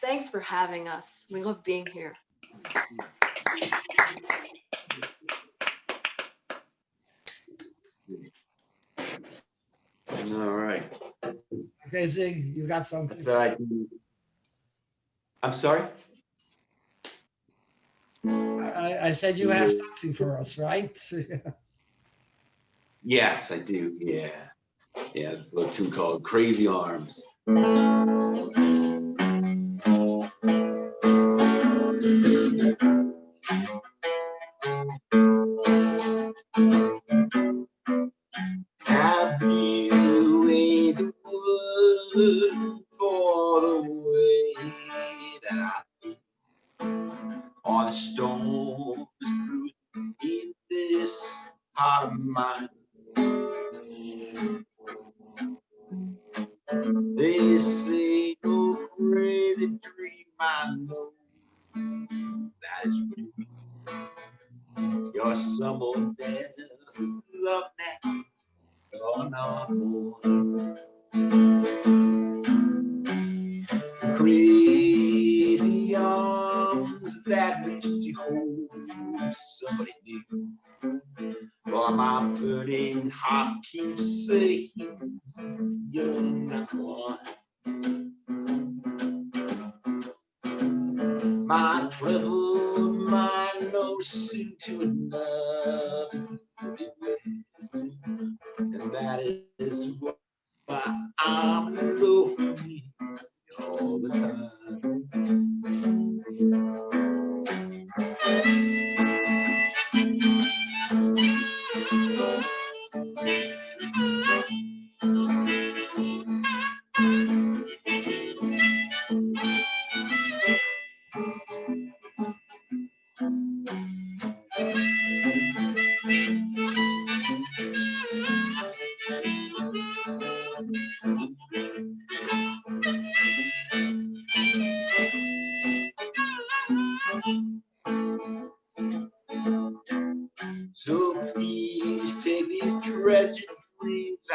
Thanks for having us. We love being here. All right. Okay, Zig, you got something. So I can, I'm sorry? I said you have something for us, right? Yes, I do. Yeah. Yeah, it's a little tune called Crazy Arms. I've been away the wood for the way that I feel. All the storms brewing in this heart of mine. They say no crazy dream, I know that is real. You're someone else's love now. You're not more. Crazy arms that reach to hold somebody new. While my burning heart keeps saying you're not one. My troubled mind knows soon to another, and that is why I'm lonely all the time.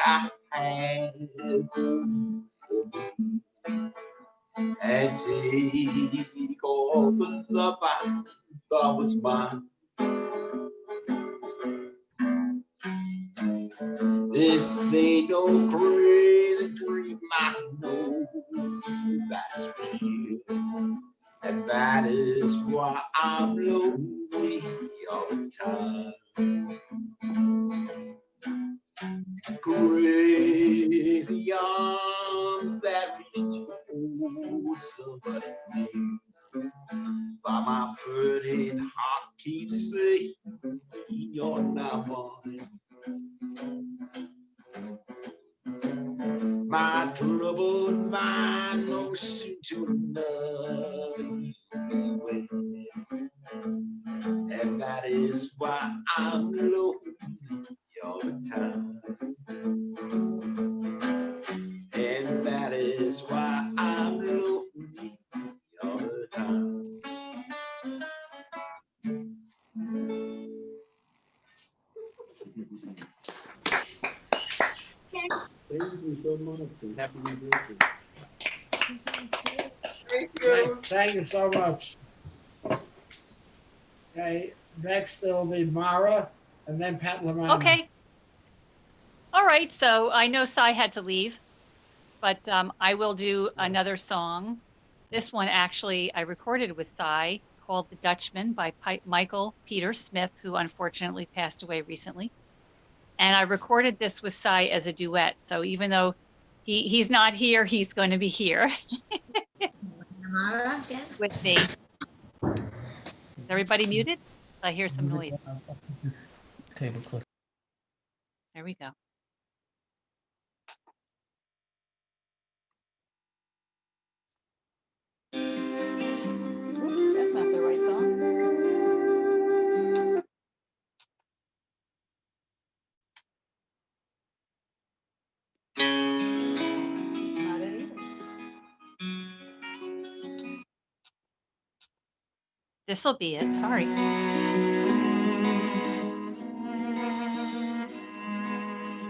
I had. And take all the love I thought was mine. This ain't no crazy dream, I know that's real. And that is why I'm lonely all the time. Crazy arms that reach to hold somebody new. But my burning heart keeps saying you're not mine. My troubled mind knows soon to another you way. And that is why I'm lonely all the time. And that is why I'm lonely all the time. Thank you so much and happy anniversary. Thank you. Thank you so much. Okay, next it'll be Mara and then Pat Lamana. Okay. All right. So I know Cy had to leave, but I will do another song. This one actually I recorded with Cy, called "The Dutchman" by Michael Peter Smith, who unfortunately passed away recently. And I recorded this with Cy as a duet. So even though he's not here, he's going to be here Mara again? with me. Is everybody muted? I hear some noise. Table cloth. There we go. Oops, that's not the right song. Not it either. This'll be it. Sorry.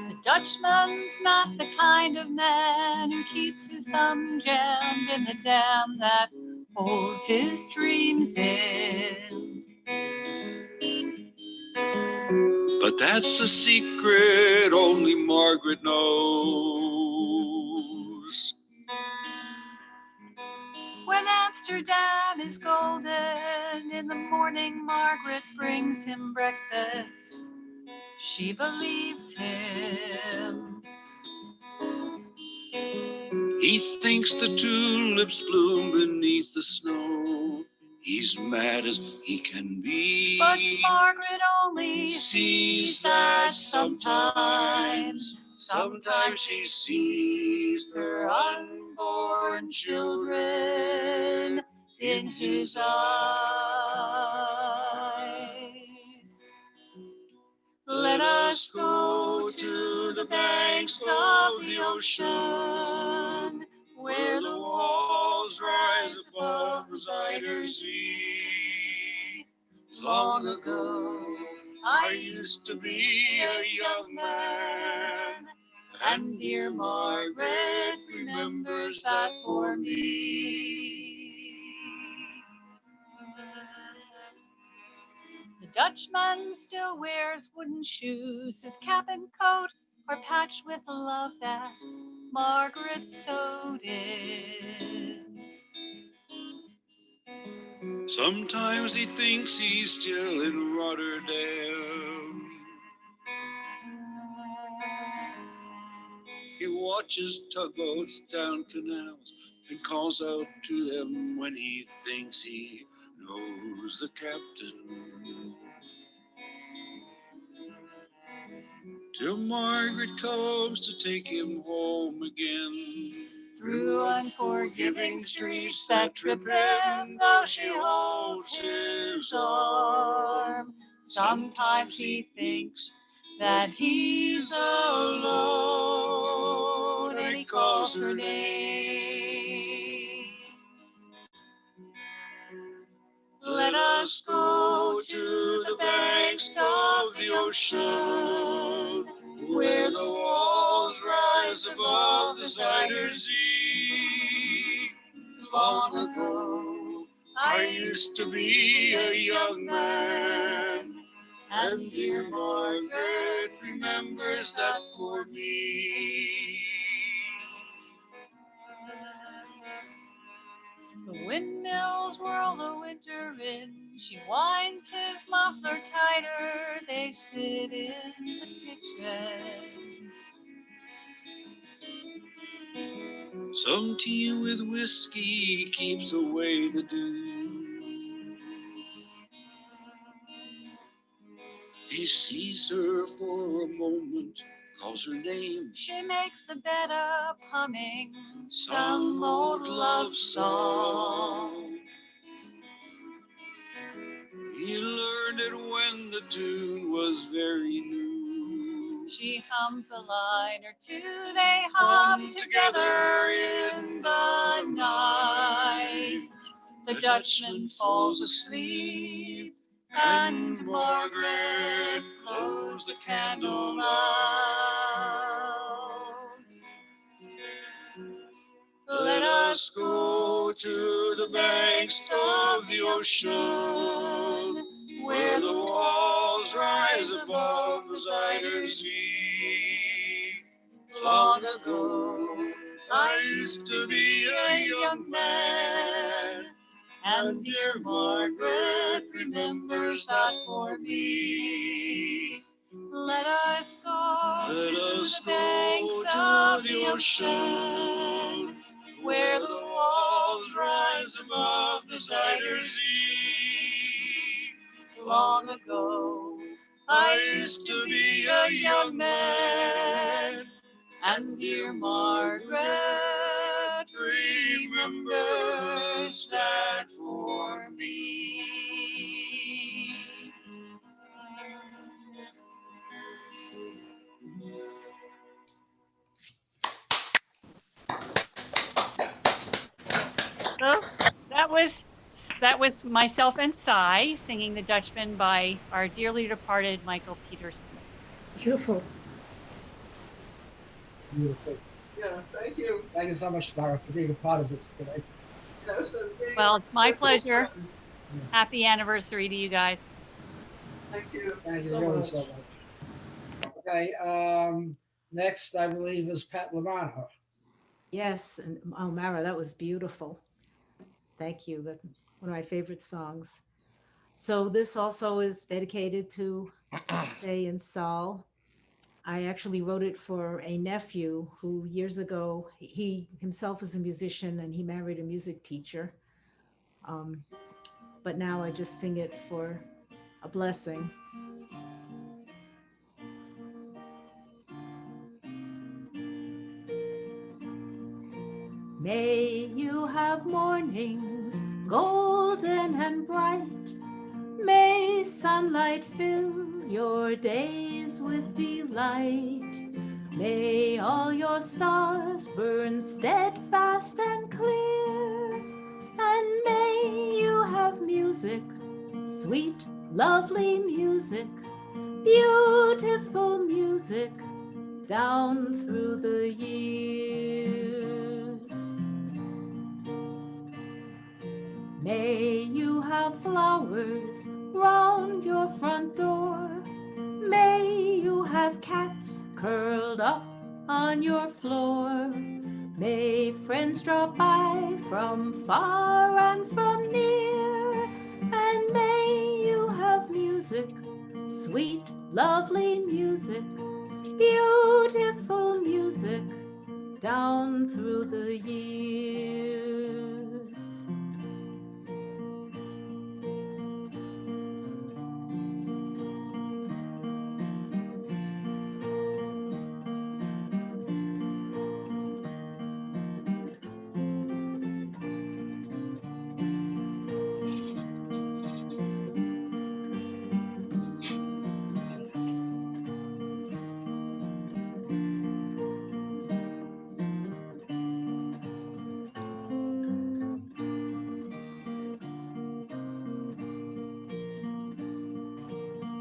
The Dutchman's not the kind of man who keeps his thumb jammed in the dam that holds his dreams in. But that's a secret only Margaret knows. When Amsterdam is golden, in the morning Margaret brings him breakfast. She believes him. He thinks the tulips bloom beneath the snow. He's mad as he can be. But Margaret only sees that sometimes. Sometimes she sees her unborn children in his eyes. Let us go to the banks of the ocean, where the walls rise above the Zuyder Zee. Long ago, I used to be a young man, and dear Margaret remembers that for me. The Dutchman still wears wooden shoes, his cap and coat are patched with love that Margaret sewed in. Sometimes he thinks he's still in Rotterdam. He watches tugboats down canals and calls out to them when he thinks he knows the captain. Till Margaret comes to take him home again. Through unforgiving streets that trip him, though she holds his arm. Sometimes he thinks that he's alone, and he calls her name. Let us go to the banks of the ocean, where the walls rise above the Zuyder Zee. Long ago, I used to be a young man, and dear Margaret remembers that for me. The windmills whirl the winter in. She winds his muffler tighter. They sit in the kitchen. Some tea with whiskey keeps away the dew. He sees her for a moment, calls her name. She makes the bed up humming Some old love song. He learned it when the tune was very new. She hums a line or two, they hum together in the night. The Dutchman falls asleep, and Margaret blows the candle out. Let us go to the banks of the ocean, where the walls rise above the Zuyder Zee. Long ago, I used to be a young man, and dear Margaret remembers that for me. Let us go Let to us the banks go of to the the ocean, ocean, where the walls rise above the Zuyder Zee. long ago. I used to be a young man, And dear Margaret remembers that for me. So that was myself and Cy singing The Dutchman by our dearly departed Michael Peter Smith. Beautiful. Beautiful. Yeah, thank you. Thank you so much, Laura, for being a part of this today. Yes, and being Well, it's my a pleasure. friend. Happy anniversary to you guys. Thank you. Thank you so really much. so much. Okay, next I believe is Pat Lamano. Yes, and oh, Mara, that was beautiful. Thank you. That one of my favorite songs. So this also is dedicated to Faye and Saul. I actually wrote it for a nephew who years ago, he himself is a musician and he married a music teacher. But now I just sing it for a blessing. May you have mornings golden and bright. May sunlight fill your days with delight. May all your stars burn steadfast and clear. And may you have music, sweet, lovely music, beautiful music down through the years. May you have flowers round your front door. May you have cats curled up on your floor. May friends drop by from far and from near. And may you have music, sweet, lovely music, beautiful music down through the years.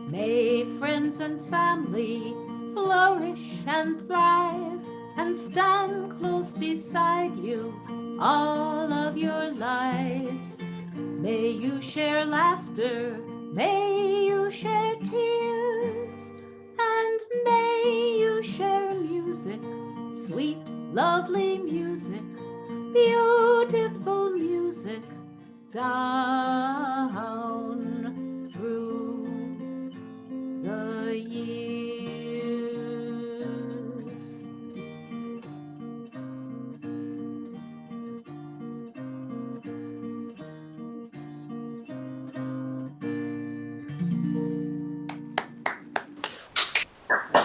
May friends and family flourish and thrive, and stand close beside you all of your lives. May you share laughter, may you share tears, and may you share music, sweet, lovely music, beautiful music, down through the years.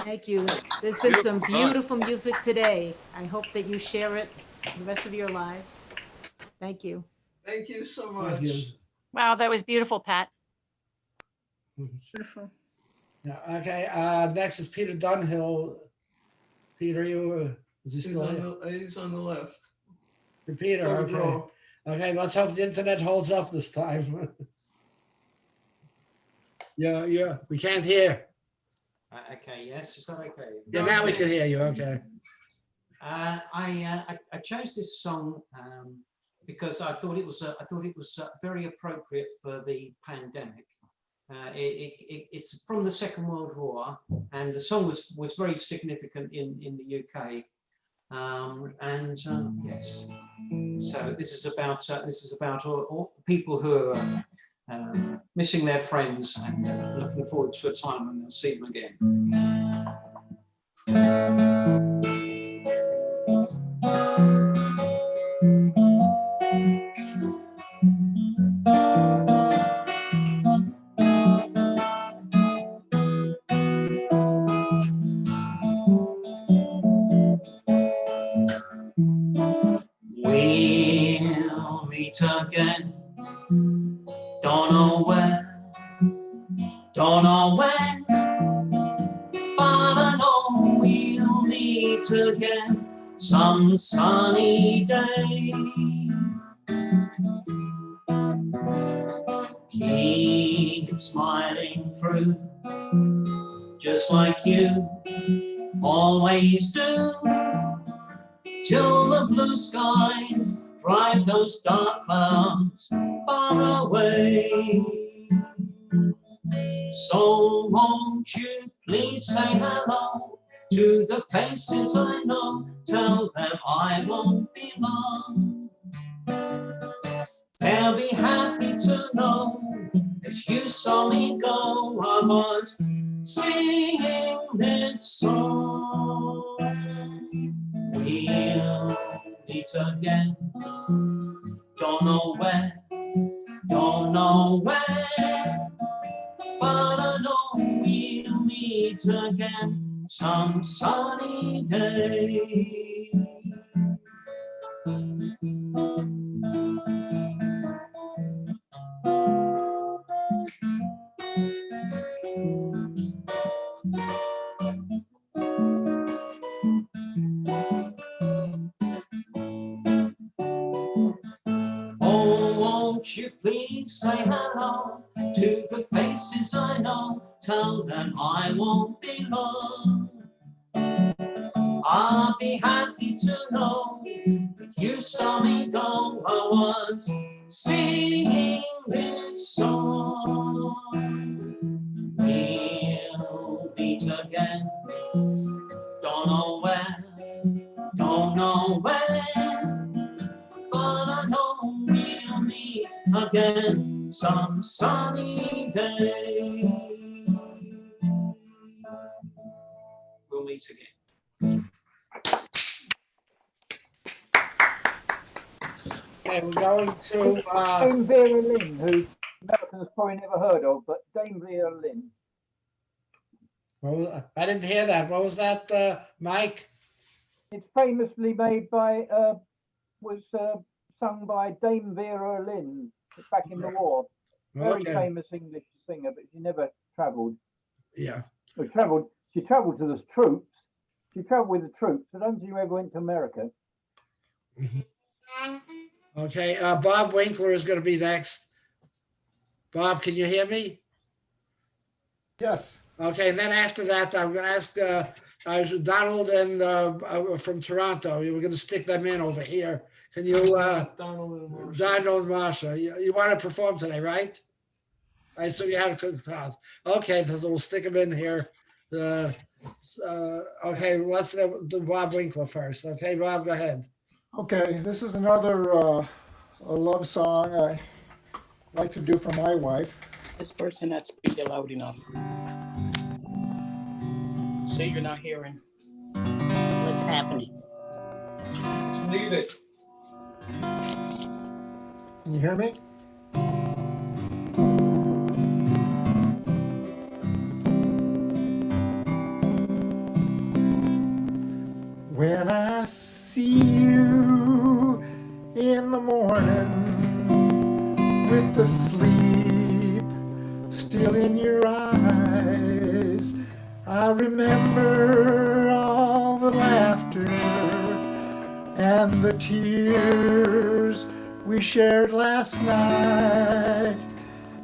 Thank you. There's been some beautiful music today. I hope that you share it the rest of your lives. Thank you. Thank you so Thank much. you. Wow, that was beautiful, Pat. Beautiful. Yeah, okay, next is Peter Dunhill. Peter, is he still here? He's on the left. Peter, Third okay. row. Okay, let's hope the internet holds up this time. Yeah, we can't hear. Okay, yes, is that okay? Yeah, now we can hear you, okay. I chose this song because I thought it was very appropriate for the pandemic. It's from the Second World War, and the song was very significant in the UK. Yes, so this is about all the people who are missing their friends and looking forward to a time when they'll see them again. We'll meet again. Don't know where, don't know when, but I know we'll meet again some sunny day. Keep smiling through, just like you always do, till the blue skies drive those dark clouds far away. So won't you please say hello to the faces I know, tell them I won't be long. They'll be happy to know as you saw me go, I was singing this song. We'll meet again, don't know when, don't know when, but I know we'll meet again some sunny day. Oh, won't you please say hello to the faces I know, tell them I won't be long. I'll be happy to know that you saw me go, I was singing this song. We'll meet again, don't know where, don't know when, but I know we'll meet again some sunny day. We'll meet again. Okay, we're going to Dame Vera Lynn, who Americans probably never heard of, but Dame Vera Lynn. Well, I didn't hear that. What was that, Mike? It's famously made by, was sung by Dame Vera Lynn back in the war. Very Okay. famous English singer, but she never travelled. Yeah. She travelled to the troops. She travelled with the troops. I don't think she ever went to America. Okay, Bob Winkler is going to be next. Bob, can you hear me? Yes. Okay, and then after that, I'm going to ask Donald and from Toronto, you were going to stick them in over here. Can you, Donald and Marcia. Donald and Marsha, you want to perform today, right? I assume you have a class. Okay, so we'll stick them in here. Okay, let's do Bob Winkler first. Okay, Bob, go ahead. Okay, this is another a love song I like to do for my wife. This person not speaking loud enough. Say you're not hearing. What's happening? Leave it. Can you hear me? When I see you in the morning with the sleep still in your eyes, I remember all the laughter and the tears we shared last night.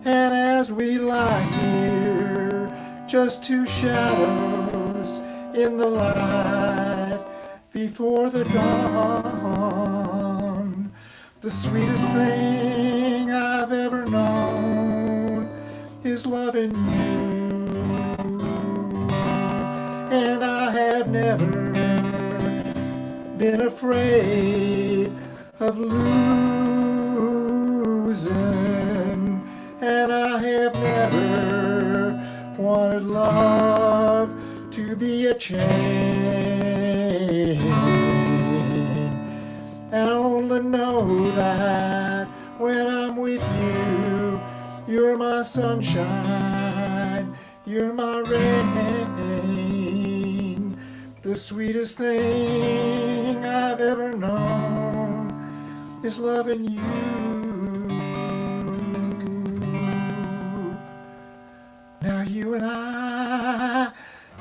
And as we lie here, just two shadows in the light before the dawn, the sweetest thing I've ever known is loving you. And I have never been afraid of losing, and I have never wanted love to be a chain. And I only know that when I'm with you, you're my sunshine, you're my rain, the sweetest thing I've ever known is loving you. Now you and I,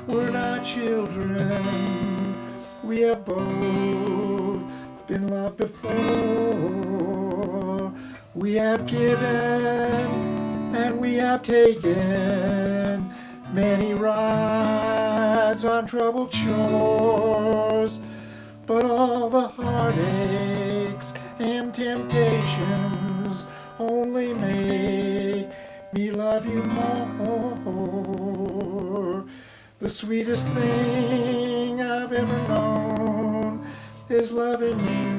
we're not children, we have both been loved before. We have given and we have taken many rides on troubled shores, but all the heartaches and temptations only make me love you more. The sweetest thing I've ever known is loving you.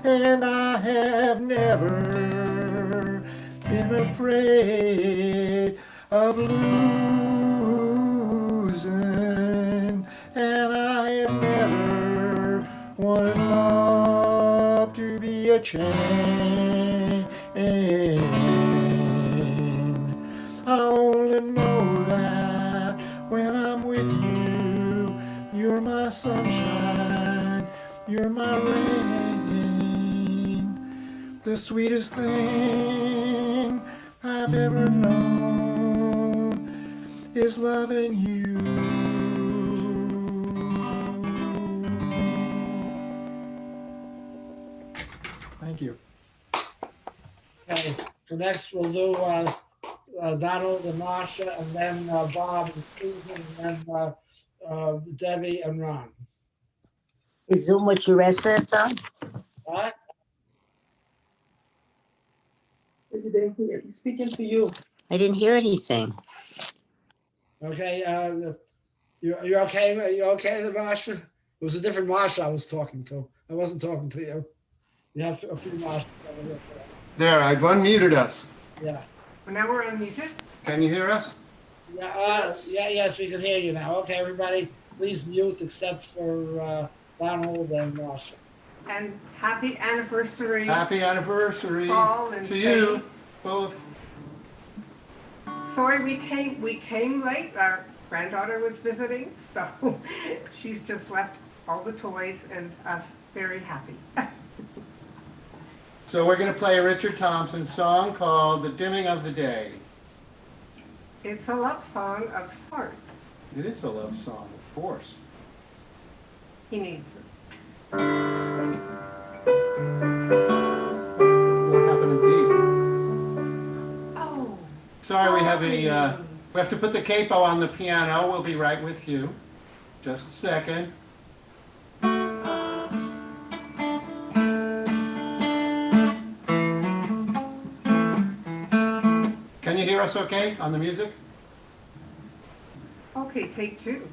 And I have never been afraid of losing, and I have never wanted love to be a chain. I only know that when I'm with you, you're my sunshine, you're my rain, the sweetest thing I've ever known is loving you. Thank you. Okay, so next we'll do Donald and Marsha, and then Bob and Susan, and then Debbie and Ron. Is Zoom what you rest that song? What? He's speaking to you. I didn't hear anything. Okay, you're okay? Are you okay, Marsha? It was a different Marsha I was talking to. I wasn't talking to you. You have a few Marshas over here. There, I've unmuted us. Yeah. Now we're unmuted. Can you hear us? Yeah, yes, we can hear you now. Okay, everybody, please mute except for Donald and Marsha. And happy anniversary. Happy anniversary Saul and to you Faye. both. Sorry we came late. Our granddaughter was visiting, so she's just left all the toys and us very happy. So we're going to play a Richard Thompson song called The Dimming of the Day. It's a love song of sorts. It is a love song, of course. He needs it. What happened indeed? Oh. Sorry, we have a We have to put the capo on the piano. We'll be right with you. Just a second. Can you hear us okay on the music? Okay, take two.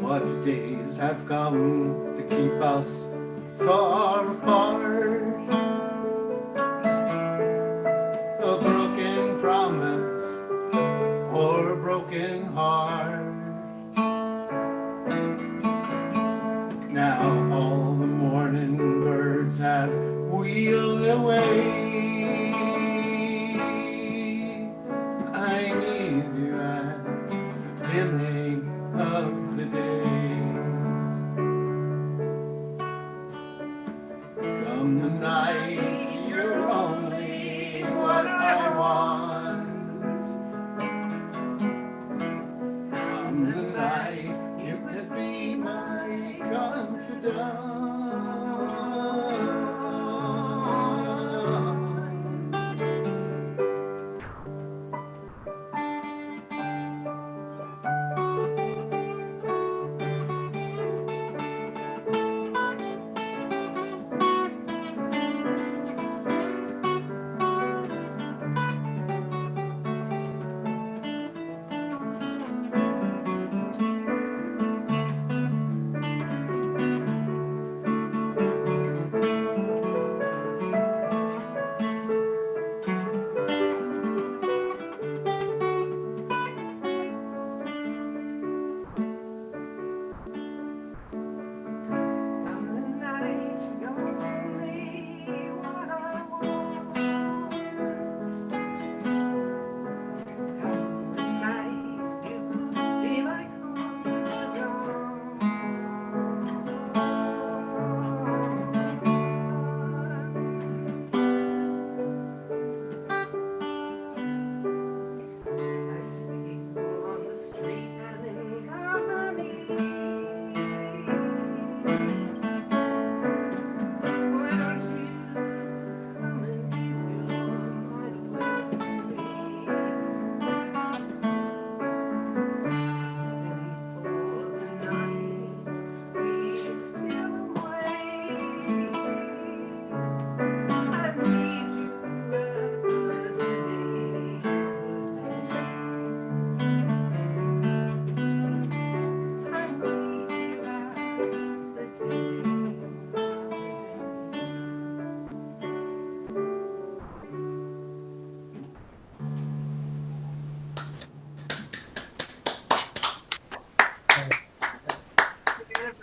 What days have come to keep us far apart? A broken promise or a broken heart. Now all the morning birds have wheeled away. I need you at the dimming of the day. Come the night, you're only what I want. Come the night, you could be my confidant.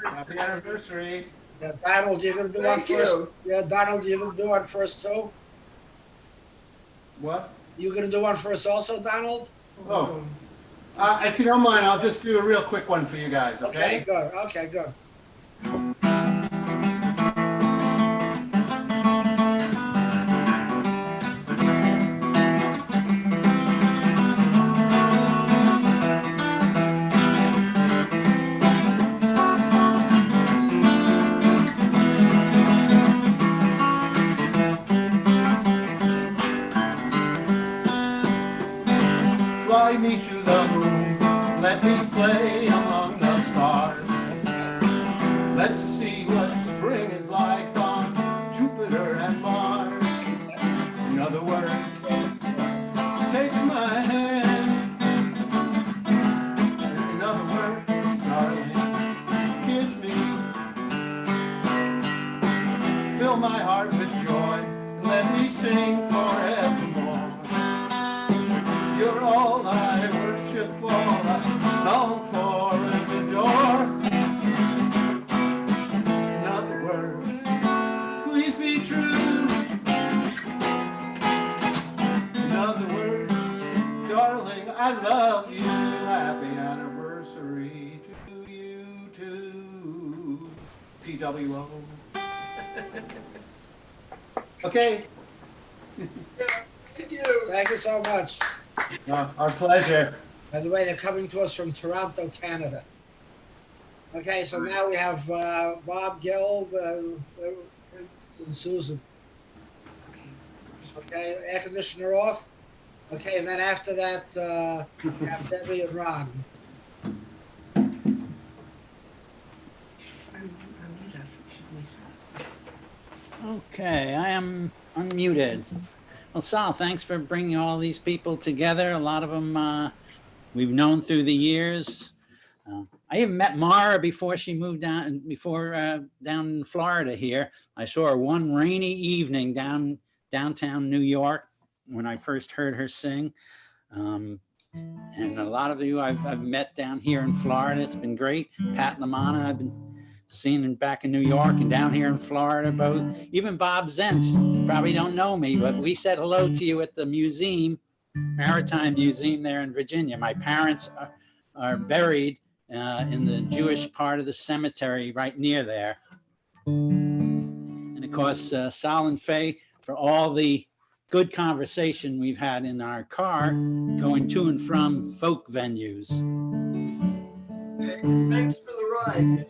Happy anniversary. Yeah, Donald, you're gonna do one Thank first. you. Yeah, Donald, you're gonna do one first too? What? You gonna do one first also, Donald? Oh, if you don't mind, I'll just do a real quick one for you guys, Okay, okay? good, okay, good. Fly to you too. PWO. Okay. Thank you. Thank you so much. Our pleasure. By the way, they're coming to us from Toronto, Canada. Okay, so now we have Bob, Gil, and Susan. Okay, air conditioner off. Okay, and then after that, we have Debbie and Ron. Okay, I am unmuted. Well, Sal, thanks for bringing all these people together. A lot of them we've known through the years. I even met Mara before she moved down, down in Florida here. I saw her one rainy evening downtown New York when I first heard her sing. And a lot of you I've met down here in Florida. It's been great. Pat LaManna, I've been seeing back in New York and down here in Florida, both. Even Bob Zentz, probably don't know me, but we said hello to you at the museum, Maritime Museum there in Virginia. My parents are buried in the Jewish part of the cemetery right near there. And of course, Sal and Faye, for all the good conversation we've had in our car going to and from folk venues. Hey, thanks for the ride.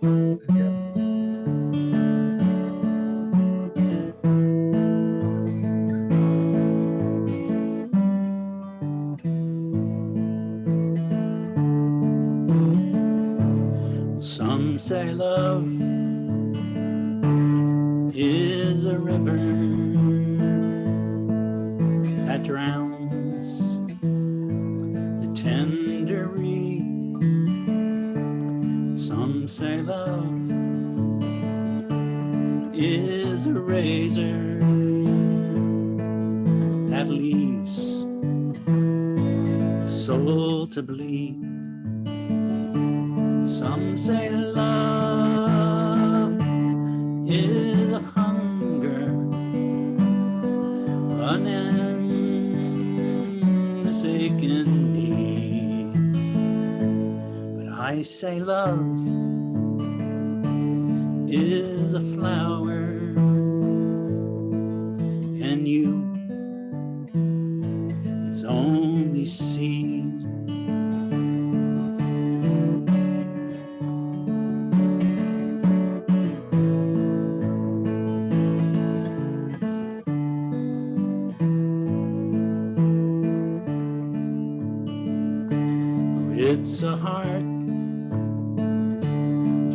Some say love is a river that drowns the tender reed. Some say love is a razor that leaves the soul to bleed. Some say love is a hunger, an forsaken need. But I say love is a flower, and you, its only seed. It's a heart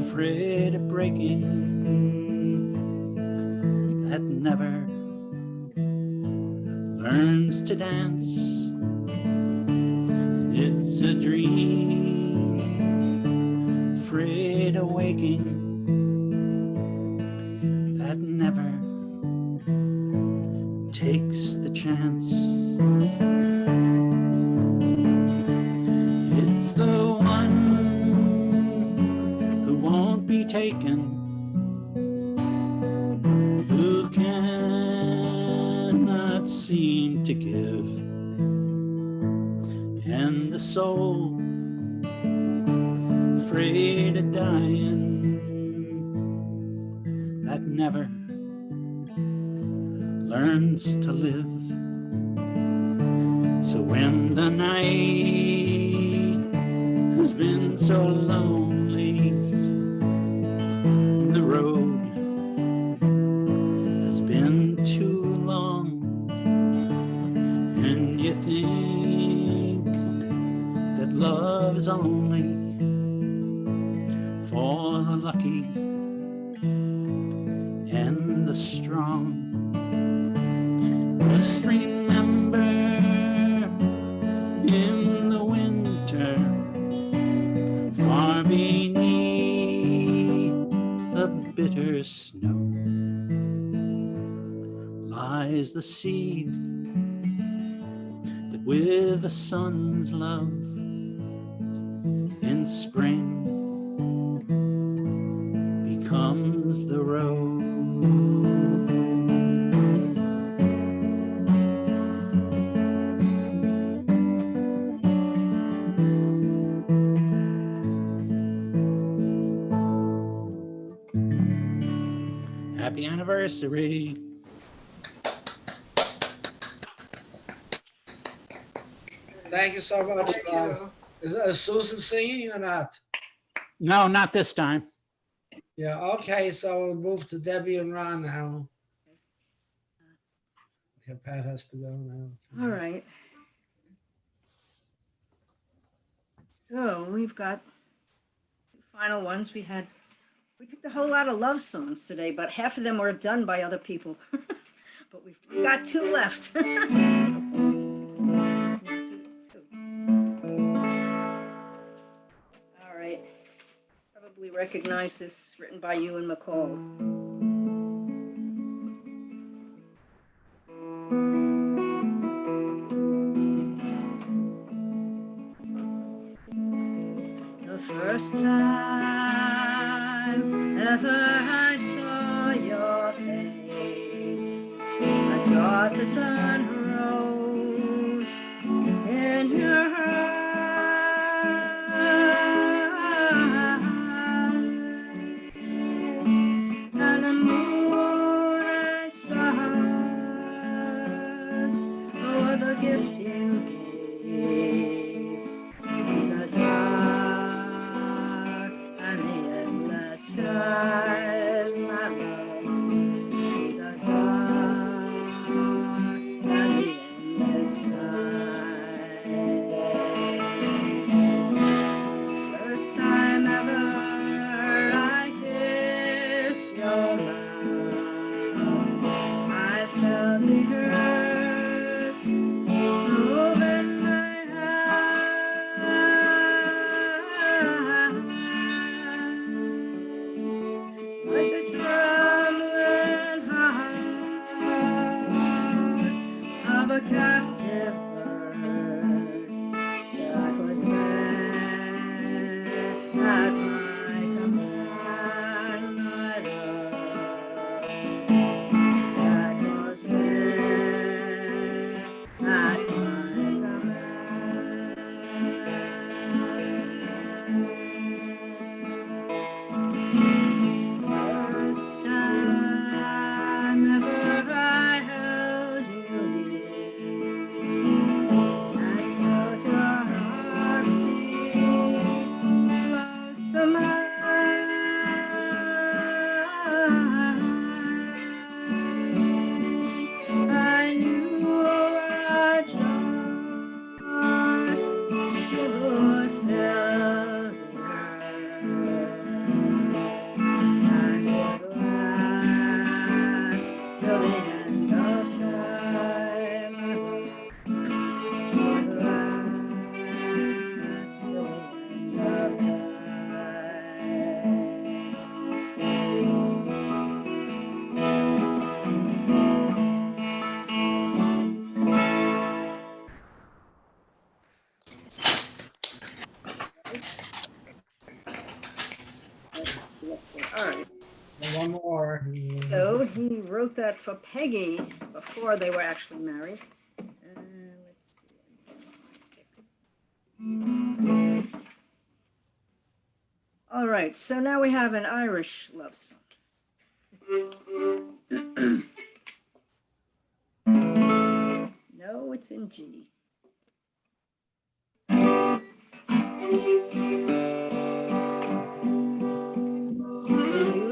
afraid of breaking that never learns to dance. It's a dream afraid of waking that never takes the chance. It's the one who won't be taken, who cannot seem to give, and the soul afraid of dying that never learns to live. So when the night has been so lonely, the road has been too long, and you think that love is only for the lucky and the strong. Just remember in the winter, far beneath the bitter snow, lies the seed that with the sun's love in spring becomes the road. Happy anniversary. Thank you so much. Thank you. Is Susan singing or not? No, not this time. Yeah, okay, so we'll move to Debbie and Ron now. Okay, Pat has to go now. All right. So we've got two final ones. We picked a whole lot of love songs today, but half of them were done by other people. But we've got two left. All right. Probably recognize this, written by Ewan McCall. The first time ever I saw your face, I thought the sun rose in your eyes, and the moon and stars were the gift you gave to the dark and the endless skies, my love, to the dark and the endless skies. First time ever I kissed your mouth, I felt the earth move in my hand, like the trembling heart of a captive bird that was mad at my command, my love, that was mad at my command. First time ever I held you near, I felt your heartbeat close to mine. I knew our joy would fill the earth and would last till the end of time. Would last till the end of All right. And one more. So he wrote that for Peggy before they were actually married. Let's see. All right, so now we have an Irish love song. No, it's in G. Do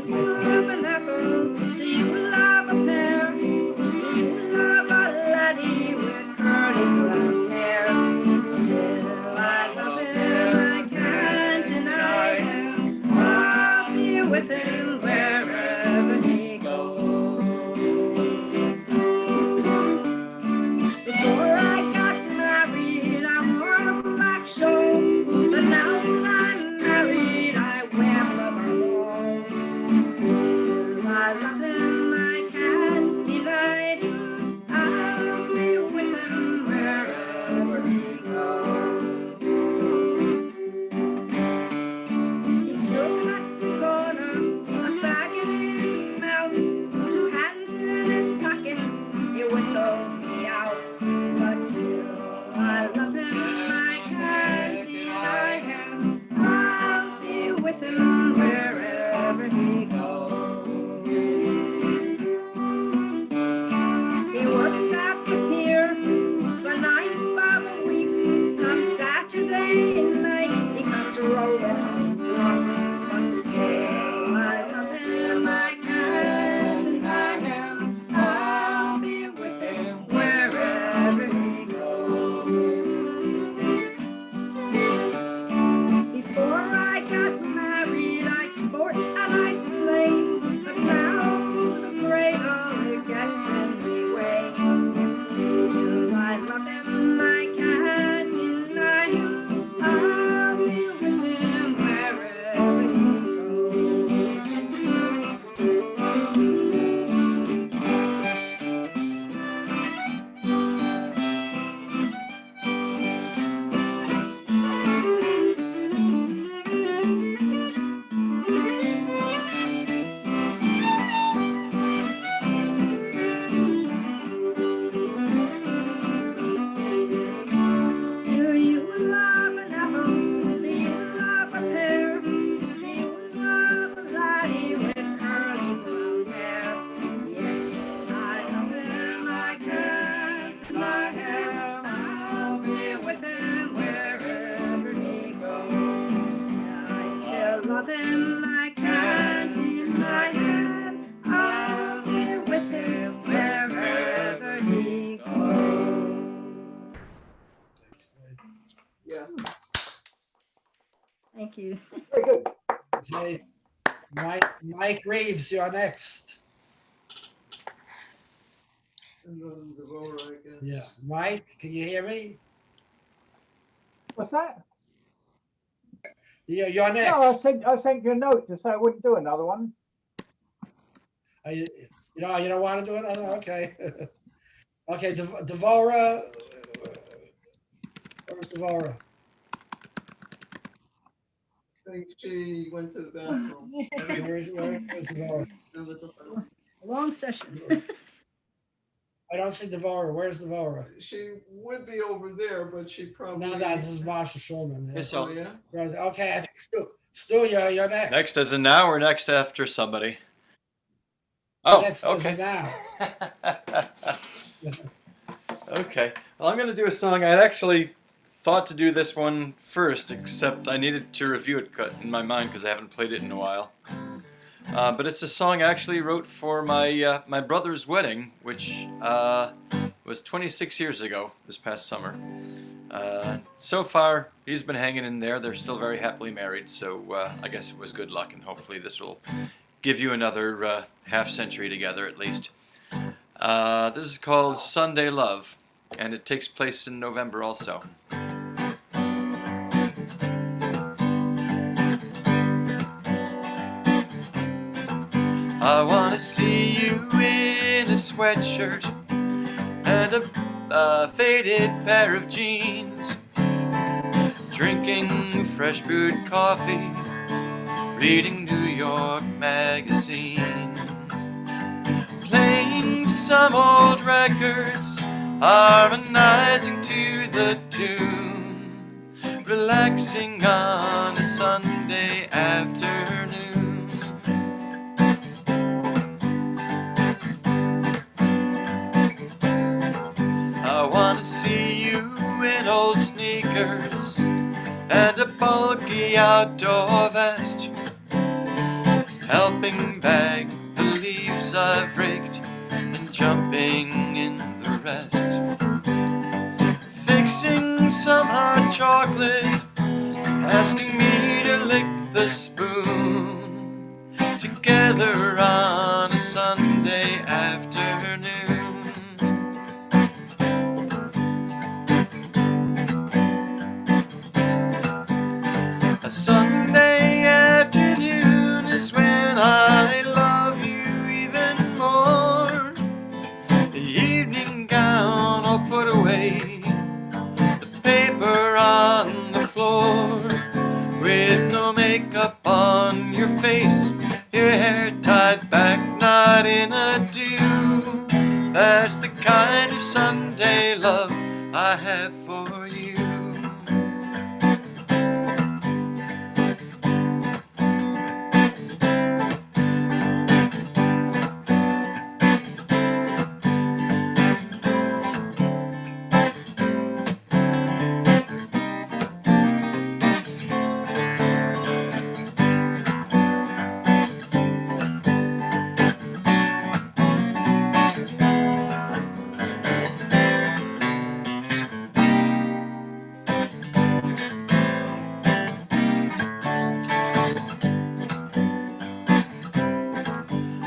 you love an apple? Do you love a pear? Do you love a laddie with curly brown hair? Still I love him, I can't deny him. I'll be with him wherever he goes. Before I got married, I wore a black shawl, but now that I'm married, I wear rubber. Still I love him, I can't deny him. I'll be with him wherever he goes. He stood at the corner my cat in my hand, I'll be with him wherever he goes. Yeah. Thank you. Very good. Okay, Mike Reeves, you're next. And then the voter, I guess. Yeah, Mike, can you hear me? What's that? Yeah, you're No, next. I sent you a note to say I wouldn't do another one. You don't want to do it? Okay. Okay, Devora. Where's Devora? I think she went to the bathroom. Where's Devora? Long session. I don't see Devora. Where's Devora? She would be over there, but she probably. No, this is Marshall Schulman. Yeah. Oh, yeah? Okay, I think Stu, you're next. Next as in now or next after somebody? Oh, Next okay. is now. Okay. Well, I'm going to do a song. I had actually thought to do this one first, except I needed to review it in my mind because I haven't played it in a while. But it's a song I actually wrote for my my brother's wedding, which was 26 years ago this past summer. So far, he's been hanging in there. They're still very happily married, so I guess it was good luck, and hopefully this will give you another half century together at least. This is called Sunday Love, and it takes place in November also. I want to see you in a sweatshirt and a faded pair of jeans, drinking fresh brewed coffee, reading New York magazine, playing some old records, harmonizing to the tune, relaxing on a Sunday afternoon. I want to see you in old sneakers and a bulky outdoor vest, helping bag the leaves I've raked and jumping in the rest, fixing some hot chocolate, asking me to lick the spoon, together on a Sunday afternoon. A Sunday afternoon is when I love you even more. The evening gown I'll put away, the paper on the floor, with no makeup on your face, your hair tied back, not in a do. That's the kind of Sunday love I have for you.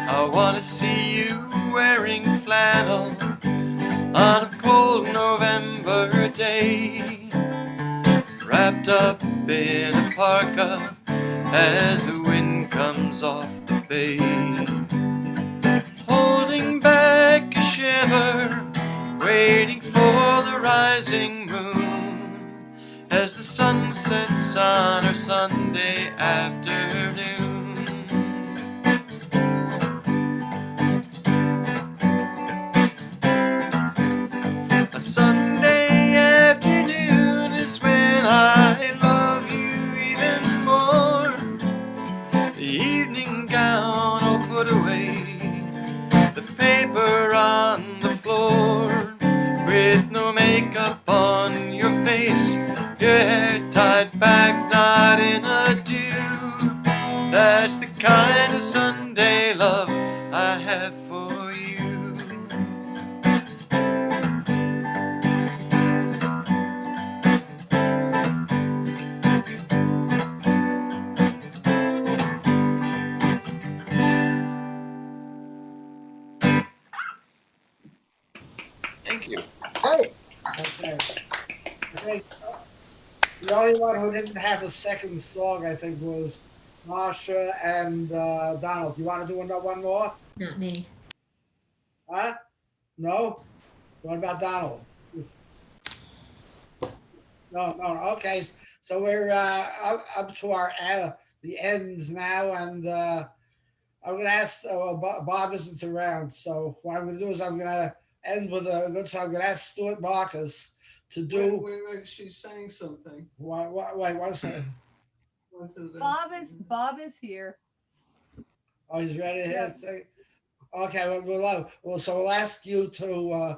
I want to see you wearing flannel on a cold November day, wrapped up in a parka as the wind comes off the bay, holding back a shiver, waiting for the rising moon as the sun sets on our Sunday afternoon. A Sunday afternoon is when I love you even more. The evening gown I'll put away, the paper on the floor, with no makeup on your face, your hair tied back, not in a do. That's It's the kind of Sunday love I have for you. Thank you. Okay. I think the only one who didn't have a second song, I think, was Marsha and Donald. You want to do one more? Not me. Huh? No? What about Donald? No. Okay. So we're up to our the end now, and I'm going to ask. Bob isn't around, so what I'm going to do is I'm going to end with a good song. I'm going to ask Stuart Marcus to do. Wait, she's saying something. Wait, one second. Bob is here. Oh, he's ready to Yeah. say. Okay, so we'll ask you to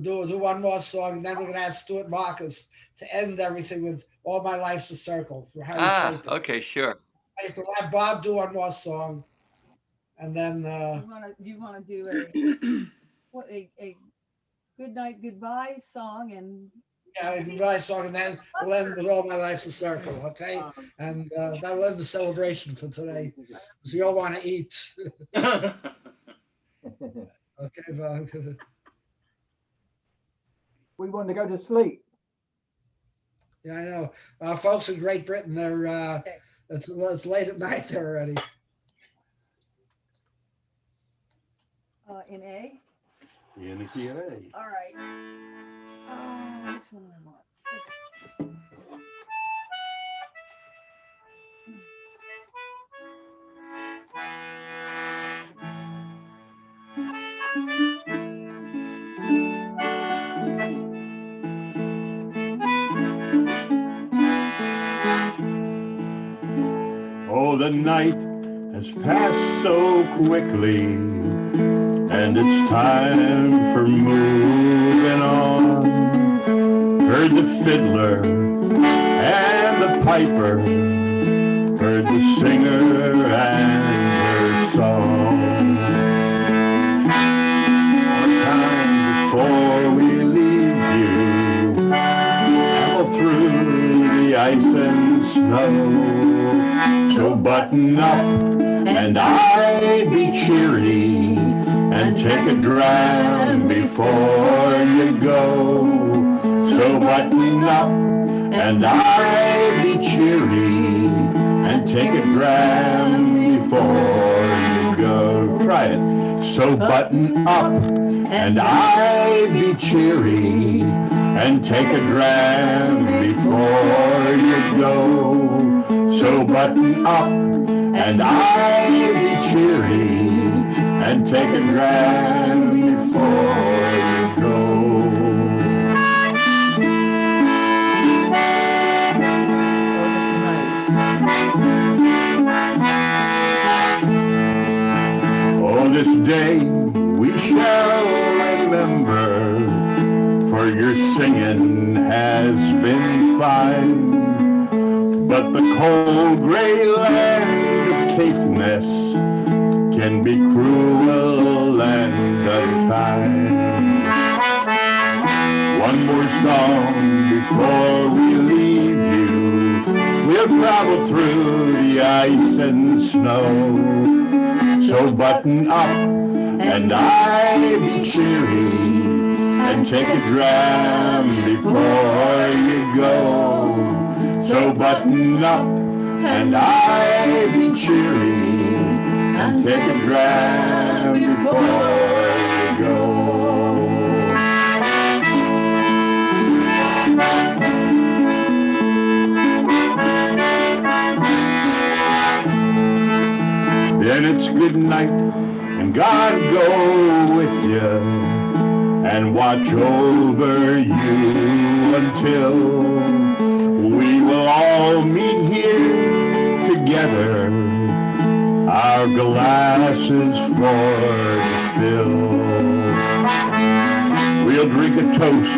do one more song, and then we're going to ask Stuart Marcus to end everything with "All My Life's a Circle" for Harry Chapin. Okay, sure. So we'll have Bob do one more song, and then You want to do a good night, goodbye song, and a goodbye song, and then we'll end with "All My Life's a Circle." Okay, and that'll end the celebration for today, because we all want to eat. Okay, Bob. We want to go to sleep. Yeah, I know. Folks in Great Britain, they're it's late at night there already. in A. In the key of A. All right. Which one am I on? Oh, the night has passed so quickly, and it's time for moving on. Heard the fiddler and the piper, heard the singer and her song. More time before we leave you, travel through the ice and snow. So button up and I be cheery, and take a dram before you go. So button up and I be cheery, and take a dram before you go. Try it. So button up and I be cheery, and take a dram before you go. So button up and I be cheery, and take a dram before you go. Oh, this day we shall remember, for your singing has been fine. But the cold gray land of Caithness can be cruel and unkind. One more song before we leave you. We'll travel through the ice and snow. So button up and I be cheery, and take a dram before you go. So button up and I be cheery, and take a dram before you go. Then it's good night and God go with you, and watch over you until we will all meet here together, our glasses for to fill. We'll drink a toast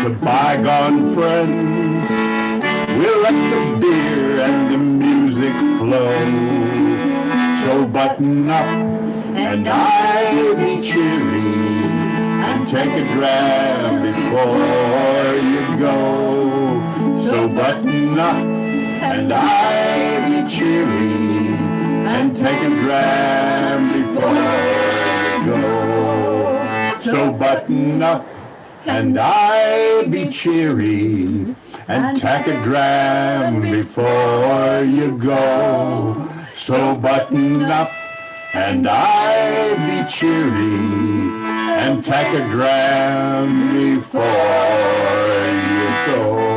to bygone friends. We'll let the beer and the music flow. button up and I'll be cheery and take a dram before you go. So button up and I'll be cheery and take a dram before you go. So button up and I'll be cheery and take a dram before you go. So button up and I'll be cheery and take a dram before you go.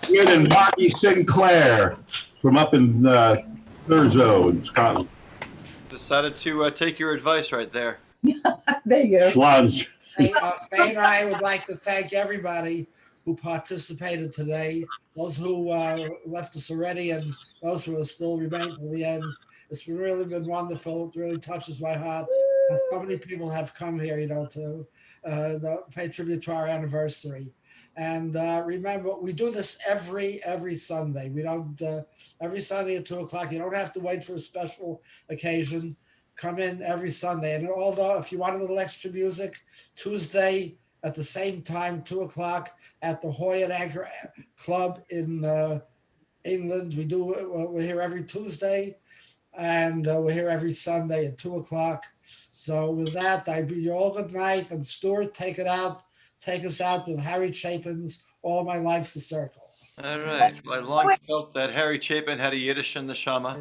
Good, and Bobby Sinclair from up in Thurso in Scotland. Decided to take your advice right there. There you go. Sludge. Hey, Faye and I would like to thank everybody who participated today, those who left us already and those who will still remain to the end. It's really been wonderful. It really touches my heart. And so many people have come here, to pay tribute to our anniversary. And remember, we do this every Sunday. We don't, every Sunday at 2:00. You don't have to wait for a special occasion. Come in every Sunday. And although if you want a little extra music, Tuesday at the same time, 2:00 at the Hoy and Anchor Club in England. We're here every Tuesday, and we're here every Sunday at 2:00. So with that, I bid you all good night. And Stuart, take us out with Harry Chapin's "All My Life's a Circle." All right. Well, I long felt that Harry Chapin had a Yiddish in the Shama,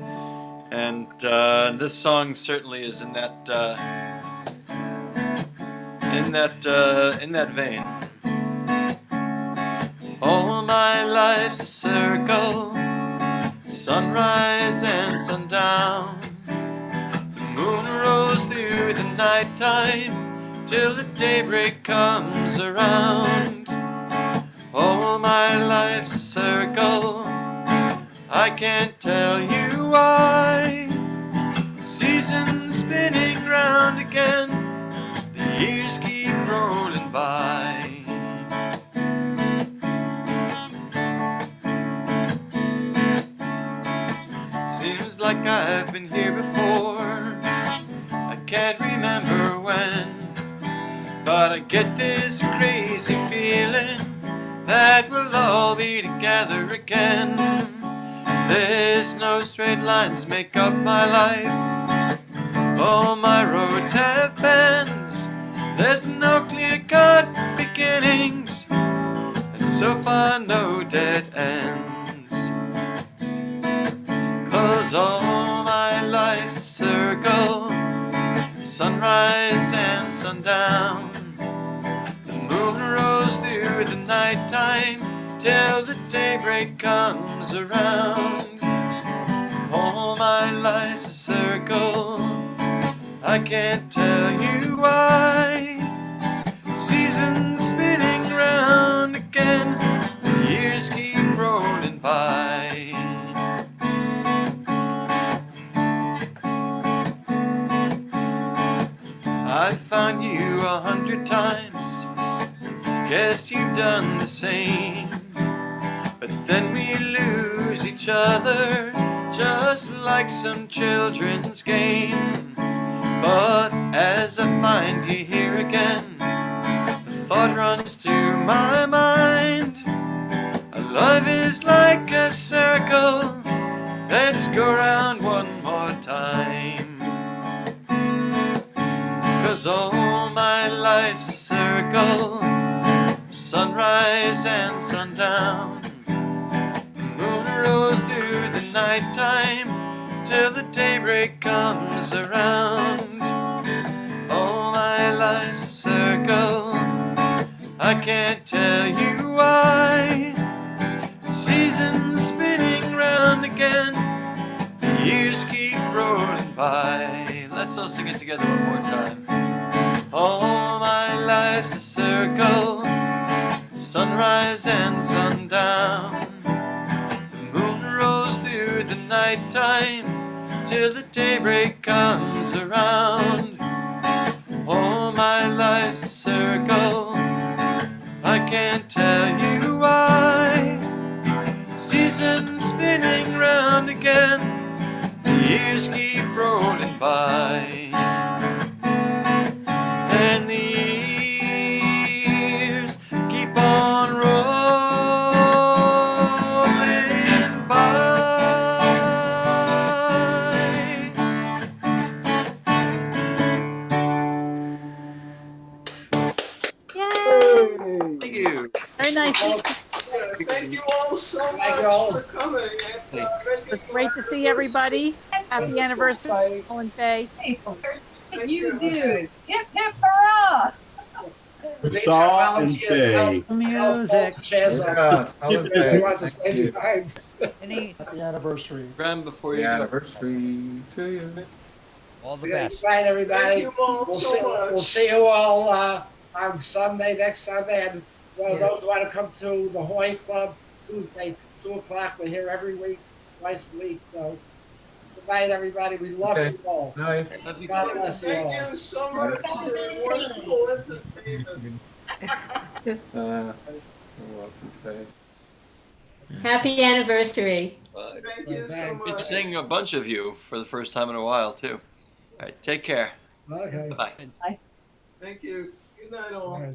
and this song certainly is in that vein. All my life's a circle, sunrise and sundown. The moon rose through the nighttime till the daybreak comes around. All my life's a circle, I can't tell you why. Seasons spinning round again, the years keep rolling by. Seems like I've been here before, I can't remember when, but I get this crazy feeling that we'll all be together again. There's no straight lines make up my life, all my roads have bends. There's no clear-cut beginnings, and so far no dead ends. 'Cause all my life's a circle, sunrise and sundown. The moon rose through the nighttime till the daybreak comes around. All my life's a circle, I can't tell you why. Seasons spinning round again, the years keep rolling by. I've found you 100 times, guess you've done the same. But then we lose each other, just like some children's game. But as I find you here again, the thought runs through my mind. Our love is like a circle, let's go round one more time. 'Cause all my life's a circle, sunrise and sundown. The moon rose through the nighttime till the daybreak comes around. All my life's a circle, I can't tell you why. Seasons spinning round again, the years keep rolling by. Let's all sing it together one more time. All my life's a circle, sunrise and sundown. The moon rose through the nighttime till the daybreak comes around. All my life's a circle, I can't tell you why. Seasons and spinning round again. The years keep rolling by, and the years keep on rolling by. Yay! Thank you. Very nice. Thank you all so Thank you all. much for coming. And, It's great to see everybody. Happy anniversary, Paul and Faye. thank you. Hip, hip, hurrah! Lisa Saul and volunteers to help Faye. Music. the chairs up. Yeah, I'll If say, you want to thank stay you. behind. Happy anniversary. Graham, before you Happy go. anniversary to you. All the Good best. night, everybody. Thank you all We'll so see, much. we'll see you all on Sunday, next Sunday. And those who want to come to the Hoy Club, Tuesday, 2 o'clock. We're here every week, twice a week. So good night, everybody. We love Okay. you all. Night. God bless you all. Thank you so much for your wonderful entertainment. You're welcome, Faye. Happy anniversary. Thank you so Been much. seeing a bunch of you for the first time in a while, too. All right, take care. Okay. Bye-bye. Thank you. Good night, all. All right.